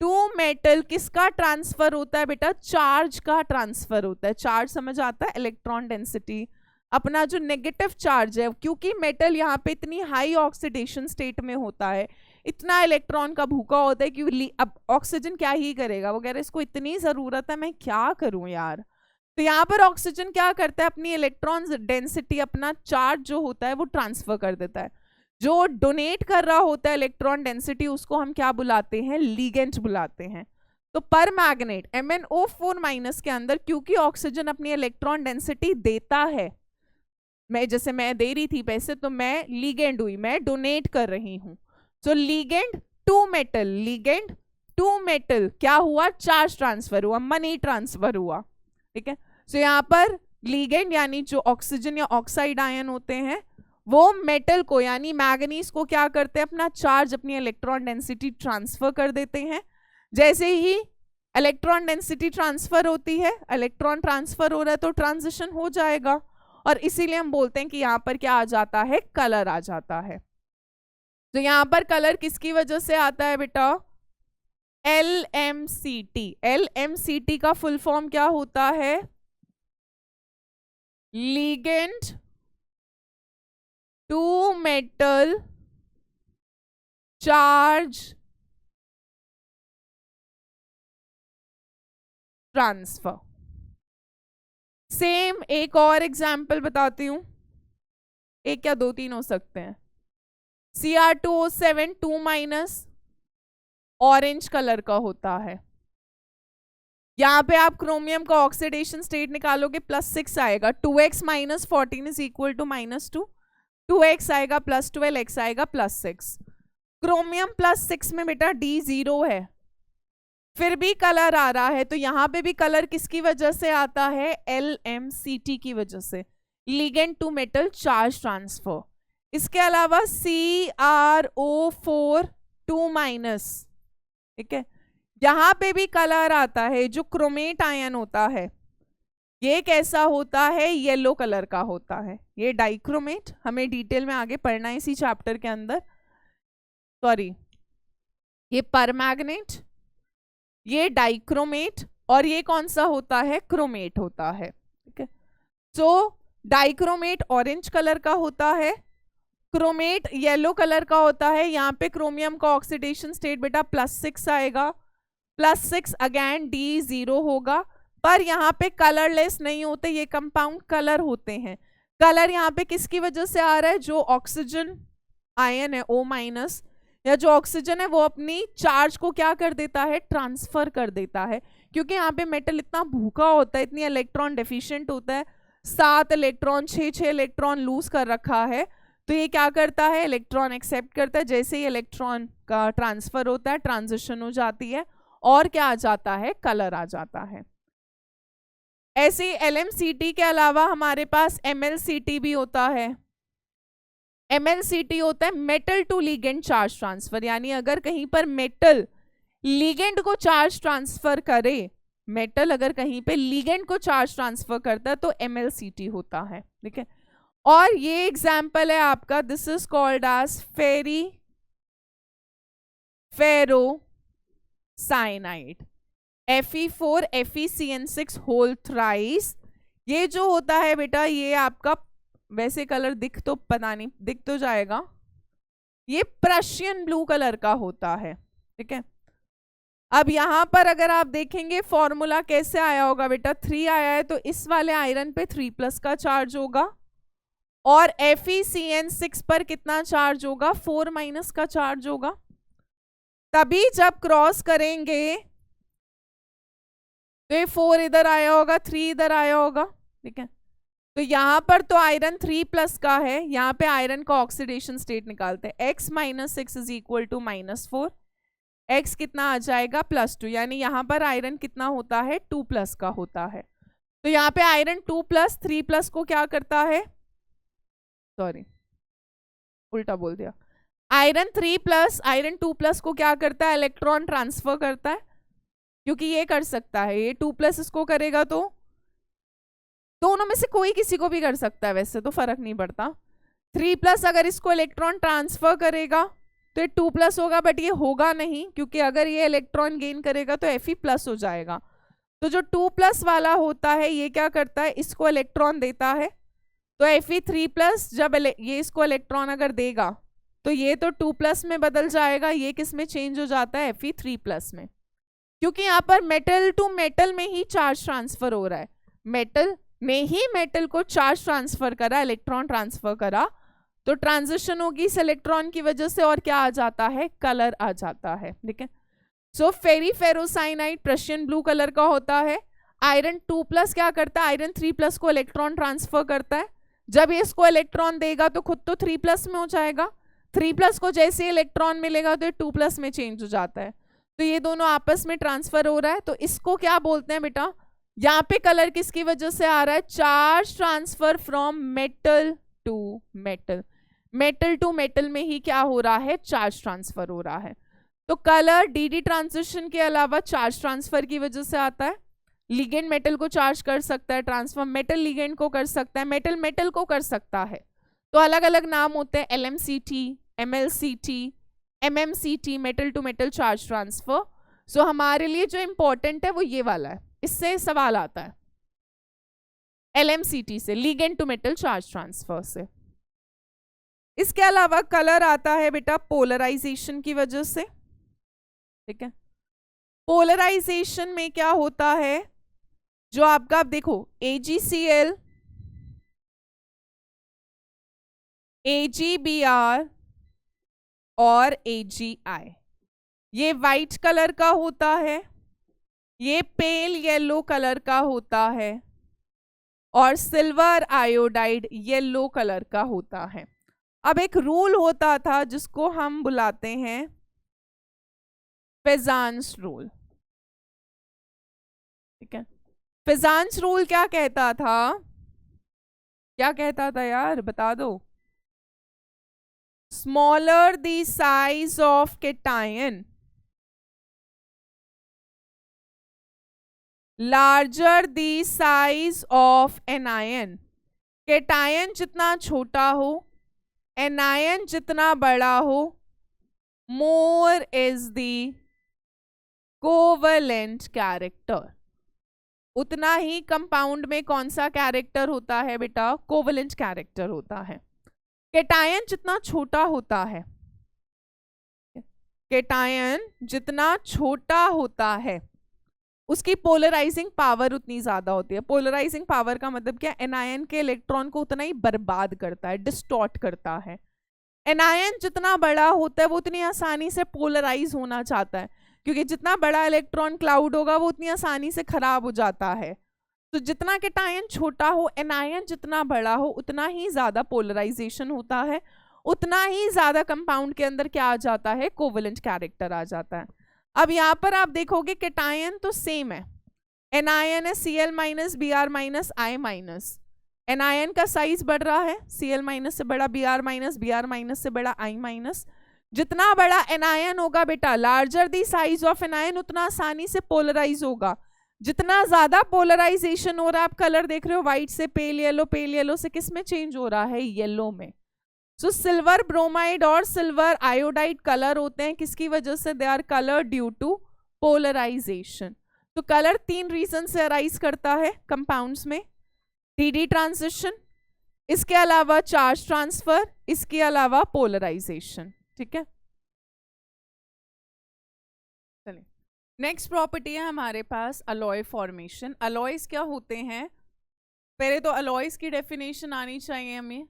टू मेटल किसका ट्रांसफर होता है बेटा, चार्ज का ट्रांसफर होता है। चार्ज समझ आता है, इलेक्ट्रॉन डेंसिटी, अपना जो नेगेटिव चार्ज है, क्योंकि मेटल यहाँ पे इतनी हाई ऑक्सीडेशन स्टेट में होता है, इतना इलेक्ट्रॉन का भूखा होता है कि अब ऑक्सीजन क्या ही करेगा, वगैरह इसको इतनी जरूरत है, मैं क्या करूं यार। तो यहाँ पर ऑक्सीजन क्या करता है, अपनी इलेक्ट्रॉन डेंसिटी, अपना चार्ज जो होता है वो ट्रांसफर कर देता है। जो डोनेट कर रहा होता है इलेक्ट्रॉन डेंसिटी, उसको हम क्या बुलाते हैं, लीगेंड बुलाते हैं। तो पर मैग्नेट MnO4- के अंदर क्योंकि ऑक्सीजन अपनी इलेक्ट्रॉन डेंसिटी देता है, जैसे मैं दे रही थी पैसे, तो मैं लीगेंड हुई, मैं डोनेट कर रही हूं। So ligand to metal, ligand to metal क्या हुआ, चार्ज ट्रांसफर हुआ, मनी ट्रांसफर हुआ, ठीक है। सो यहाँ पर लीगेंड यानी जो ऑक्सीजन या ऑक्साइड आयन होते हैं, वो मेटल को यानी मैग्नीज को क्या करते हैं, अपना चार्ज, अपनी इलेक्ट्रॉन डेंसिटी ट्रांसफर कर देते हैं। जैसे ही इलेक्ट्रॉन डेंसिटी ट्रांसफर होती है, इलेक्ट्रॉन ट्रांसफर हो रहा है, तो ट्रांजिशन हो जाएगा, और इसीलिए हम बोलते हैं कि यहाँ पर क्या आ जाता है, कलर आ जाता है। तो यहाँ पर कलर किसकी वजह से आता है बेटा, LMCT। LMCT का फुल फॉर्म क्या होता है, ligand to metal charge transfer. Same एक और एग्जाम्पल बताती हूं, एक क्या 2-3 हो सकते हैं। Cr2O7 2- ऑरेंज कलर का होता है। यहाँ पे आप क्रोमियम का ऑक्सीडेशन स्टेट निकालोगे, +6 आएगा, 2x - 14 is equal to -2, 2x आएगा +12, x आएगा +6। क्रोमियम +6 में बेटा D 0 है, फिर भी कलर आ रहा है, तो यहाँ पे भी कलर किसकी वजह से आता है, LMCT की वजह से, ligand to metal charge transfer. इसके अलावा CrO4 2-, ठीक है, यहाँ पे भी कलर आता है, जो क्रोमेट आयन होता है, ये कैसा होता है, येलो कलर का होता है, ये डाइक्रोमेट, हमें डिटेल में आगे पढ़ना है इसी चैप्टर के अंदर, सॉरी, ये परमैग्नेट, ये डाइक्रोमेट, और ये कौन सा होता है, क्रोमेट होता है, ठीक है। सो डाइक्रोमेट ऑरेंज कलर का होता है, क्रोमेट येलो कलर का होता है। यहाँ पे क्रोमियम का ऑक्सीडेशन स्टेट बेटा +6 आएगा, +6 अगेन D 0 होगा, पर यहाँ पे कलरलेस नहीं होते, ये कंपाउंड कलर होते हैं। कलर यहाँ पे किसकी वजह से आ रहा है, जो ऑक्सीजन आयन है O- या जो ऑक्सीजन है वो अपनी चार्ज को क्या कर देता है, ट्रांसफर कर देता है, क्योंकि यहाँ पे मेटल इतना भूखा होता है, इतनी इलेक्ट्रॉन डेफिशिएंट होता है, 7 इलेक्ट्रॉन 6 इलेक्ट्रॉन लूज कर रखा है, तो ये क्या करता है, इलेक्ट्रॉन एक्सेप्ट करता है, जैसे ही इलेक्ट्रॉन का ट्रांसफर होता है, ट्रांजिशन हो जाती है, और क्या आ जाता है, कलर आ जाता है। ऐसे LMCT के अलावा हमारे पास MLCT भी होता है। MLCT होता है metal to ligand charge transfer, यानी अगर कहीं पर मेटल लीगेंड को चार्ज ट्रांसफर करे, मेटल अगर कहीं पे लीगेंड को चार्ज ट्रांसफर करता है, तो MLCT होता है, ठीक है। और ये एग्जाम्पल है आपका, this is called as ferrocyanide, Fe4 FeCN6 whole thrice. ये जो होता है बेटा, ये आपका वैसे कलर दिख तो पता नहीं, दिख तो जाएगा, ये प्रशियन ब्लू कलर का होता है, ठीक है। अब यहाँ पर अगर आप देखेंगे फॉर्मूला कैसे आया होगा बेटा, 3 आया है तो इस वाले आयरन पे 3+ का चार्ज होगा, और FeCN6 पर कितना चार्ज होगा, 4- का चार्ज होगा। तभी जब क्रॉस करेंगे तो ये 4 इधर आया होगा, 3 इधर आया होगा, ठीक है। तो यहाँ पर तो आयरन 3+ का है, यहाँ पे आयरन का ऑक्सीडेशन स्टेट निकालते हैं। x - 6 is equal to -4, x कितना आ जाएगा +2, यानी यहाँ पर आयरन कितना होता है, 2+ का होता है। तो यहाँ पे आयरन 2+, 3+ को क्या करता है, सॉरी उल्टा बोल दिया, आयरन 3+, आयरन 2+ को क्या करता है, इलेक्ट्रॉन ट्रांसफर करता है, क्योंकि ये कर सकता है, ये 2+ इसको करेगा तो दोनों में से कोई किसी को भी कर सकता है, वैसे तो फर्क नहीं पड़ता। 3+ अगर इसको इलेक्ट्रॉन ट्रांसफर करेगा तो ये 2+ होगा, बट ये होगा नहीं, क्योंकि अगर ये इलेक्ट्रॉन गेन करेगा तो Fe+ हो जाएगा। तो जो 2+ वाला होता है ये क्या करता है, इसको इलेक्ट्रॉन देता है, तो Fe3+ जब ये इसको इलेक्ट्रॉन अगर देगा तो ये तो 2+ में बदल जाएगा, ये किस में चेंज हो जाता है, Fe3+ में, क्योंकि यहाँ पर मेटल टू मेटल में ही चार्ज ट्रांसफर हो रहा है, मेटल ने ही मेटल को चार्ज ट्रांसफर करा, इलेक्ट्रॉन ट्रांसफर करा, तो ट्रांजिशन होगी इस इलेक्ट्रॉन की वजह से, और क्या आ जाता है, कलर आ जाता है, ठीक है। सो फेरीफेरोसाइनाइड प्रशियन ब्लू कलर का होता है। आयरन 2+ क्या करता है, आयरन 3+ को इलेक्ट्रॉन ट्रांसफर करता है, जब ये इसको इलेक्ट्रॉन देगा तो खुद तो 3+ में हो जाएगा, 3+ को जैसे इलेक्ट्रॉन मिलेगा तो ये 2+ में चेंज हो जाता है, तो ये दोनों आपस में ट्रांसफर हो रहा है। तो इसको क्या बोलते हैं बेटा, यहाँ पे कलर किसकी वजह से आ रहा है, charge transfer from metal to metal, metal to metal में ही क्या हो रहा है, चार्ज ट्रांसफर हो रहा है। तो कलर डी ट्रांजिशन के अलावा चार्ज ट्रांसफर की वजह से आता है। लिगेंड मेटल को चार्ज कर सकता है, ट्रांसफर मेटल लिगेंड को कर सकता है, मेटल मेटल को कर सकता है, तो अलग अलग नाम होते हैं, LMCT, MLCT, MMCT, metal to metal charge transfer. So हमारे लिए जो इंपॉर्टेंट है वो ये वाला है, इससे सवाल आता है, LMCT से, ligand to metal charge transfer से। इसके अलावा कलर आता है बेटा पोलराइजेशन की वजह से, ठीक है। पोलराइजेशन में क्या होता है, जो आपका आप देखो AgCl, AgBr और AgI, ये वाइट कलर का होता है, ये पेल येलो कलर का होता है, और सिल्वर आयोडाइड येलो कलर का होता है। अब एक रूल होता था जिसको हम बुलाते हैं फेजांस रूल, ठीक है। फेजांस रूल क्या कहता था, क्या कहता था यार, बता दो, smaller the size of cation, larger the size of anion. Cation जितना छोटा हो, एनायन जितना बड़ा हो, more is the covalent character, उतना ही कंपाउंड में कौन सा कैरेक्टर होता है बेटा, कोवेलेंट कैरेक्टर होता है। केटायन जितना छोटा होता है, केटायन जितना छोटा होता है उसकी पोलराइजिंग पावर उतनी ज्यादा होती है। पोलराइजिंग पावर का मतलब क्या, एनायन के इलेक्ट्रॉन को उतना ही बर्बाद करता है, डिस्टॉर्ट करता है। एनायन जितना बड़ा होता है वो उतनी आसानी से पोलराइज होना चाहता है, क्योंकि जितना बड़ा इलेक्ट्रॉन क्लाउड होगा वो उतनी आसानी से खराब हो जाता है। तो जितना केटायन छोटा हो, एनायन जितना बड़ा हो, उतना ही ज्यादा पोलराइजेशन होता है, उतना ही ज्यादा कंपाउंड के अंदर क्या आ जाता है, कोवेलेंट कैरेक्टर आ जाता है। अब यहाँ पर आप देखोगे केटायन तो सेम है, एनायन है Cl- Br- I-, एनायन का साइज बढ़ रहा है, Cl- से बड़ा, Br- से बड़ा I-। जितना बड़ा एनायन होगा बेटा, larger the size of anion, उतना आसानी से पोलराइज होगा। जितना ज्यादा पोलराइजेशन हो रहा है, आप कलर देख रहे हो व्हाइट से पेल येलो से किस में चेंज हो रहा है, येलो में। सो सिल्वर ब्रोमाइड और सिल्वर आयोडाइड कलर होते हैं किसकी वजह से, they are colour due to polarisation. तो कलर 3 रीजन से अराइज करता है कंपाउंड्स में, डी ट्रांजिशन, इसके अलावा चार्ज ट्रांसफर, इसके अलावा पोलराइजेशन, ठीक है। चलिए नेक्स्ट प्रॉपर्टी है हमारे पास अलॉय फॉर्मेशन। अलॉयज क्या होते हैं? पहले तो अलॉयज की डेफिनेशन आनी चाहिए हमें।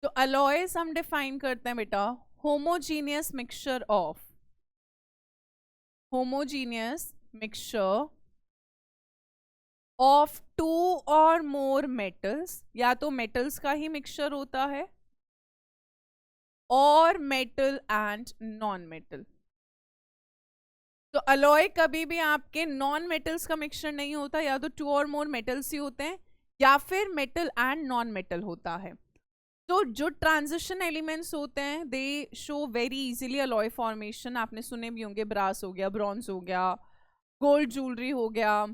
तो अलॉयज हम डिफाइन करते हैं बेटा, होमोजीनियस मिक्सचर ऑफ टू और मोर मेटल्स, या तो मेटल्स का ही मिक्सचर होता है और मेटल एंड नॉन मेटल। तो अलॉय कभी भी आपके नॉन मेटल्स का मिक्सचर नहीं होता, या तो टू और मोर मेटल्स ही होते हैं या फिर मेटल एंड नॉन मेटल होता है। तो जो ट्रांजिशन एलिमेंट्स होते हैं दे show very easily alloy formation. आपने सुने भी होंगे, ब्रास हो गया, ब्रॉन्ज हो गया, गोल्ड ज्वेलरी हो गया,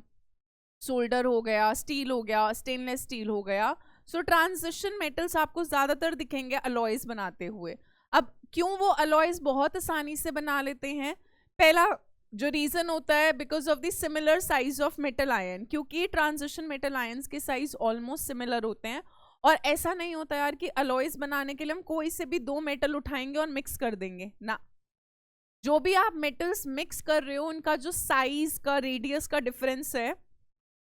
सोल्डर हो गया, स्टील हो गया, स्टेनलेस स्टील हो गया। सो ट्रांजिशन मेटल्स आपको ज्यादातर दिखेंगे अलॉयज बनाते हुए। अब क्यों वो अलॉयज बहुत आसानी से बना लेते हैं? पहला जो रीजन होता है, because of the similar size of metal ion, क्योंकि ट्रांजिशन मेटल आयंस के साइज ऑलमोस्ट सिमिलर होते हैं। और ऐसा नहीं होता यार कि अलॉयज बनाने के लिए हम कोई से भी दो मेटल उठाएंगे और मिक्स कर देंगे ना। जो भी आप मेटल्स मिक्स कर रहे हो उनका जो साइज का, रेडियस का डिफरेंस है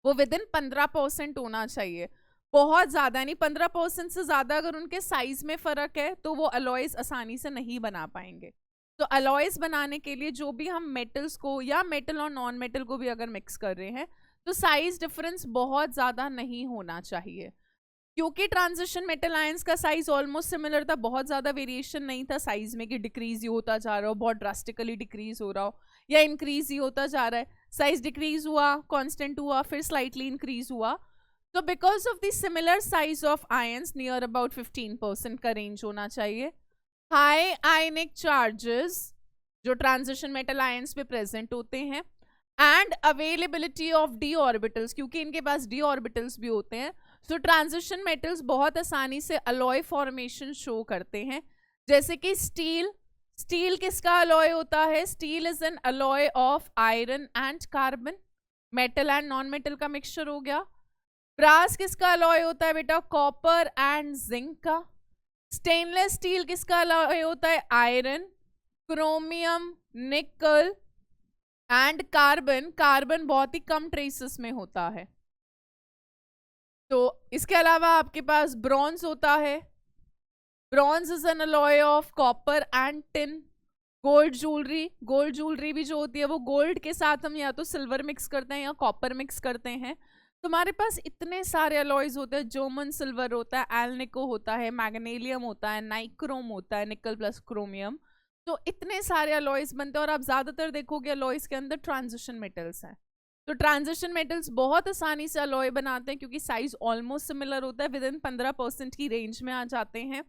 वो विद इन 15% होना चाहिए, बहुत ज्यादा नहीं। 15% से ज्यादा अगर उनके साइज में फर्क है तो वो अलॉयज आसानी से नहीं बना पाएंगे। तो अलॉयज बनाने के लिए जो भी हम मेटल्स को या मेटल और नॉन मेटल को भी अगर मिक्स कर रहे हैं तो साइज डिफरेंस बहुत ज्यादा नहीं होना चाहिए। क्योंकि ट्रांजिशन मेटल आयंस का साइज ऑलमोस्ट सिमिलर था, बहुत ज्यादा वेरिएशन नहीं था साइज में कि डिक्रीज ही होता जा रहा हो, बहुत ड्रास्टिकली डिक्रीज हो रहा हो या इंक्रीज ही होता जा रहा है। साइज डिक्रीज हुआ, कांस्टेंट हुआ, फिर स्लाइटली इंक्रीज हुआ। तो because of the similar size of ions, near about 15% का रेंज होना चाहिए। हाई आयनिक चार्जेस जो ट्रांजिशन मेटल आयंस पे प्रेजेंट होते हैं, and availability of D orbitals, क्योंकि इनके पास डी ऑर्बिटल्स भी होते हैं। सो ट्रांजिशन मेटल्स बहुत आसानी से अलॉय फॉर्मेशन शो करते हैं। जैसे कि स्टील किसका अलॉय होता है? Steel is an alloy of iron and carbon, metal and non metal का मिक्सचर हो गया। ब्रास किसका अलॉय होता है बेटा? कॉपर एंड जिंक का। स्टेनलेस स्टील किसका अलॉय होता है? आयरन, क्रोमियम, निकल एंड कार्बन। कार्बन बहुत ही कम ट्रेसेस में होता है। तो इसके अलावा आपके पास ब्रॉन्ज होता है। Bronze is an alloy of copper and tin. Gold jewellery भी जो होती है वो गोल्ड के साथ हम या तो सिल्वर मिक्स करते हैं या कॉपर मिक्स करते हैं। तुम्हारे पास इतने सारे अलॉयज होते हैं, जर्मन सिल्वर होता है, एल्निको होता है, मैग्नीशियम होता है, नाइक्रोम होता है, निकल प्लस क्रोमियम। तो इतने सारे अलॉयज बनते हैं और आप ज्यादातर देखोगे अलॉयज के अंदर ट्रांजिशन मेटल्स हैं। तो ट्रांजिशन मेटल्स बहुत आसानी से अलॉय बनाते हैं क्योंकि साइज ऑलमोस्ट सिमिलर होता है, विद इन 15% की रेंज में आ जाते हैं,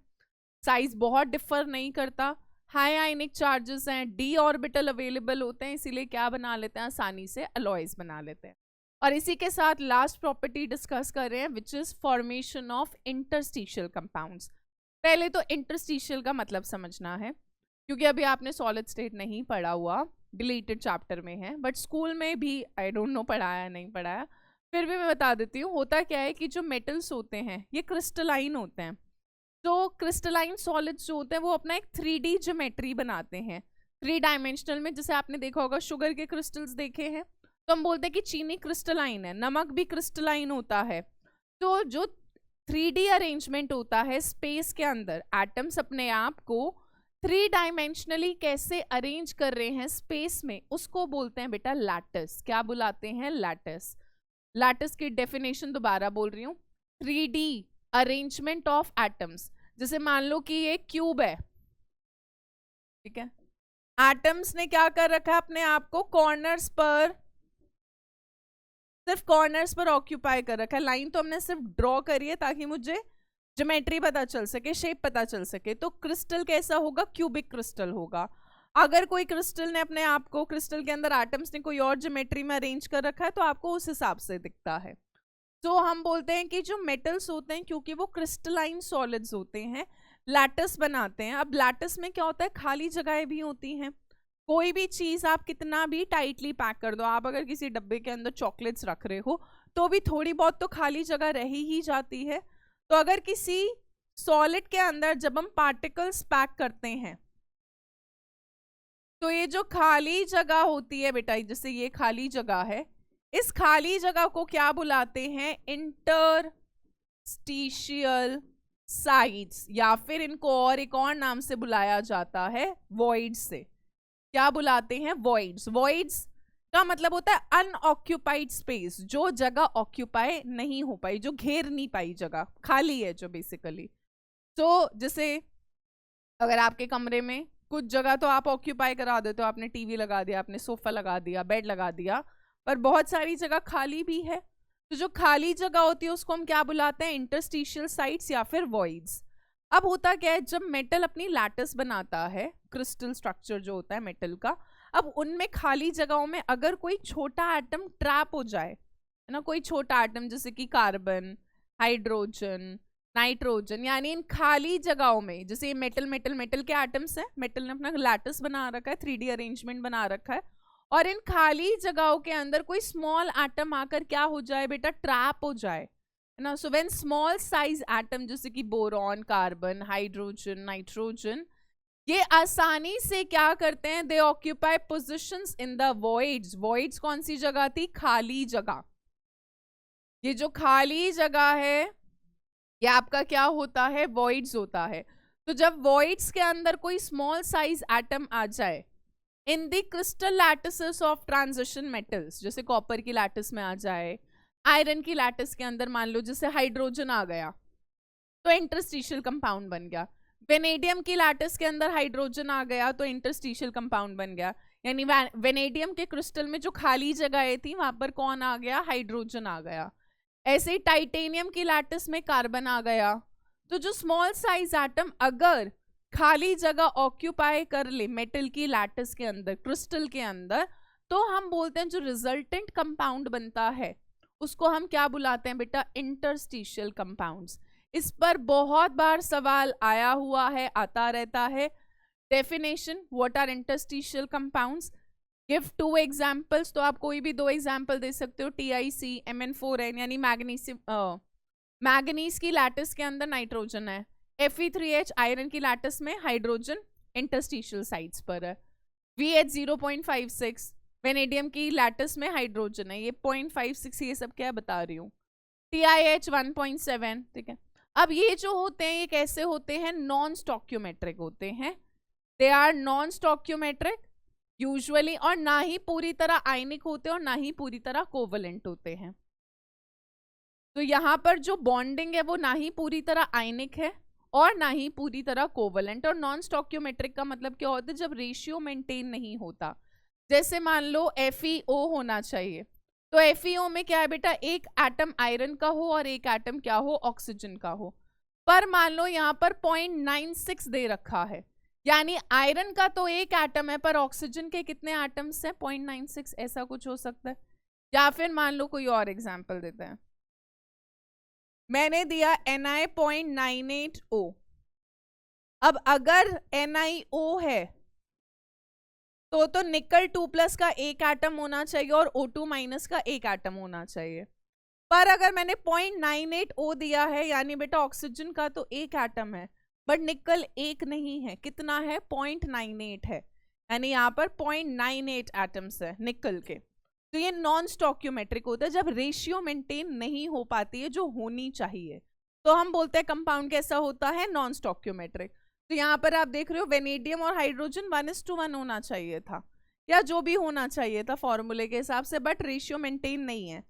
साइज बहुत डिफर नहीं करता। हाई आयनिक चार्जेस हैं, डी ऑर्बिटल अवेलेबल होते हैं, इसीलिए क्या बना लेते हैं? आसानी से अलॉयज बना लेते हैं। और इसी के साथ लास्ट प्रॉपर्टी डिस्कस कर रहे हैं, which is formation of interstitial compounds. पहले तो इंटरस्टिशियल का मतलब समझना है, क्योंकि अभी आपने सॉलिड स्टेट नहीं पढ़ा हुआ, डिलीटेड चैप्टर में है, बट स्कूल में भी आई डोंट नो पढ़ाया नहीं पढ़ाया, फिर भी मैं बता देती हूँ। होता क्या है कि जो मेटल्स होते हैं ये क्रिस्टलाइन होते हैं। तो क्रिस्टलाइन सॉलिड्स जो होते हैं वो अपना एक 3D ज्योमेट्री बनाते हैं, 3 डायमेंशनल में। जैसे आपने देखा होगा शुगर के क्रिस्टल्स देखे हैं, तो हम बोलते हैं कि चीनी क्रिस्टलाइन है, नमक भी क्रिस्टलाइन होता है। तो जो 3D अरेंजमेंट होता है स्पेस के अंदर, एटम्स अपने आप को 3 डायमेंशनली कैसे अरेंज कर रहे हैं स्पेस में, उसको बोलते हैं बेटा लैटिस। क्या बुलाते हैं? लैटिस। लैटिस की डेफिनेशन दोबारा बोल रही हूँ, 3D अरेंजमेंट ऑफ एटम्स। जैसे मान लो कि ये क्यूब है, ठीक है, एटम्स ने क्या कर रखा है? अपने आप को कॉर्नर्स पर, सिर्फ कॉर्नर्स पर ऑक्यूपाई कर रखा है। लाइन तो हमने सिर्फ ड्रॉ करी है ताकि मुझे ज्योमेट्री पता चल सके, शेप पता चल सके। तो क्रिस्टल कैसा होगा? क्यूबिक क्रिस्टल होगा। अगर कोई क्रिस्टल ने अपने आप को, क्रिस्टल के अंदर एटम्स ने कोई और ज्योमेट्री में अरेंज कर रखा है तो आपको उस हिसाब से दिखता है। तो हम बोलते हैं कि जो मेटल्स होते हैं, क्योंकि वो क्रिस्टलाइन सॉलिड्स होते हैं, लैटिस बनाते हैं। अब लैटिस में क्या होता है? खाली जगहें भी होती हैं। कोई भी चीज आप कितना भी टाइटली पैक कर दो, आप अगर किसी डब्बे के अंदर चॉकलेट्स रख रहे हो तो भी थोड़ी बहुत तो खाली जगह रह ही जाती है। तो अगर किसी सॉलिड के अंदर जब हम पार्टिकल्स पैक करते हैं तो ये जो खाली जगह होती है बेटा, जैसे ये खाली जगह है, इस खाली जगह को क्या बुलाते हैं? इंटरस्टिशियल साइड्स, या फिर इनको और एक और नाम से बुलाया जाता है वॉइड्स से। क्या बुलाते हैं? वॉइड्स। वॉइड्स का मतलब होता है अनऑक्यूपाइड स्पेस, जो जगह ऑक्यूपाई नहीं हो पाई, जो घेर नहीं पाई जगह, खाली है जो बेसिकली। तो जैसे अगर आपके कमरे में कुछ जगह तो आप ऑक्यूपाई करा देते हो, आपने टीवी लगा दिया, आपने सोफा लगा दिया, बेड लगा दिया, पर बहुत सारी जगह खाली भी है। तो जो खाली जगह होती है उसको हम क्या बुलाते हैं? इंटरस्टिशियल साइट्स या फिर वॉइड्स। अब होता क्या है, जब मेटल अपनी लैटिस बनाता है, क्रिस्टल स्ट्रक्चर जो होता है मेटल का, अब उनमें खाली जगहों में अगर कोई छोटा एटम ट्रैप हो जाए, है ना, कोई छोटा एटम जैसे कि कार्बन, हाइड्रोजन, नाइट्रोजन, यानी इन खाली जगहों में, जैसे ये मेटल के एटम्स हैं, मेटल ने अपना लैटिस बना रखा है, 3D अरेंजमेंट बना रखा है, और इन खाली जगहों के अंदर कोई स्मॉल एटम आकर क्या हो जाए बेटा? ट्रैप हो जाए, है ना। So when small size atom जैसे कि बोरॉन, कार्बन, हाइड्रोजन, नाइट्रोजन, ये आसानी से क्या करते हैं? दे occupy positions in the voids. Voids कौन सी जगह थी? खाली जगह। ये जो खाली जगह है ये आपका क्या होता है? वॉइड्स होता है। तो जब वॉइड्स के अंदर कोई स्मॉल साइज एटम आ जाए इन दी crystal lattices of transition metals, जैसे कॉपर की लैटिस में आ जाए, आयरन की लैटिस के अंदर मान लो जैसे हाइड्रोजन आ गया तो इंटरस्टिशियल कंपाउंड बन गया। वेनेडियम की लैटिस के अंदर हाइड्रोजन आ गया तो इंटरस्टिशियल कंपाउंड बन गया। यानी वेनेडियम के क्रिस्टल में जो खाली जगह थी वहां पर कौन आ गया? हाइड्रोजन आ गया। ऐसे ही टाइटेनियम की लैटिस में कार्बन आ गया। तो जो स्मॉल साइज एटम अगर खाली जगह ऑक्यूपाई कर ले मेटल की लैटिस के अंदर, क्रिस्टल के अंदर, तो हम बोलते हैं जो रिजल्टेंट कंपाउंड बनता है उसको हम क्या बुलाते हैं बेटा? Interstitial compounds. इस पर बहुत बार सवाल आया हुआ है, आता रहता है। Definition, what are interstitial compounds? Give 2 examples. तो आप कोई भी 2 एग्जाम्पल दे सकते हो। TiC, Mn4n, यानी मैग्नीशियम, मैग्नीज की लैटिस के अंदर नाइट्रोजन है। Fe3H, आयरन की लैटिस में हाइड्रोजन इंटरस्टिशियल साइड्स पर है। VH 0.56, वेनेडियम की लैटिस में हाइड्रोजन है, ये 0.56, ये सब क्या बता रही हूँ। TiH 1.7, ठीक है। अब ये जो होते हैं ये कैसे होते हैं? नॉन स्टॉक्योमेट्रिक होते हैं। दे आर नॉन स्टॉक्योमेट्रिक यूजुअली, और ना ही पूरी तरह आयनिक होते हैं और ना ही पूरी तरह कोवलेंट होते हैं। तो यहाँ पर जो बॉन्डिंग है वो ना ही पूरी तरह आयनिक है और ना ही पूरी तरह कोवलेंट। और नॉन स्टॉक्योमेट्रिक का मतलब क्या होता है? जब रेशियो मेंटेन नहीं होता। जैसे मान लो FeO होना चाहिए, तो FeO में क्या है बेटा? एक एटम आयरन का हो और एक एटम क्या हो? ऑक्सीजन का हो। पर मान लो यहाँ पर 0.96 दे रखा है, यानी आयरन का तो एक एटम है पर ऑक्सीजन के कितने एटम्स हैं? 0.96, ऐसा कुछ हो सकता है। या फिर मान लो कोई और एग्जांपल देते हैं, मैंने दिया Ni 0.98O। अब अगर NiO है तो निकल 2+ का एक एटम होना चाहिए और O2- का एक एटम होना चाहिए। पर अगर मैंने 0.98O दिया है, यानी बेटा ऑक्सीजन का तो एक एटम है बट निकल एक नहीं है, कितना है? 0.98 है, यानी यहाँ पर 0.98 एटम्स है निकल के। तो ये नॉन स्टॉक्योमेट्रिक होता है जब रेशियो मेंटेन नहीं हो पाती है जो होनी चाहिए, तो हम बोलते हैं कंपाउंड कैसा होता है? नॉन स्टॉक्योमेट्रिक। तो यहाँ पर आप देख रहे हो वेनेडियम और हाइड्रोजन 1:1 होना चाहिए था, या जो भी होना चाहिए था फॉर्मूले के हिसाब से, बट रेशियो मेंटेन नहीं है।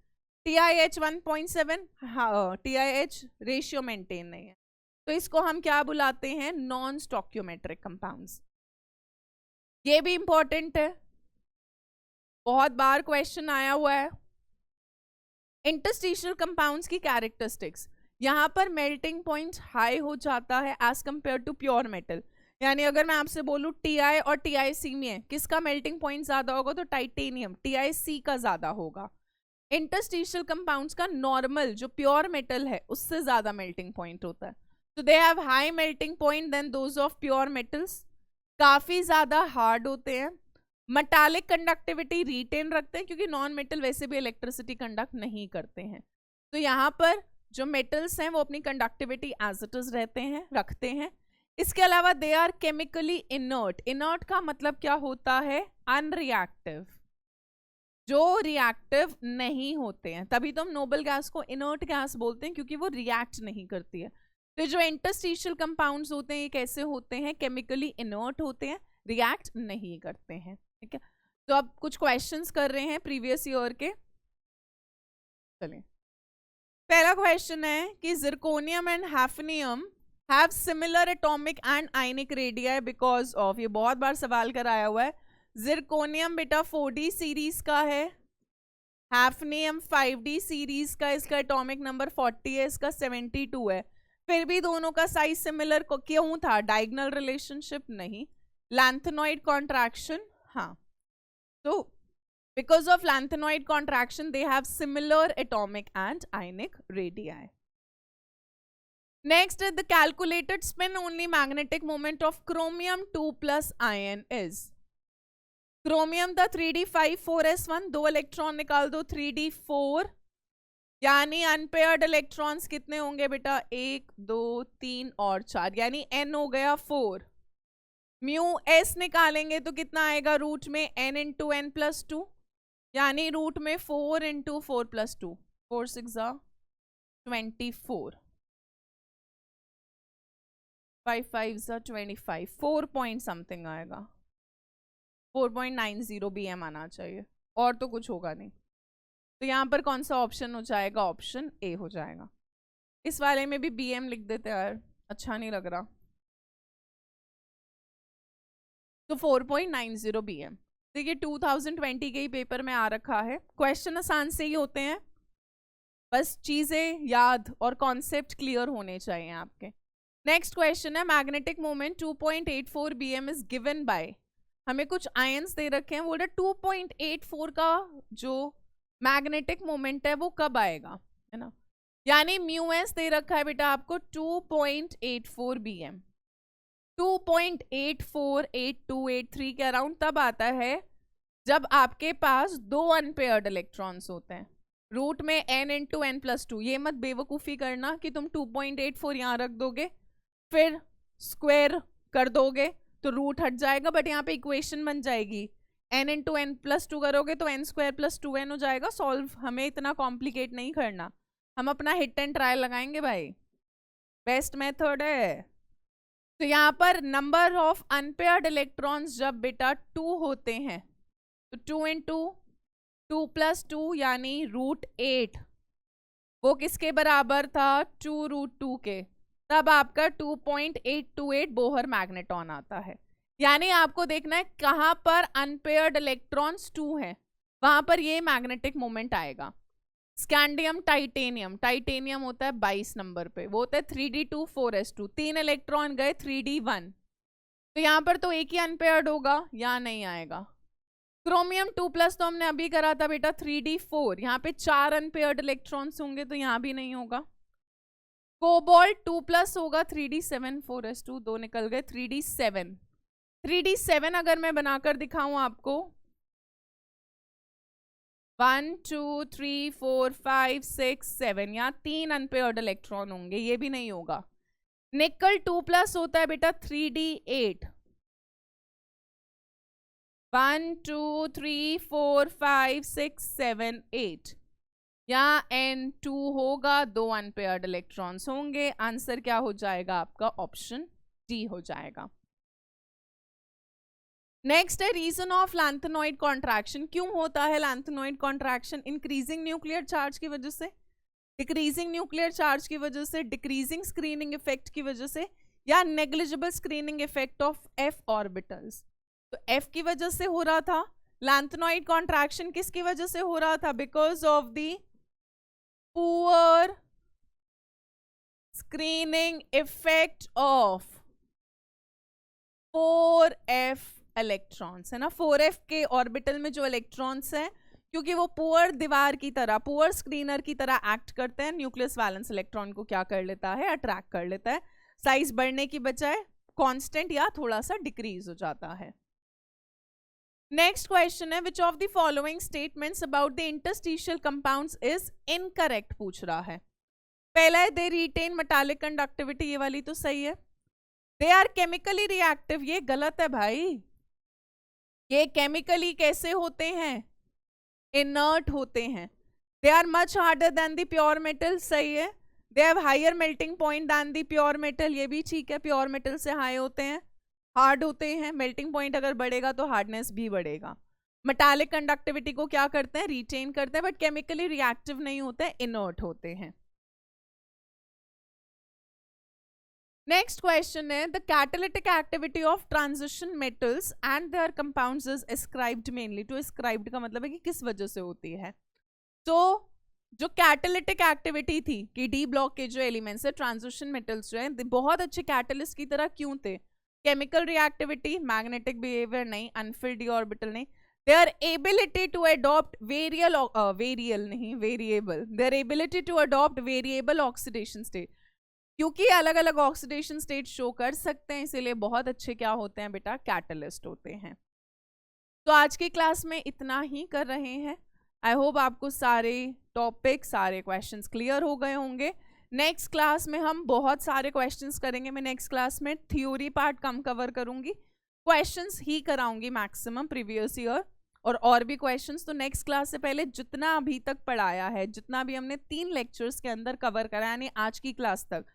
TiH 1.7, हाँ, TiH रेशियो मेंटेन नहीं है, तो इसको हम क्या बुलाते हैं? Non stoichiometric compounds. ये भी इंपॉर्टेंट है, बहुत बार क्वेश्चन आया हुआ है। इंटरस्टिशियल कंपाउंड्स की कैरेक्टरिस्टिक्स, यहाँ पर मेल्टिंग पॉइंट हाई हो जाता है as compare to pure metal. यानी अगर मैं आपसे बोलूँ Ti और TiC में किसका मेल्टिंग पॉइंट ज्यादा होगा, तो टाइटेनियम, TiC का ज्यादा होगा। इंटरस्टिशियल कंपाउंड्स का नॉर्मल जो प्योर मेटल है उससे ज्यादा मेल्टिंग पॉइंट होता है। तो they have high melting point than those of pure metals. काफी ज्यादा हार्ड होते हैं। मेटालिक कंडक्टिविटी रिटेन रखते हैं क्योंकि नॉन मेटल वैसे भी इलेक्ट्रिसिटी कंडक्ट नहीं करते हैं। तो यहाँ पर जो मेटल्स हैं वो अपनी कंडक्टिविटी एज इट इज रखते हैं। इसके अलावा they are chemically inert. Inert का मतलब क्या होता है? अनरिएक्टिव, जो रिएक्टिव नहीं होते हैं। तभी तो हम नोबल गैस को इनर्ट गैस बोलते हैं, क्योंकि वो रिएक्ट नहीं करती है। तो जो इंटरस्टिशियल कंपाउंड्स होते हैं ये कैसे होते हैं? केमिकली इनर्ट होते हैं, रिएक्ट नहीं करते हैं। ठीक है, तो अब कुछ क्वेश्चंस कर रहे हैं प्रीवियस ईयर के। चलिए, पहला क्वेश्चन है कि zirconium and hafnium have similar atomic and ionic radii because of. ये बहुत बार सवाल कराया हुआ है। जिरकोनियम बेटा 4D सीरीज का है, हैफनियम 5D सीरीज का, इसका एटॉमिक नंबर 40 है, इसका 72 है। फिर भी दोनों का साइज सिमिलर क्यों था? डायगोनल रिलेशनशिप नहीं, लैंथेनॉइड कॉन्ट्रैक्शन। हाँ, तो because of lanthanoid contraction they have similar atomic and ionic radii. Next, the calculated spin only magnetic moment of chromium 2 plus ion is। chromium दा 3d5 4s1, 2 इलेक्ट्रॉन निकाल दो 3d4, यानी अनपेयर्ड इलेक्ट्रॉन्स कितने होंगे बेटा? 1 2 3 और 4, यानी n हो गया 4। म्यू s निकालेंगे तो कितना आएगा? रूट में n इंटू n प्लस 2, यानी रूट में 4 इंटू 4 प्लस 2, 4 6 24, 5 5 25, 4 पॉइंट समथिंग आएगा, 4.90 BM आना चाहिए, और तो कुछ होगा नहीं। तो यहाँ पर कौन सा ऑप्शन हो जाएगा? ऑप्शन ए हो जाएगा। इस वाले में भी BM लिख देते यार, अच्छा नहीं लग रहा। तो 4.90 BM। देखिए 2020 के ही पेपर में आ रखा है। क्वेश्चन आसान से ही होते हैं, बस चीजें याद और कॉन्सेप्ट क्लियर होने चाहिए आपके। नेक्स्ट क्वेश्चन है, magnetic moment 2.84 BM is given by. हमें कुछ आयंस दे रखे हैं, बोल रहे 2.84 का जो मैग्नेटिक मोमेंट है वो कब आएगा, है ना? यानी म्यू एस दे रखा है बेटा आपको 2.84 BM, 2.848283 के अराउंड तब आता है जब आपके पास 2 अनपेयर्ड इलेक्ट्रॉन्स होते हैं। रूट में n इंटू n प्लस 2। ये मत बेवकूफ़ी करना कि तुम 2.84 यहाँ रख दोगे फिर स्क्वायर कर दोगे तो रूट हट जाएगा, बट यहाँ पे इक्वेशन बन जाएगी। n इंटू n प्लस 2 करोगे तो n स्क्वायर प्लस 2n हो जाएगा सॉल्व। हमें इतना कॉम्प्लिकेट नहीं करना, हम अपना हिट एंड ट्रायल लगाएंगे भाई, बेस्ट मेथड है। तो यहाँ पर नंबर ऑफ अनपेयर्ड इलेक्ट्रॉन्स जब बेटा 2 होते हैं तो 2 इंटू 2 प्लस 2 यानी √8, वो किसके बराबर था? 2√2 के। तब आपका 2.828 बोहर मैग्नेटॉन आता है। यानी आपको देखना है कहाँ पर अनपेयर्ड इलेक्ट्रॉन्स 2 हैं, वहां पर ये मैग्नेटिक मोमेंट आएगा। स्कैंडियम टाइटेनियम, टाइटेनियम होता है 22 नंबर पे, वो होता है 3d2 4s2, 3 इलेक्ट्रॉन गए 3d1, तो यहाँ पर तो एक ही अनपेयर्ड होगा, यहाँ नहीं आएगा। क्रोमियम 2 प्लस तो हमने अभी करा था बेटा 3d4, यहाँ पे 4 अनपेयर्ड इलेक्ट्रॉन्स होंगे तो यहाँ भी नहीं होगा। कोबाल्ट 2 प्लस होगा 3d7 4s2, 2 निकल गए 3d7। 3d7 अगर मैं बनाकर दिखाऊं आपको, 1 2 3 4 5 6 7, यहाँ 3 अनपेयर्ड इलेक्ट्रॉन होंगे, ये भी नहीं होगा। निकल 2 प्लस होता है बेटा 3d8, 1 2 3 4 5 6 7 8, यहाँ n2 होगा, 2 अनपेयर्ड इलेक्ट्रॉन्स होंगे। आंसर क्या हो जाएगा आपका? ऑप्शन डी हो जाएगा। नेक्स्ट है रीजन ऑफ लैंथेनॉइड कॉन्ट्रैक्शन। क्यों होता है lanthanoid contraction? Increasing nuclear charge की वजह से, डिक्रीजिंग न्यूक्लियर चार्ज की वजह से, डिक्रीजिंग स्क्रीनिंग इफेक्ट की वजह से, या negligible screening effect of f orbitals. तो f की वजह से हो रहा था। लैंथेनॉइड कॉन्ट्रैक्शन किसकी वजह से हो रहा था? Because of the poor screening effect of 4f electrons, है ना। 4f के ऑर्बिटल में जो इलेक्ट्रॉन्स हैं, क्योंकि वो पुअर दीवार की तरह, पुअर स्क्रीनर की तरह एक्ट करते हैं, न्यूक्लियस वैलेंस इलेक्ट्रॉन को क्या कर लेता है? अट्रैक्ट कर लेता है। साइज बढ़ने की बजाय कांस्टेंट या थोड़ा सा डिक्रीज हो जाता है। नेक्स्ट क्वेश्चन है, which of the following statements about the interstitial compounds is incorrect पूछ रहा है। पहला है दे रिटेन मेटालिक कंडक्टिविटी, ये वाली तो सही है। दे आर केमिकली रिएक्टिव, ये गलत है भाई। ये केमिकली कैसे होते हैं? इनर्ट होते हैं। They are much harder than the pure metal, सही है। They have higher melting point than the pure metal, ये भी ठीक है। प्योर मेटल से हाई होते हैं, हार्ड होते हैं। मेल्टिंग पॉइंट अगर बढ़ेगा तो हार्डनेस भी बढ़ेगा। मेटालिक कंडक्टिविटी को क्या करते हैं? रिटेन करते हैं, बट केमिकली रिएक्टिव नहीं होते, इनर्ट होते हैं। नेक्स्ट क्वेश्चन है the catalytic activity of transition metals and their compounds is ascribed mainly to, ascribed का मतलब है कि किस वजह से होती है। तो जो कैटालिटिक एक्टिविटी थी कि डी ब्लॉक के जो एलिमेंट्स है ट्रांजिशन मेटल्स जो है बहुत अच्छे कैटलिस्ट की तरह क्यों थे? केमिकल रिएक्टिविटी, मैग्नेटिक बिहेवियर नहीं, अनफिल्ड डी ऑर्बिटल नहीं, their ability to adopt their ability to adopt variable oxidation state, क्योंकि अलग अलग ऑक्सीडेशन स्टेट शो कर सकते हैं, इसीलिए बहुत अच्छे क्या होते हैं बेटा? कैटलिस्ट होते हैं। तो आज की क्लास में इतना ही कर रहे हैं। आई होप आपको सारे टॉपिक, सारे क्वेश्चंस क्लियर हो गए होंगे। नेक्स्ट क्लास में हम बहुत सारे क्वेश्चंस करेंगे। मैं नेक्स्ट क्लास में थ्योरी पार्ट कम कवर करूंगी, क्वेश्चंस ही कराऊंगी मैक्सिमम प्रीवियस ईयर और भी क्वेश्चंस। तो नेक्स्ट क्लास से पहले जितना अभी तक पढ़ाया है, जितना भी हमने 3 लेक्चर्स के अंदर कवर करा यानी आज की क्लास तक,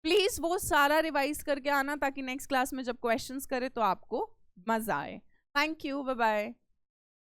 प्लीज वो सारा रिवाइज करके आना ताकि नेक्स्ट क्लास में जब क्वेश्चंस करे तो आपको मजा आए। Thank you, bye bye.